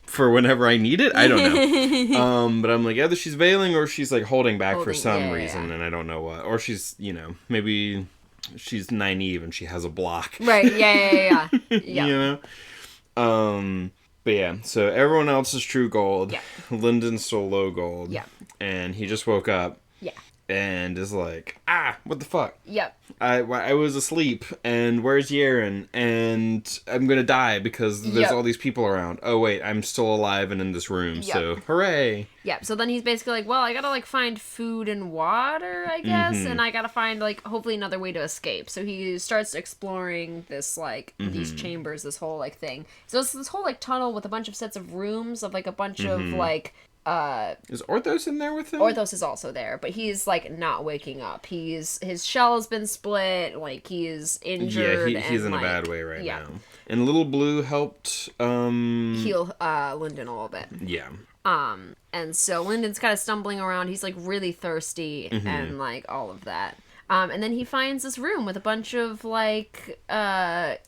Speaker 2: for whenever I need it. I don't know. But I'm like, either she's veiling or she's like holding back for some reason, and I don't know what. Or she's, you know, maybe she's naive and she has a block.
Speaker 1: Right. Yeah.
Speaker 2: You know? But yeah, so everyone else is true gold. Yeah. Linden's still low gold. Yeah. And he just woke up. Yeah. And is like, what the fuck? Yep. I was asleep, and where's Yaren? And I'm gonna die because there's all these people around. Oh wait, I'm still alive and in this room, so hooray.
Speaker 1: Yep, so then he's basically like, well, I gotta like find food and water, I guess, and I gotta find like hopefully another way to escape. So he starts exploring this like these chambers, this whole like thing. So it's this whole like tunnel with a bunch of sets of rooms of like a bunch of like
Speaker 2: is Orthos in there with him?
Speaker 1: Orthos is also there, but he's like not waking up. His shell has been split, like he is injured.
Speaker 2: Yeah, he's in a bad way right now. And Little Blue helped
Speaker 1: heal Linden a little bit.
Speaker 2: Yeah.
Speaker 1: And so Linden's kind of stumbling around. He's like really thirsty and like all of that. And then he finds this room with a bunch of, like,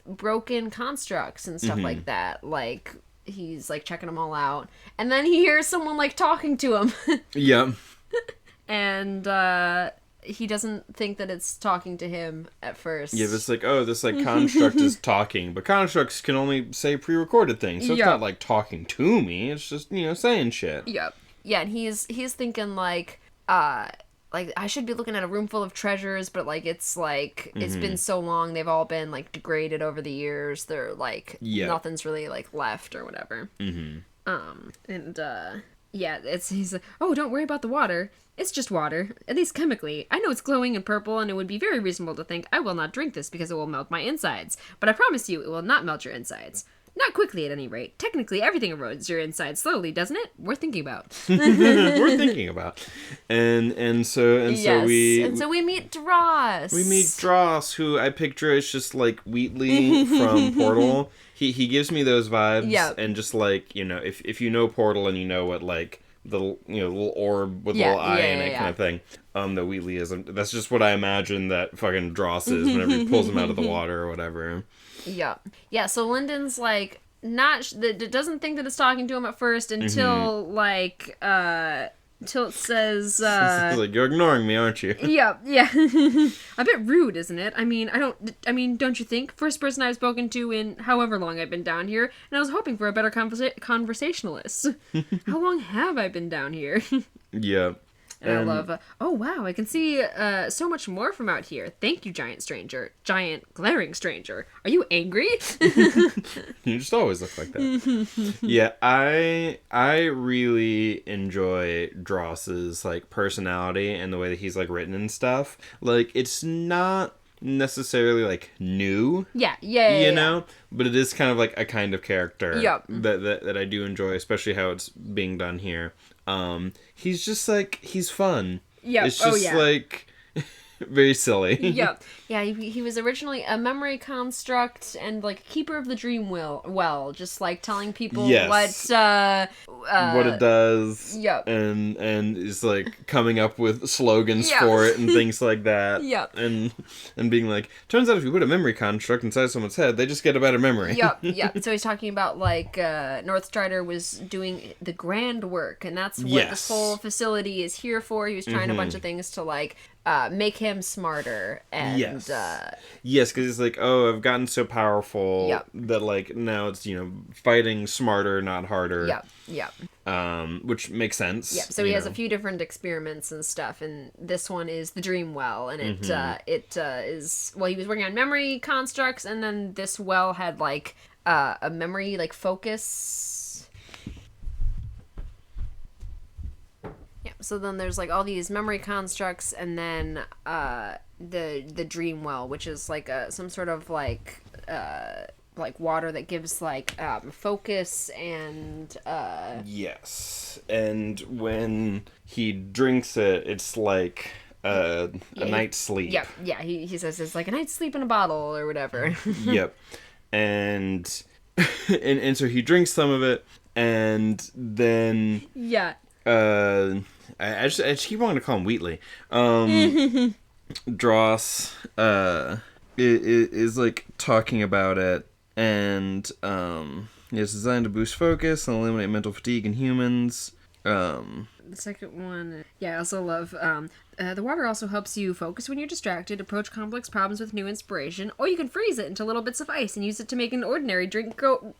Speaker 1: broken constructs and stuff like that. Like, he's, like, checking them all out. And then he hears someone, like, talking to him.
Speaker 2: Yeah.
Speaker 1: And, he doesn't think that it's talking to him at first.
Speaker 2: Yeah, but it's like, oh, this, like, construct is talking. But constructs can only say pre-recorded things. So it's not, like, talking to me. It's just, saying shit.
Speaker 1: Yep. Yeah, and he's thinking, like, I should be looking at a room full of treasures, but, like, it's, like, it's been so long, they've all been, like, degraded over the years, they're, like, nothing's really, like, left or whatever. He's like, oh, don't worry about the water, it's just water, at least chemically. I know it's glowing and purple, and it would be very reasonable to think I will not drink this because it will melt my insides, but I promise you it will not melt your insides. Not quickly, at any rate. Technically, everything erodes your inside slowly, doesn't it? Worth thinking about.
Speaker 2: Worth thinking about. And so
Speaker 1: we meet Dross.
Speaker 2: We meet Dross, who I picture as just like Wheatley from Portal. He gives me those vibes.
Speaker 1: Yep.
Speaker 2: And just like, if you know Portal and you know what like the little orb with a little eye in it kind of thing, that Wheatley is. That's just what I imagine that fucking Dross is whenever he pulls him out of the water or whatever.
Speaker 1: Yeah. Yeah, so Lyndon's, like, doesn't think that it's talking to him at first until, like, until it says,
Speaker 2: It's like, you're ignoring me, aren't you?
Speaker 1: Yeah. A bit rude, isn't it? I mean, don't you think? First person I've spoken to in however long I've been down here, and I was hoping for a better conversationalist. How long have I been down here?
Speaker 2: Yeah.
Speaker 1: And I love, oh wow, I can see so much more from out here. Thank you, giant stranger. Giant, glaring stranger. Are you angry?
Speaker 2: You just always look like that. Yeah, I really enjoy Dross's, like, personality and the way that he's, like, written and stuff. Like, it's not necessarily, like, new.
Speaker 1: Yeah.
Speaker 2: You know? But it is kind of, like, a kind of character.
Speaker 1: Yep.
Speaker 2: That I do enjoy, especially how it's being done here. He's just, like, he's fun.
Speaker 1: Yeah.
Speaker 2: It's just, like, very silly.
Speaker 1: Yeah. Yeah, he was originally a memory construct and, like, keeper of the dream well, just, like, telling people what
Speaker 2: it does.
Speaker 1: Yep.
Speaker 2: And is, like, coming up with slogans for it and things like that.
Speaker 1: Yep.
Speaker 2: And being like, turns out if you put a memory construct inside someone's head, they just get a better memory.
Speaker 1: Yep. So he's talking about, like, Northstrider was doing the grand work, and that's what this whole facility is here for. He was trying a bunch of things to, like, make him smarter, and
Speaker 2: yes, because it's like, oh, I've gotten so powerful that, like, now it's, fighting smarter, not harder. Which makes sense.
Speaker 1: Yeah, so he has a few different experiments and stuff, and this one is the dream well, and it is, well, he was working on memory constructs, and then this well had, like, a memory, like, focus. So then there's, like, all these memory constructs, and then the dream well, which is like some sort of like water that gives like focus and yes,
Speaker 2: and when he drinks it, it's like a night's sleep.
Speaker 1: Yeah. He says it's like a night's sleep in a bottle or whatever.
Speaker 2: Yep, and so he drinks some of it, and then I keep wanting to call him Wheatley. Dross is like talking about it, and it's designed to boost focus and eliminate mental fatigue in humans.
Speaker 1: The second one, I also love, the water also helps you focus when you're distracted, approach complex problems with new inspiration, or you can freeze it into little bits of ice and use it to make an ordinary drink glow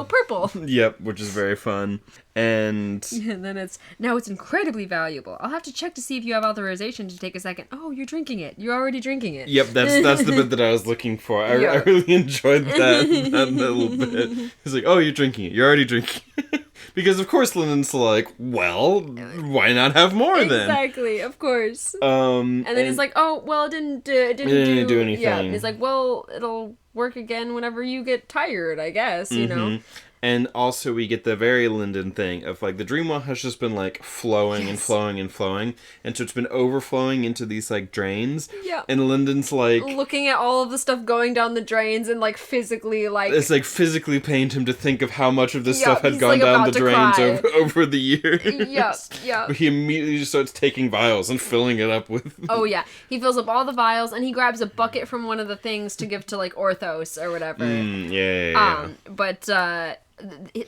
Speaker 1: purple.
Speaker 2: Yep, which is very fun. And
Speaker 1: then it's incredibly valuable. I'll have to check to see if you have authorization to take a second. Oh, you're drinking it. You're already drinking it.
Speaker 2: Yep, that's the bit that I was looking for. I really enjoyed that little bit. It's like, oh, you're drinking it. You're already drinking it. Because, of course, Lyndon's like, well, why not have more then?
Speaker 1: Exactly, of course. And then he's like, oh, well, it didn't do anything. Yeah, he's like, well, it'll work again whenever you get tired, I guess, you know?
Speaker 2: And also we get the very Linden thing of, like, the dream well has just been, like, flowing and flowing and flowing. And so it's been overflowing into these, like, drains.
Speaker 1: Yeah.
Speaker 2: And Linden's, like...
Speaker 1: looking at all of the stuff going down the drains and, like, physically, like...
Speaker 2: It's, like, physically pained him to think of how much of this stuff had gone down the drains over the years.
Speaker 1: Yeah.
Speaker 2: But he immediately just starts taking vials and filling it up with...
Speaker 1: Oh, yeah. He fills up all the vials, and he grabs a bucket from one of the things to give to, like, Orthos or whatever.
Speaker 2: Yeah.
Speaker 1: But,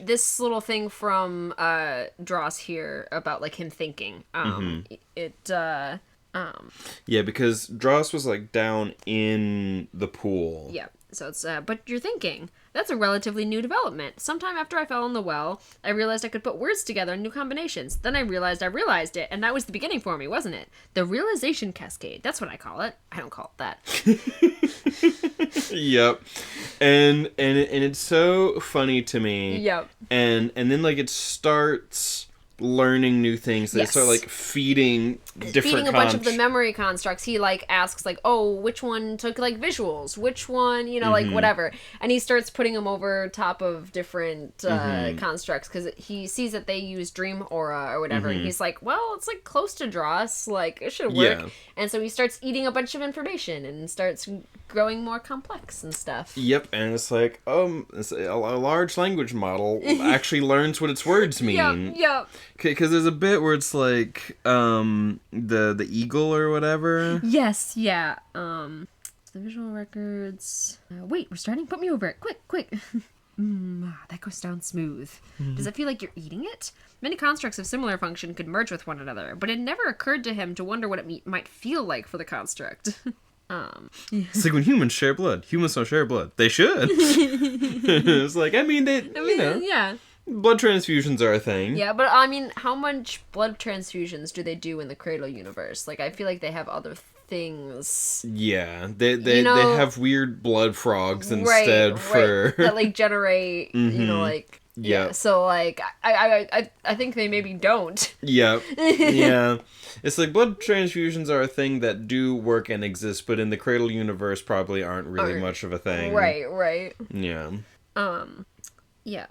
Speaker 1: this little thing from Dross here about, like, him thinking, yeah,
Speaker 2: because Dross was, like, down in the pool.
Speaker 1: Yeah, so it's, but you're thinking, that's a relatively new development. Sometime after I fell in the well, I realized I could put words together in new combinations. Then I realized it, and that was the beginning for me, wasn't it? The realization cascade, that's what I call it. I don't call it that.
Speaker 2: Yep. And it's so funny to me.
Speaker 1: Yep.
Speaker 2: And then, like, it starts learning new things. They start, like, feeding a
Speaker 1: bunch of the memory constructs. He, like, asks, like, oh, which one took, like, visuals? Which one, you know, like, whatever. And he starts putting them over top of different constructs, because he sees that they use dream aura or whatever, and he's like, well, it's, like, close to Dross, like, it should work. Yeah. And so he starts eating a bunch of information and starts growing more complex and stuff.
Speaker 2: Yep, and it's like, it's a large language model actually learns what its words mean.
Speaker 1: Yep.
Speaker 2: Because there's a bit where it's like, the eagle or whatever.
Speaker 1: Yes, yeah. The visual records. Wait, we're starting? Put me over it. Quick. That goes down smooth. Does it feel like you're eating it? Many constructs of similar function could merge with one another, but it never occurred to him to wonder what it might feel like for the construct.
Speaker 2: It's like when humans share blood. Humans don't share blood. They should. It's like, you know.
Speaker 1: Yeah.
Speaker 2: Blood transfusions are a thing.
Speaker 1: Yeah, but I mean, how much blood transfusions do they do in the Cradle universe? Like, I feel like they have other things.
Speaker 2: Yeah, they have weird blood frogs instead for
Speaker 1: that, like, generate, you know, like. Yeah. So, like, I think they maybe don't.
Speaker 2: Yeah. Yeah. It's like blood transfusions are a thing that do work and exist, but in the Cradle universe probably aren't really much of a thing.
Speaker 1: Right.
Speaker 2: Yeah.
Speaker 1: Yeah.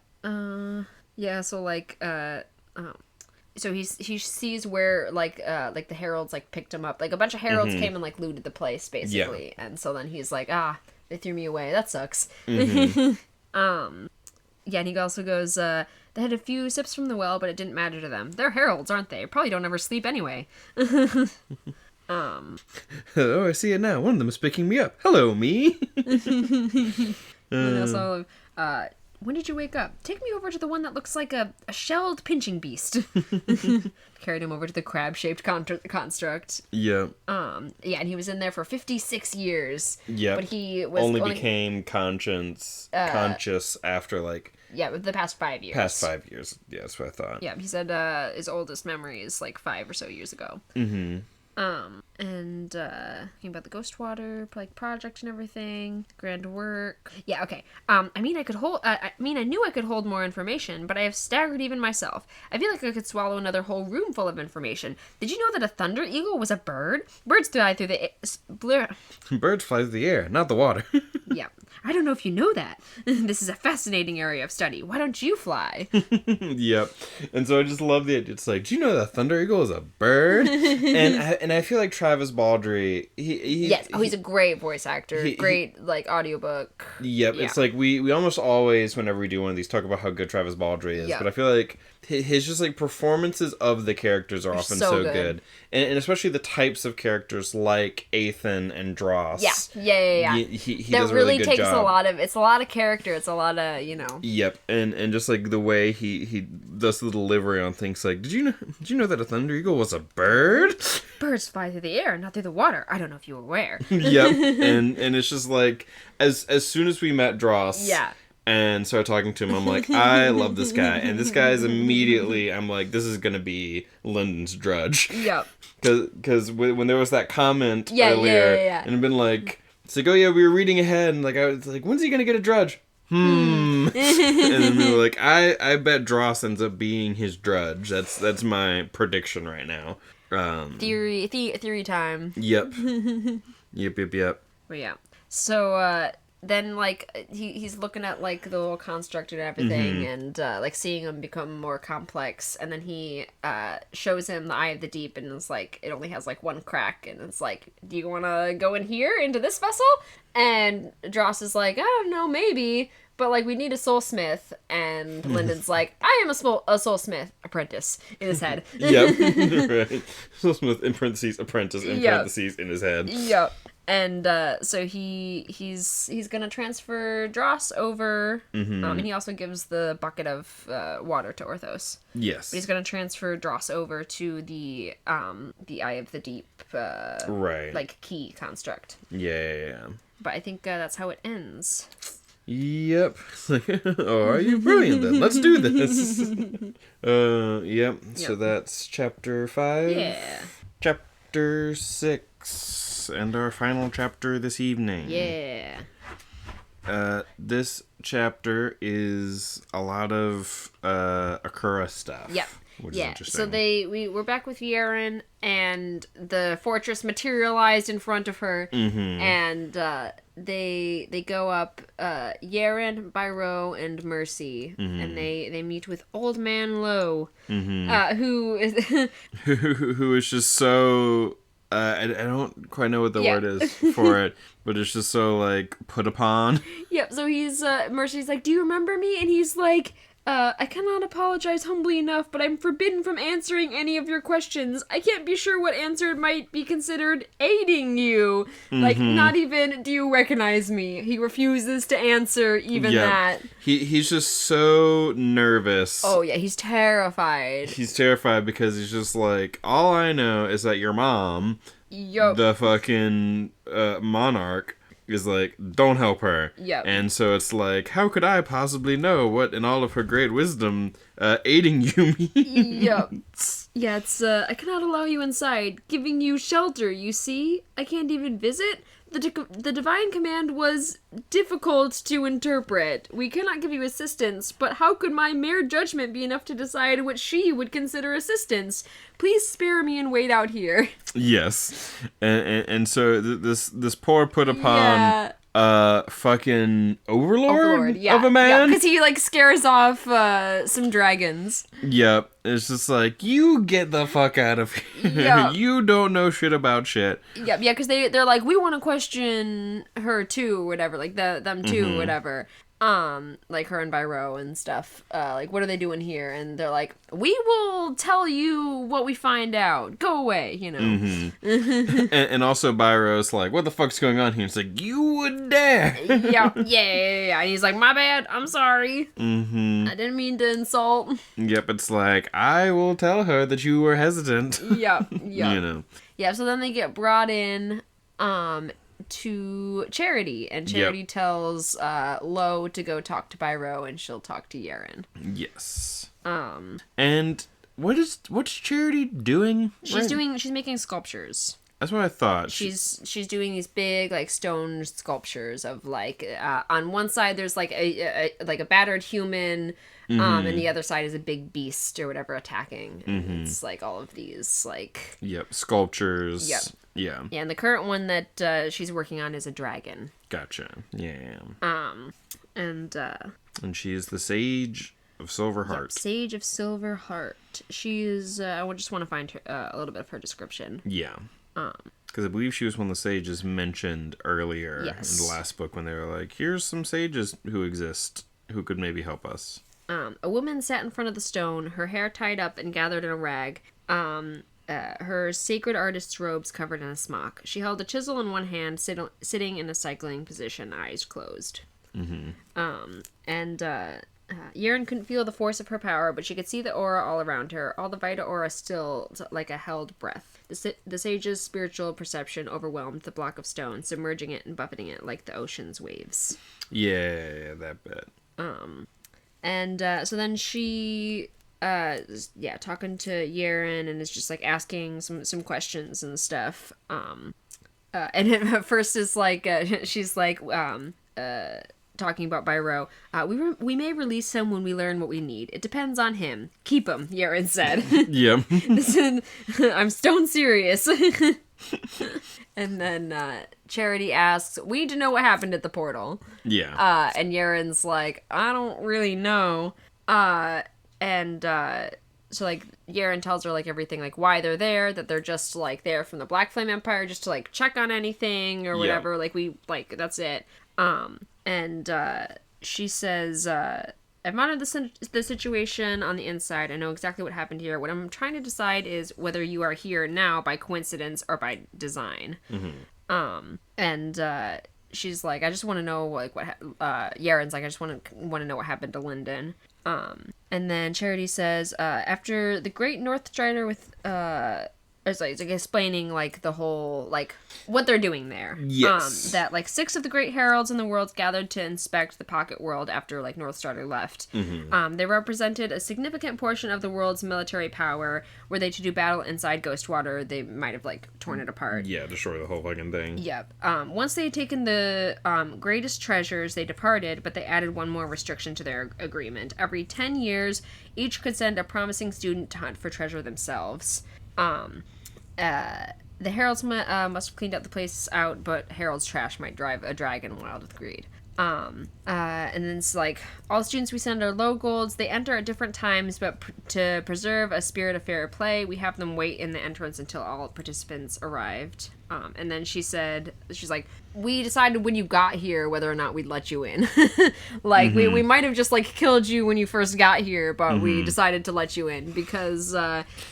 Speaker 1: Yeah, so, like, so he sees where, like the heralds, like, picked him up. Like, a bunch of heralds came and, like, looted the place, basically. Yeah. And so then he's like, they threw me away. That sucks. Yeah, and he also goes, they had a few sips from the well, but it didn't matter to them. They're heralds, aren't they? Probably don't ever sleep anyway.
Speaker 2: Oh, I see it now. One of them is picking me up. Hello, me.
Speaker 1: And also, when did you wake up? Take me over to the one that looks like a shelled pinching beast. Carried him over to the crab-shaped construct.
Speaker 2: Yeah.
Speaker 1: Yeah, and he was in there for 56 years.
Speaker 2: Yeah.
Speaker 1: But he was
Speaker 2: only became conscious after, like...
Speaker 1: Yeah, the past 5 years.
Speaker 2: Past 5 years. Yeah, that's what I thought.
Speaker 1: Yeah, he said his oldest memory is, like, 5 or so years ago. And thinking about the Ghostwater, like, project and everything, grand work. Yeah, okay. I knew I could hold more information, but I have staggered even myself. I feel like I could swallow another whole room full of information. Did you know that a thunder eagle was a bird? Birds fly through the
Speaker 2: Birds fly through the air, not the water.
Speaker 1: Yeah. I don't know if you know that. This is a fascinating area of study. Why don't you fly?
Speaker 2: Yep. And so I just love the idea. It's like, do you know that thunder eagle is a bird? and I feel like Travis Baldry,
Speaker 1: he's a great voice actor. Great, like, audiobook.
Speaker 2: Yep. Yeah. It's like we almost always, whenever we do one of these, talk about how good Travis Baldry is. Yeah. But I feel like his just, like, performances of the characters are often so good. And especially the types of characters like Ethan and Dross.
Speaker 1: Yeah.
Speaker 2: He does a really good job.
Speaker 1: It's a lot of character. It's a lot of, you know.
Speaker 2: Yep. And just, like, the way he does the delivery on things like, did you know that a thunder eagle was a bird?
Speaker 1: Birds fly through the air, not through the water. I don't know if you were aware.
Speaker 2: Yep. And it's just like, as soon as we met Dross.
Speaker 1: Yeah.
Speaker 2: And started talking to him, I'm like, I love this guy. And this guy is immediately, I'm like, this is going to be Lyndon's Drudge.
Speaker 1: Yep.
Speaker 2: Because when there was that comment earlier, and I've been like, it's like, oh yeah, we were reading ahead, and, like, I was like, when's he going to get a Drudge? And then we were like, I bet Dross ends up being his Drudge. That's my prediction right now. Theory
Speaker 1: time.
Speaker 2: Yep. Yep.
Speaker 1: But yeah. So, then like he's looking at like the little construct and everything, and like seeing him become more complex, and then he shows him the Eye of the Deep, and it's like it only has like one crack, and it's like, do you want to go in here into this vessel? And Dross is like, I don't know, maybe, but like we need a soulsmith, and Lyndon's like, I am a soulsmith apprentice in his head.
Speaker 2: Yep. Right. Soulsmith in parentheses apprentice in parentheses in his head.
Speaker 1: Yep. And so he's gonna transfer Dross over, and he also gives the bucket of water to Orthos.
Speaker 2: Yes.
Speaker 1: But he's gonna transfer Dross over to the Eye of the Deep,
Speaker 2: right,
Speaker 1: like key construct.
Speaker 2: Yeah.
Speaker 1: But I think that's how it ends.
Speaker 2: Yep. Oh, are you brilliant then? Let's do this. Yep. So that's chapter 5.
Speaker 1: Yeah.
Speaker 2: Chapter 6. And our final chapter this evening.
Speaker 1: Yeah.
Speaker 2: This chapter is a lot of Akura stuff.
Speaker 1: Yep.
Speaker 2: Which is interesting.
Speaker 1: So we're back with Yaren, and the fortress materialized in front of her, and they go up, Yaren, Byro, and Mercy, and they meet with Old Man Lowe, who is
Speaker 2: who is just so. I don't quite know what the word is for it, but it's just so, like, put upon.
Speaker 1: Yep, so he's, Mercy's like, do you remember me? And he's like, I cannot apologize humbly enough, but I'm forbidden from answering any of your questions. I can't be sure what answer might be considered aiding you. Like, not even, do you recognize me? He refuses to answer even that.
Speaker 2: He's just so nervous.
Speaker 1: Oh, yeah, he's terrified.
Speaker 2: He's terrified because he's just like, all I know is that your mom, the fucking monarch, is like, don't help her.
Speaker 1: Yep.
Speaker 2: And so it's like, how could I possibly know what in all of her great wisdom aiding you means?
Speaker 1: Yep. Yeah, it's, I cannot allow you inside, giving you shelter, you see? I can't even visit? The divine command was difficult to interpret. We cannot give you assistance, but how could my mere judgment be enough to decide what she would consider assistance? Please spare me and wait out here. Yes.
Speaker 2: And so this poor put upon fucking overlord of a man.
Speaker 1: Because he like scares off some dragons.
Speaker 2: Yep. It's just like, you get the fuck out of here. Yep. You don't know shit about shit.
Speaker 1: Yep. Yeah, because they're like, we want to question her too, or whatever. Like them too, whatever. Like her and Byro and stuff. Like, what are they doing here? And they're like, we will tell you what we find out. Go away, you know.
Speaker 2: And also Byro's like, what the fuck's going on here? It's like, you would dare.
Speaker 1: Yeah. And he's like, my bad. I'm sorry. I didn't mean to insult.
Speaker 2: Yep. It's like, I will tell her that you were hesitant.
Speaker 1: Yep.
Speaker 2: You know.
Speaker 1: Yeah. So then they get brought in, to Charity, and Charity tells Lo to go talk to Byro, and she'll talk to Yaren.
Speaker 2: Yes. And what's Charity doing?
Speaker 1: She's making sculptures.
Speaker 2: That's what I thought.
Speaker 1: She's doing these big like stone sculptures of like on one side there's like a battered human, and the other side is a big beast or whatever attacking. And it's like all of these like
Speaker 2: sculptures.
Speaker 1: Yep.
Speaker 2: Yeah.
Speaker 1: Yeah, and the current one that she's working on is a dragon.
Speaker 2: Gotcha. Yeah.
Speaker 1: And
Speaker 2: she is the Sage of Silverheart.
Speaker 1: Yep, Sage of Silverheart. She is. I just want to find her, a little bit of her description.
Speaker 2: Yeah. Because I believe she was one of the sages mentioned earlier in the last book when they were like, here's some sages who exist who could maybe help us.
Speaker 1: A woman sat in front of the stone, her hair tied up and gathered in a rag. Her sacred artist's robes covered in a smock. She held a chisel in one hand, sitting in a cycling position, eyes closed. Yaren couldn't feel the force of her power, but she could see the aura all around her. All the Vita aura still like a held breath. The sage's spiritual perception overwhelmed the block of stone, submerging it and buffeting it like the ocean's waves.
Speaker 2: Yeah, that bit.
Speaker 1: So then she... talking to Yaren, and is just like asking some questions and stuff. And at first is like she's like talking about Byro. We may release him when we learn what we need. It depends on him. Keep him, Yaren said.
Speaker 2: Yeah.
Speaker 1: Listen, I'm stone serious. And then Charity asks, we need to know what happened at the portal.
Speaker 2: Yeah.
Speaker 1: And Yaren's like, I don't really know. So, like, Yaren tells her, like, everything, like, why they're there, that they're just, like, there from the Black Flame Empire just to, like, check on anything or whatever. Yeah. Like, that's it. She says, I've monitored the situation on the inside. I know exactly what happened here. What I'm trying to decide is whether you are here now by coincidence or by design. She's like, I just want to know, like, Yaren's like, I just want to know what happened to Lyndon. And then Charity says, after the Great North Strider with, it's like explaining, like, the whole, like, what they're doing there.
Speaker 2: Yes.
Speaker 1: That, like, 6 of the great heralds in the world gathered to inspect the Pocket World after, like, North Strider left. They represented a significant portion of the world's military power. Were they to do battle inside Ghostwater, they might have, like, torn it apart.
Speaker 2: Yeah, destroy the whole fucking thing.
Speaker 1: Yep. Once they had taken the greatest treasures, they departed, but they added one more restriction to their agreement. Every 10 years, each could send a promising student to hunt for treasure themselves. The heralds must have cleaned up the place out, but Harold's trash might drive a dragon wild with greed. And then it's like, all students we send are low golds. They enter at different times, but to preserve a spirit of fair play, we have them wait in the entrance until all participants arrived. And then she's like, we decided when you got here whether or not we'd let you in. Like, we might have just, like, killed you when you first got here, but we decided to let you in because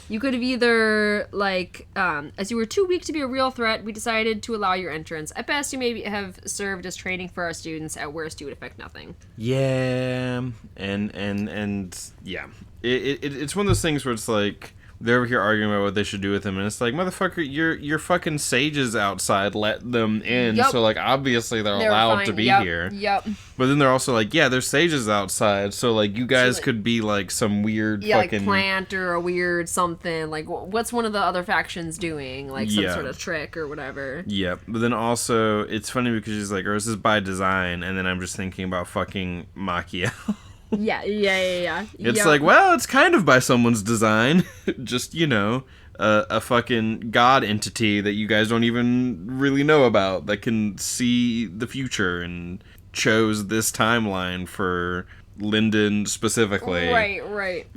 Speaker 1: you could have either, like, as you were too weak to be a real threat, we decided to allow your entrance. At best, you maybe have served as training for our students. At worst, you would affect nothing.
Speaker 2: Yeah, and yeah. It's one of those things where it's like, they're over here arguing about what they should do with him, and it's like, motherfucker, your fucking sages outside let them in, so, like, obviously they're allowed to be here.
Speaker 1: Yep.
Speaker 2: But then they're also like, yeah, there's sages outside, so, like, you guys could be, like, some weird fucking...
Speaker 1: like, plant or a weird something. Like, what's one of the other factions doing? Like, some sort of trick or whatever.
Speaker 2: Yep. But then also, it's funny because she's like, or is this by design? And then I'm just thinking about fucking Machiavelli.
Speaker 1: Yeah.
Speaker 2: It's like, well, it's kind of by someone's design. Just, you know, a fucking god entity that you guys don't even really know about that can see the future and chose this timeline for Lyndon specifically.
Speaker 1: Right.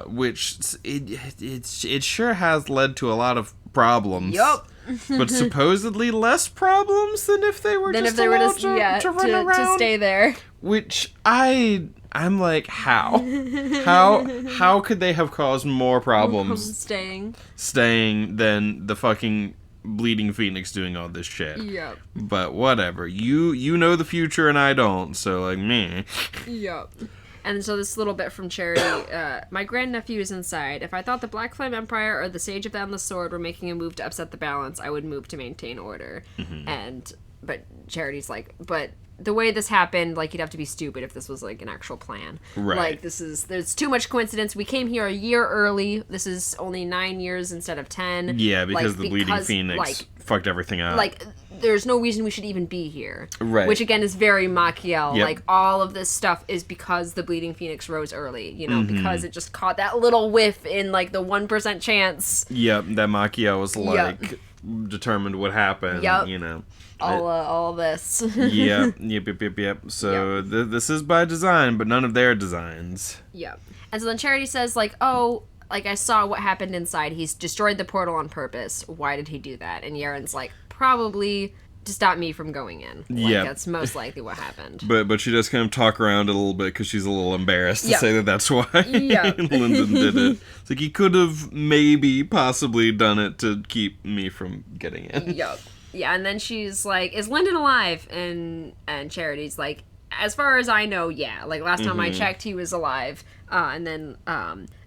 Speaker 2: Which it sure has led to a lot of problems.
Speaker 1: Yup.
Speaker 2: But supposedly less problems than if they were just allowed to run around.
Speaker 1: To stay there.
Speaker 2: Which I'm like, how? How could they have caused more problems staying than the fucking Bleeding Phoenix doing all this shit?
Speaker 1: Yep.
Speaker 2: But whatever. You know the future and I don't, so, like, meh.
Speaker 1: Yep. And so this little bit from Charity, my grandnephew is inside. If I thought the Black Flame Empire or the Sage of the Endless Sword were making a move to upset the balance, I would move to maintain order. But Charity's like, but the way this happened, like, you'd have to be stupid if this was, like, an actual plan.
Speaker 2: Right.
Speaker 1: Like, there's too much coincidence. We came here a year early. This is only 9 years instead of 10.
Speaker 2: Yeah, because the Bleeding Phoenix fucked everything up.
Speaker 1: Like, there's no reason we should even be here.
Speaker 2: Right.
Speaker 1: Which, again, is very Machiavelli. Yep. Like, all of this stuff is because the Bleeding Phoenix rose early, you know, because it just caught that little whiff in, like, the 1% chance.
Speaker 2: Yep, that Machiavelli was, like, determined what happened, you know.
Speaker 1: All this.
Speaker 2: Yep. So this is by design, but none of their designs.
Speaker 1: Yep. And so then Charity says, like, oh, like, I saw what happened inside. He's destroyed the portal on purpose. Why did he do that? And Yaren's like, probably to stop me from going in. Like, that's most likely what happened.
Speaker 2: But she does kind of talk around it a little bit because she's a little embarrassed to say that that's why Lyndon did it. It's like, he could have possibly done it to keep me from getting in.
Speaker 1: Yep. Yeah, and then she's like, is Lyndon alive? And Charity's like, as far as I know, yeah. Like, last time I checked, he was alive. And then,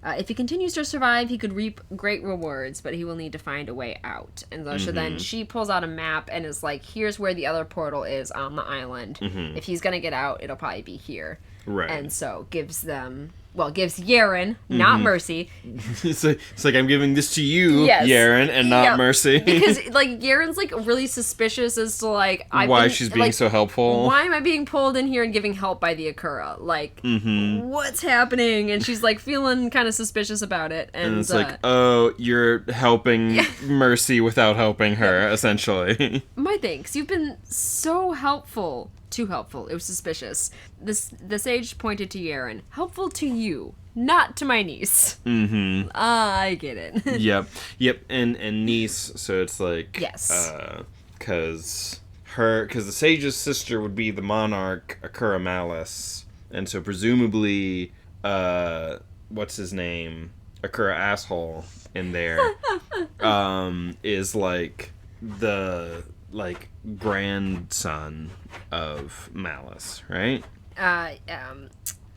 Speaker 1: if he continues to survive, he could reap great rewards, but he will need to find a way out. And so then she pulls out a map and is like, here's where the other portal is on the island. If he's gonna get out, it'll probably be here.
Speaker 2: Right.
Speaker 1: And so gives Yaren, not Mercy.
Speaker 2: It's like I'm giving this to you,
Speaker 1: Yes.
Speaker 2: Yaren, and not Mercy.
Speaker 1: Because, like, Yaren's, like, really suspicious as to, like...
Speaker 2: why she's being so helpful.
Speaker 1: Why am I being pulled in here and giving help by the Akura? Like, what's happening? And she's, like, feeling kind of suspicious about it. And
Speaker 2: it's like, oh, you're helping Mercy without helping her, essentially.
Speaker 1: My thanks. You've been so helpful. Too helpful. It was suspicious. The sage pointed to Yaren. Helpful to you, not to my niece.
Speaker 2: Mm-hmm.
Speaker 1: I get it.
Speaker 2: Yep. And niece, so it's like...
Speaker 1: Yes.
Speaker 2: Because the sage's sister would be the monarch, Akura Malice. And so presumably, what's his name? Akura Asshole in there, is like the... like grandson of Malice, right?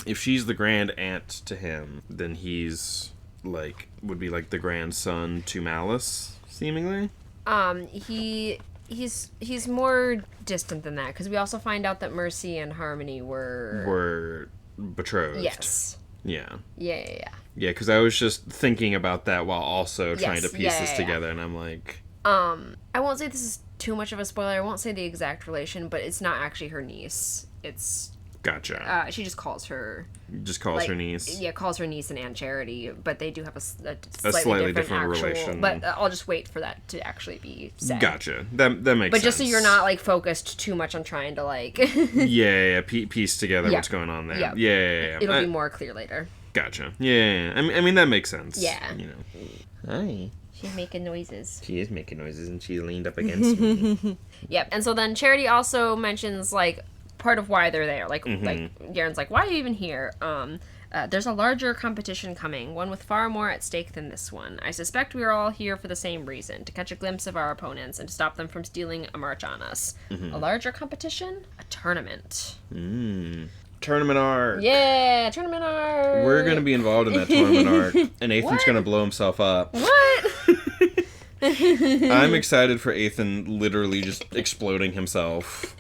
Speaker 2: If she's the grand aunt to him, then he's like would be like the grandson to Malice, seemingly.
Speaker 1: He's more distant than that, because we also find out that Mercy and Harmony were
Speaker 2: betrothed.
Speaker 1: Yes.
Speaker 2: Yeah.
Speaker 1: Yeah.
Speaker 2: Yeah, because I was just thinking about that while also trying to piece this together, and I'm like...
Speaker 1: I won't say this is too much of a spoiler. I won't say the exact relation, but it's not actually her niece. It's...
Speaker 2: Gotcha.
Speaker 1: She just calls her...
Speaker 2: Just calls her niece?
Speaker 1: Yeah, calls her niece and Aunt Charity, but they do have a
Speaker 2: slightly different relation.
Speaker 1: But I'll just wait for that to actually be said.
Speaker 2: Gotcha. That makes sense.
Speaker 1: But just so you're not, like, focused too much on trying to, like...
Speaker 2: piece together what's going on there. Yeah.
Speaker 1: It'll be more clear later.
Speaker 2: Gotcha. Yeah. I mean, that makes sense.
Speaker 1: Yeah.
Speaker 2: You know. Hi.
Speaker 1: She's making noises.
Speaker 2: She is making noises, and she leaned up against me.
Speaker 1: Yep, and so then Charity also mentions, like, part of why they're there. Like, Yaren's like, why are you even here? There's a larger competition coming, one with far more at stake than this one. I suspect we are all here for the same reason, to catch a glimpse of our opponents and to stop them from stealing a march on us. A larger competition? A tournament.
Speaker 2: Tournament arc.
Speaker 1: Yeah, tournament arc.
Speaker 2: We're going to be involved in that tournament arc, and Ethan's going to blow himself up.
Speaker 1: What?
Speaker 2: I'm excited for Ethan literally just exploding himself.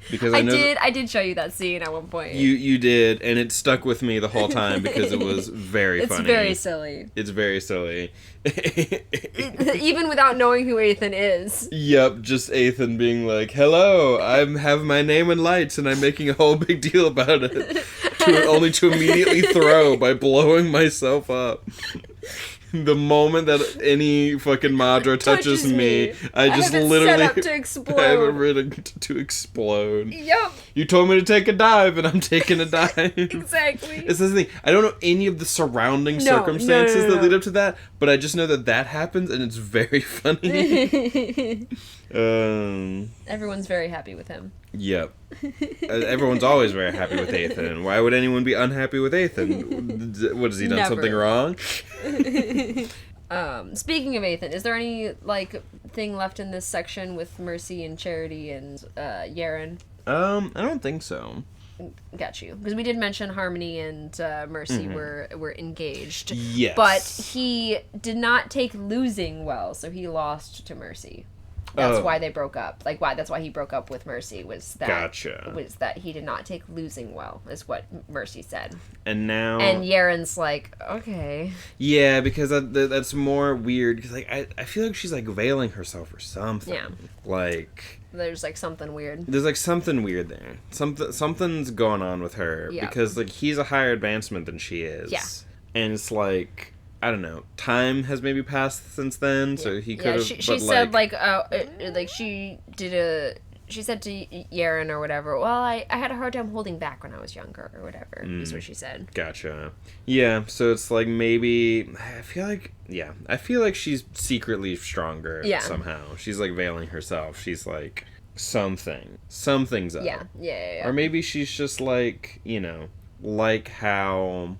Speaker 2: Because I
Speaker 1: did show you that scene at one point.
Speaker 2: You did, and it stuck with me the whole time because it was very funny.
Speaker 1: It's very silly.
Speaker 2: It's very silly.
Speaker 1: Even without knowing who Ethan is.
Speaker 2: Yep, just Ethan being like, hello, I have my name in lights and I'm making a whole big deal about it. Only to immediately throw by blowing myself up. The moment that any fucking Madra touches me, I just literally
Speaker 1: set up to explode.
Speaker 2: I have it ready to explode.
Speaker 1: Yep.
Speaker 2: You told me to take a dive, and I'm taking a dive.
Speaker 1: Exactly.
Speaker 2: It's the thing. I don't know any of the surrounding circumstances that lead up to that, but I just know that happens, and it's very funny. Everyone's
Speaker 1: very happy with him.
Speaker 2: Yep. Everyone's always very happy with Ethan. Why would anyone be unhappy with Ethan? What, has he done something wrong?
Speaker 1: Speaking of Ethan, is there any, like, thing left in this section with Mercy and Charity and Yaren?
Speaker 2: I don't think so.
Speaker 1: Got you. Because we did mention Harmony and Mercy were engaged.
Speaker 2: Yes.
Speaker 1: But he did not take losing well, so he lost to Mercy. That's why they broke up. Like, that's why he broke up with Mercy, was that he did not take losing well, is what Mercy said. And Yaren's like, okay.
Speaker 2: Yeah, because that's more weird, because, like, I feel like she's, like, veiling herself or something.
Speaker 1: Yeah.
Speaker 2: Like...
Speaker 1: There's, like, something weird.
Speaker 2: There's, like, something weird there. Something's going on with her, because, like, he's a higher advancement than she is.
Speaker 1: Yeah.
Speaker 2: And it's, like... I don't know. Time has maybe passed since then, so he could have.
Speaker 1: She said she said to Yaren or whatever. Well, I had a hard time holding back when I was younger or whatever. Is what she said.
Speaker 2: Gotcha. Yeah. So it's like maybe I feel like she's secretly stronger somehow. She's like veiling herself. She's like something's up.
Speaker 1: Yeah.
Speaker 2: Or maybe she's just like like how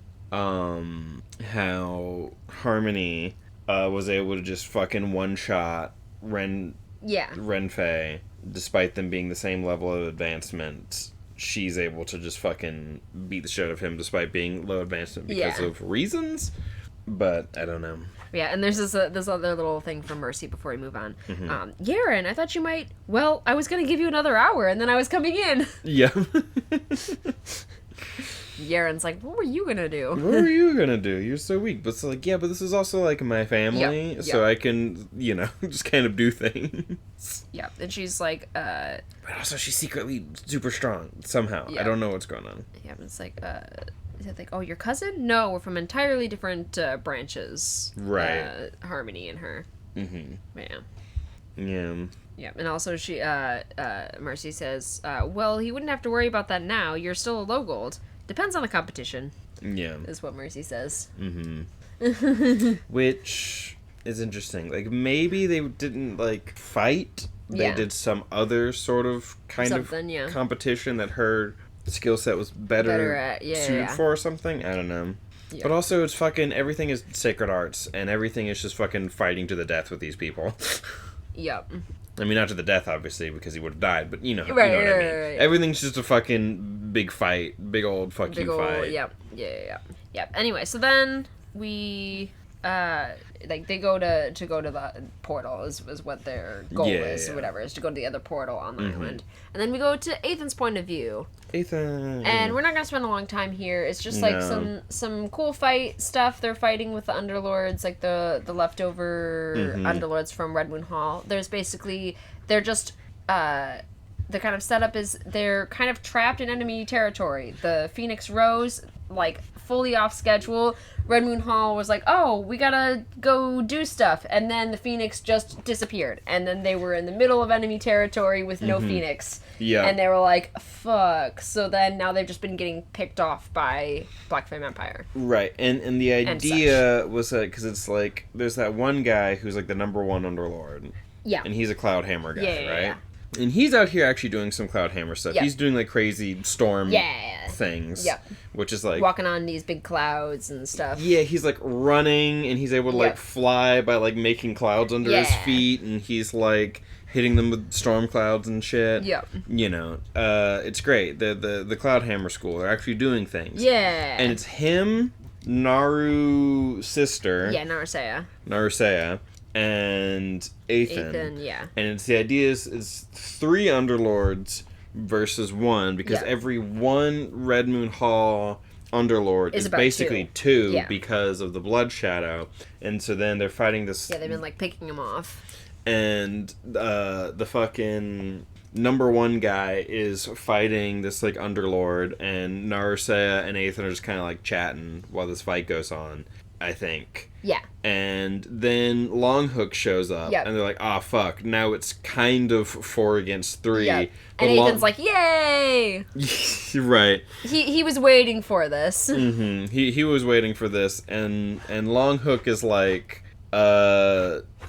Speaker 2: Harmony was able to just fucking one-shot Renfei, despite them being the same level of advancement. She's able to just fucking beat the shit out of him despite being low advancement because of reasons. But I don't know.
Speaker 1: Yeah, and there's this other little thing from Mercy before we move on. Yaren, I thought you might... Well, I was going to give you another hour, and then I was coming in.
Speaker 2: Yeah.
Speaker 1: Yaren's like, what were you gonna do?
Speaker 2: What were you gonna do? You're so weak. But it's like, yeah, but this is also like my family, so I can, just kind of do things.
Speaker 1: Yeah, and she's like,
Speaker 2: But also she's secretly super strong, somehow. I don't know what's going on.
Speaker 1: Yeah, it's like, is it like, oh, your cousin? No, we're from entirely different branches.
Speaker 2: Right.
Speaker 1: Harmony and her.
Speaker 2: Mm-hmm.
Speaker 1: Yeah.
Speaker 2: Yeah.
Speaker 1: Yeah, and also she, Mercy says, well, he wouldn't have to worry about that now. You're still a low gold. Depends on the competition.
Speaker 2: Yeah.
Speaker 1: Is what Mercy says.
Speaker 2: Mm-hmm. Which is interesting. Like, maybe they didn't, like, fight. They did some other sort of kind of competition that her skill set was better at, suited for or something. I don't know. Yeah. But also, it's fucking, everything is sacred arts, and everything is just fucking fighting to the death with these people.
Speaker 1: Yep.
Speaker 2: I mean, not to the death, obviously, because he would have died, but you know what I mean.
Speaker 1: Right.
Speaker 2: Everything's just a fucking big fight. Big old fuck you fight.
Speaker 1: Yep. Yeah. Anyway, so then we, they go to go to the portal is what their goal is, or whatever, is to go to the other portal on the island. And then we go to Ethan's point of view.
Speaker 2: Ethan.
Speaker 1: And we're not going to spend a long time here. It's just, like, some cool fight stuff. They're fighting with the Underlords, like, the leftover Underlords from Red Moon Hall. There's basically... They're just... the kind of setup is they're kind of trapped in enemy territory. The Phoenix rose, like, fully off schedule. Red Moon Hall was like, oh, we gotta go do stuff. And then the Phoenix just disappeared. And then they were in the middle of enemy territory with no Phoenix. Yeah. And they were like, fuck. So then now they've just been getting picked off by Black Flame Empire.
Speaker 2: Right. And the idea was that, because it's like, there's that one guy who's like the number one Underlord.
Speaker 1: Yeah.
Speaker 2: And he's a Cloud Hammer guy, right?
Speaker 1: Yeah.
Speaker 2: And he's out here actually doing some Cloud Hammer stuff. Yep. He's doing, like, crazy storm things.
Speaker 1: Yep.
Speaker 2: Which is, like...
Speaker 1: walking on these big clouds and stuff.
Speaker 2: Yeah, he's, like, running, and he's able to, like, fly by, like, making clouds under his feet, and he's, like, hitting them with storm clouds and shit.
Speaker 1: Yep.
Speaker 2: You know, it's great. The Cloud Hammer School, they're actually doing things.
Speaker 1: Yeah.
Speaker 2: And it's him, Naru's sister.
Speaker 1: Yeah, Narusea.
Speaker 2: And Ethan.
Speaker 1: Yeah.
Speaker 2: And it's the idea is 3 Underlords versus 1, because every one Red Moon Hall Underlord is basically 2 because of the Blood Shadow. And so then they're fighting this...
Speaker 1: Yeah, they've been, like, picking them off.
Speaker 2: And the fucking number 1 guy is fighting this, like, Underlord, and Narusea and Ethan are just kind of, like, chatting while this fight goes on, I think.
Speaker 1: Yeah.
Speaker 2: And then Longhook shows up, and they're like, "Ah, fuck! Now it's kind of 4 against 3."
Speaker 1: Yep. And Ethan's like, "Yay!"
Speaker 2: Right.
Speaker 1: He was waiting for this.
Speaker 2: Mm-hmm. He was waiting for this, and Longhook is like,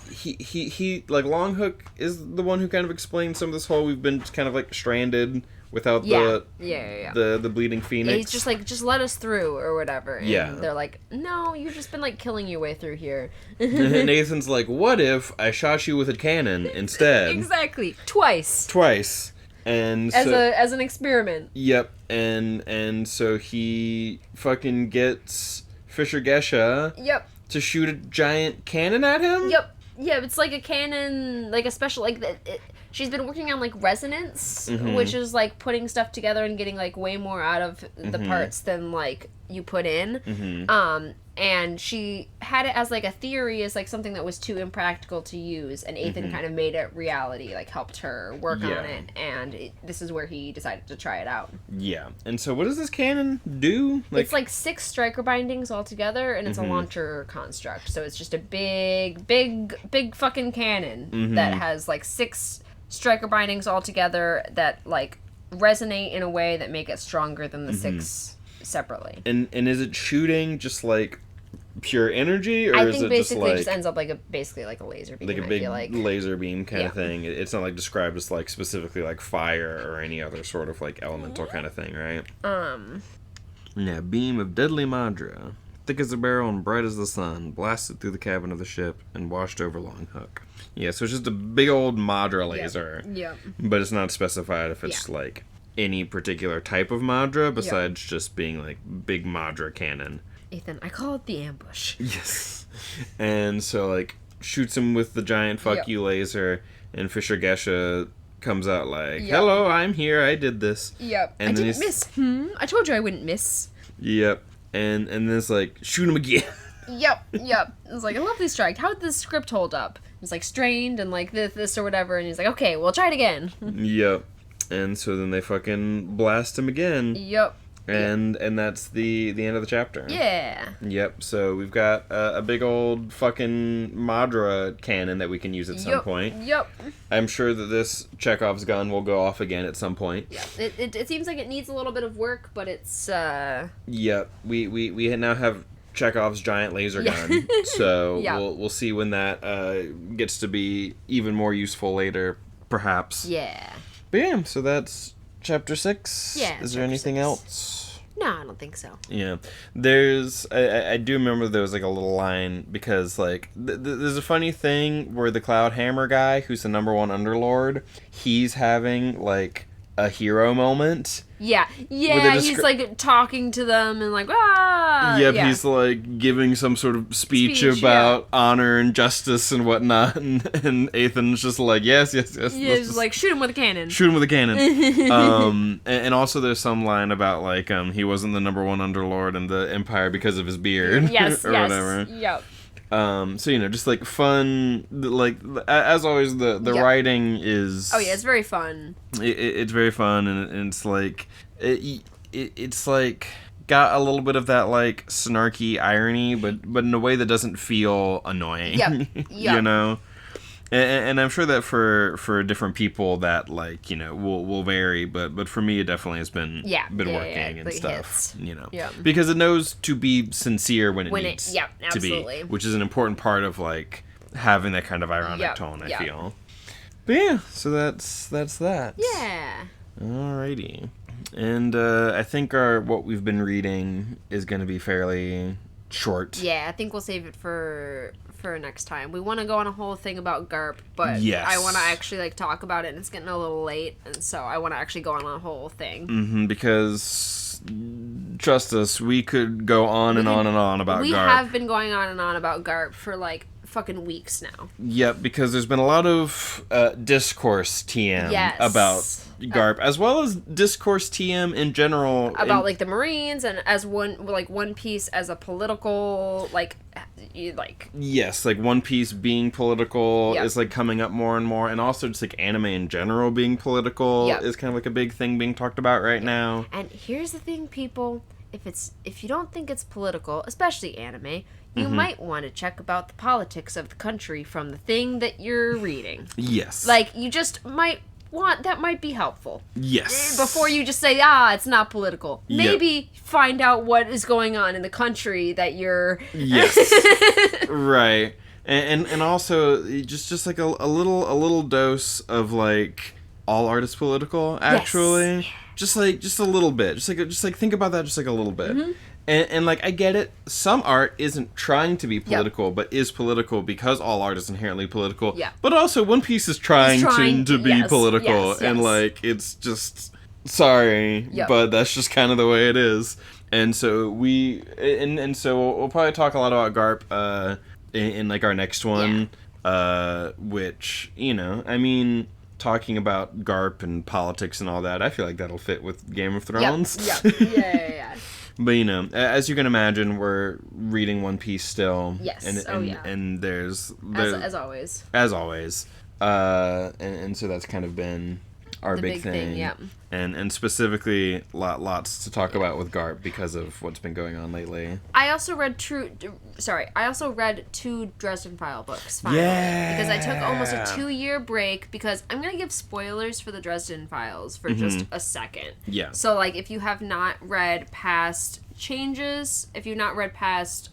Speaker 2: he like Longhook is the one who kind of explains some of this whole we've been kind of like stranded without the bleeding Phoenix.
Speaker 1: Yeah, he's just like, just let us through or whatever. And they're like, no, you've just been like killing your way through here.
Speaker 2: And Nathan's like, what if I shot you with a cannon instead?
Speaker 1: Exactly. Twice.
Speaker 2: And
Speaker 1: as an experiment.
Speaker 2: Yep. And so he fucking gets Fisher Gesha to shoot a giant cannon at him?
Speaker 1: Yep. Yeah, it's like a cannon, like a special, like, she's been working on, like, resonance, which is, like, putting stuff together and getting, like, way more out of the parts than, like, you put in. And she had it as, like, a theory, as, like, something that was too impractical to use, and Ethan kind of made it reality, like, helped her work on it, and this is where he decided to try it out.
Speaker 2: Yeah. And so what does this cannon do?
Speaker 1: It's, like, 6 striker bindings altogether, and it's a launcher construct, so it's just a big fucking cannon that has, like, 6 striker bindings altogether that, like, resonate in a way that make it stronger than the 6 separately.
Speaker 2: And is it shooting just like pure energy, or is it
Speaker 1: basically
Speaker 2: just
Speaker 1: just ends up like a laser beam,
Speaker 2: like a big laser beam kind of thing? It's not like described as like specifically like fire or any other sort of like elemental kind of thing, right? Yeah, beam of deadly Madra, thick as a barrel and bright as the sun, blasted through the cabin of the ship and washed over Longhook. Yeah, so it's just a big old Madra laser.
Speaker 1: Yeah.
Speaker 2: But it's not specified if it's like any particular type of Madra besides just being like big Madra cannon.
Speaker 1: Ethan, I call it the ambush.
Speaker 2: Yes. And so like shoots him with the giant fuck you laser, and Fisher Gesha comes out like, hello, I'm here, I did this.
Speaker 1: Yep.
Speaker 2: And
Speaker 1: I didn't miss. I told you I wouldn't miss.
Speaker 2: Yep. And then it's like, shoot him again.
Speaker 1: Yep. It's like, a lovely strike. How would this script hold up? It's like strained and like this or whatever. And he's like, okay, we'll try it again.
Speaker 2: Yep. And so then they fucking blast him again.
Speaker 1: Yep.
Speaker 2: And that's the end of the chapter.
Speaker 1: Yeah.
Speaker 2: Yep. So we've got a big old fucking Madra cannon that we can use at some point.
Speaker 1: Yep.
Speaker 2: I'm sure that this Chekhov's gun will go off again at some point.
Speaker 1: Yeah. It seems like it needs a little bit of work, but it's
Speaker 2: Yep. We now have Chekhov's giant laser gun. So we'll see when that gets to be even more useful later, perhaps.
Speaker 1: Yeah.
Speaker 2: But yeah, so that's chapter 6.
Speaker 1: Yeah.
Speaker 2: Is there anything else?
Speaker 1: No, I don't think so.
Speaker 2: Yeah. There's... I do remember there was, like, a little line, because, like, there's a funny thing where the Cloud Hammer guy, who's the number 1 Underlord, he's having, like, a hero moment.
Speaker 1: Yeah, he's, like, talking to them and, like, ah!
Speaker 2: Yep, yeah. He's, like, giving some sort of speech about honor and justice and whatnot, and Ethan's just like, yes.
Speaker 1: Yeah, he's like, shoot him with a cannon.
Speaker 2: Shoot him with a cannon. And also there's some line about, like, he wasn't the number 1 Underlord in the Empire because of his beard.
Speaker 1: Yes,
Speaker 2: or whatever.
Speaker 1: Yep.
Speaker 2: So, just, like, fun, like, as always, the writing is...
Speaker 1: Oh, yeah, it's very fun.
Speaker 2: It's very fun, and it's, like, it's, like, got a little bit of that, like, snarky irony, but in a way that doesn't feel annoying.
Speaker 1: Yep.
Speaker 2: You know? And I'm sure that for different people that, like, will vary, but for me it definitely has been working and stuff, because it knows to be sincere when it needs to be, which is an important part of, like, having that kind of ironic tone, I feel. But yeah, so that's that.
Speaker 1: Yeah.
Speaker 2: Alrighty. And I think what we've been reading is going to be fairly short.
Speaker 1: Yeah, I think we'll save it for next time. We want to go on a whole thing about GARP, but
Speaker 2: yes.
Speaker 1: I want to actually, like, talk about it, and it's getting a little late, and so I want to actually go on a whole thing.
Speaker 2: Mm-hmm, because, trust us, we could go on and on and on about GARP.
Speaker 1: We have been going on and on about GARP for, like, fucking weeks now.
Speaker 2: Yep, because there's been a lot of discourse TM about GARP, as well as discourse TM in general.
Speaker 1: About, like, the Marines, and as One Piece as a political, like...
Speaker 2: Yes, like, One Piece being political is, like, coming up more and more, and also just, like, anime in general being political is kind of, like, a big thing being talked about right now.
Speaker 1: And here's the thing, people. If you don't think it's political, especially anime, you might want to check about the politics of the country from the thing that you're reading.
Speaker 2: Yes.
Speaker 1: Like, you just might that might be helpful.
Speaker 2: Yes.
Speaker 1: Before you just say, it's not political. Maybe find out what is going on in the country that you're...
Speaker 2: Yes. Right. And also, just like a little dose of, like, all art is political, actually. Yes. Just a little bit. Just like think about that just like a little bit. Mm-hmm. And like, I get it. Some art isn't trying to be political, but is political because all art is inherently political. Yeah. But also, One Piece is trying to be political. Yes. And, like, it's just... Sorry, but that's just kind of the way it is. And so so we'll probably talk a lot about GARP in like, our next one. Yeah. Which, I mean... Talking about GARP and politics and all that, I feel like that'll fit with Game of Thrones.
Speaker 1: Yep. Yeah.
Speaker 2: But, as you can imagine, we're reading One Piece still.
Speaker 1: Yes.
Speaker 2: And there's
Speaker 1: as always.
Speaker 2: As always. And so that's kind of been our big thing.
Speaker 1: Yeah.
Speaker 2: And specifically, lots to talk about with GARP because of what's been going on lately.
Speaker 1: I also read two Dresden File books, finally. Yeah! Because I took almost a 2-year break, because I'm going to give spoilers for the Dresden Files for just a second. Yeah. So, like, if you have not read past Changes, if you've not read past,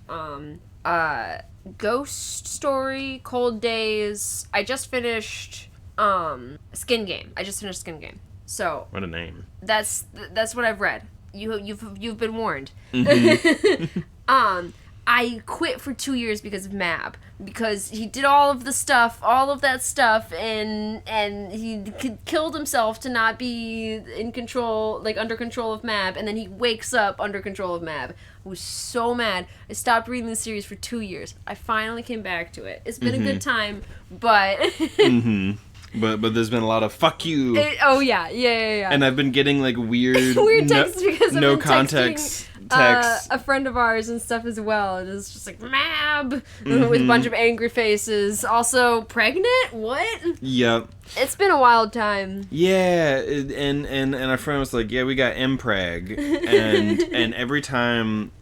Speaker 1: Ghost Story, Cold Days, I just finished... Skin Game. I just finished Skin Game. So
Speaker 2: what a name.
Speaker 1: That's what I've read. You've been warned.
Speaker 2: Mm-hmm.
Speaker 1: I quit for 2 years because of Mab, because he did all of that stuff, and he killed himself to not be in control, like under control of Mab, and then he wakes up under control of Mab. I was so mad. I stopped reading the series for 2 years. I finally came back to it. It's been a good time, but.
Speaker 2: But there's been a lot of fuck you.
Speaker 1: Yeah.
Speaker 2: And I've been getting like weird
Speaker 1: texts because
Speaker 2: no context
Speaker 1: a friend of ours and stuff as well. And it's just like, Mab! With a bunch of angry faces. Also, pregnant? What?
Speaker 2: Yep.
Speaker 1: It's been a wild time.
Speaker 2: Yeah, and our friend was like, yeah, we got impreg. And every time...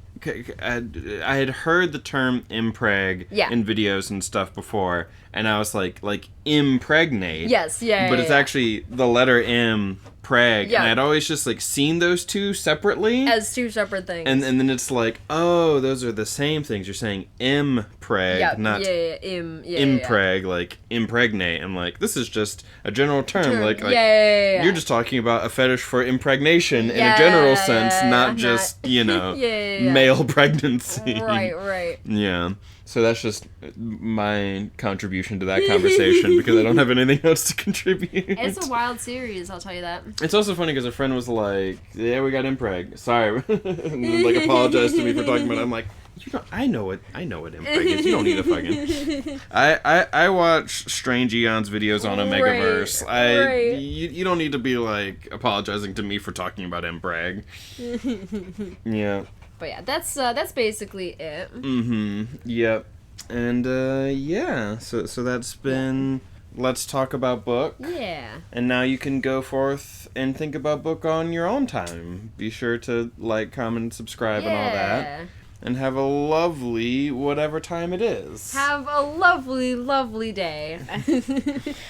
Speaker 2: I had heard the term impreg in videos and stuff before, and I was like impregnate.
Speaker 1: Yes, yeah.
Speaker 2: But it's actually the letter M, preg, and I'd always just like seen those two separately
Speaker 1: as two separate things.
Speaker 2: And then it's like, oh, those are the same things. You're saying impreg, not impreg, like impregnate. I'm like, this is just a general term. Like you're just talking about a fetish for impregnation in a general sense, not just male pregnancy.
Speaker 1: Right.
Speaker 2: Yeah. So that's just my contribution to that conversation because I don't have anything else to contribute.
Speaker 1: It's a wild series, I'll tell you that.
Speaker 2: It's also funny because a friend was like, yeah, we got impreg. Sorry. And then, like, apologized to me for talking about it. I'm like, I know what impreg is. You don't need a fucking... I watch Strange Eon's videos on Omegaverse. You don't need to be, like, apologizing to me for talking about impreg. Yeah.
Speaker 1: But yeah, that's basically it.
Speaker 2: Yep. And so that's been Let's Talk About Book.
Speaker 1: Yeah.
Speaker 2: And now you can go forth and think about book on your own time. Be sure to like, comment, subscribe, and all that. And have a lovely whatever time it is.
Speaker 1: Have a lovely, lovely day.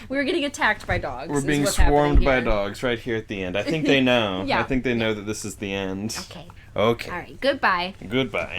Speaker 1: We're getting attacked by dogs.
Speaker 2: We're being swarmed by dogs right here at the end. I think they know. I think they know that this is the end.
Speaker 1: Okay.
Speaker 2: Okay.
Speaker 1: All right. Goodbye.
Speaker 2: Goodbye.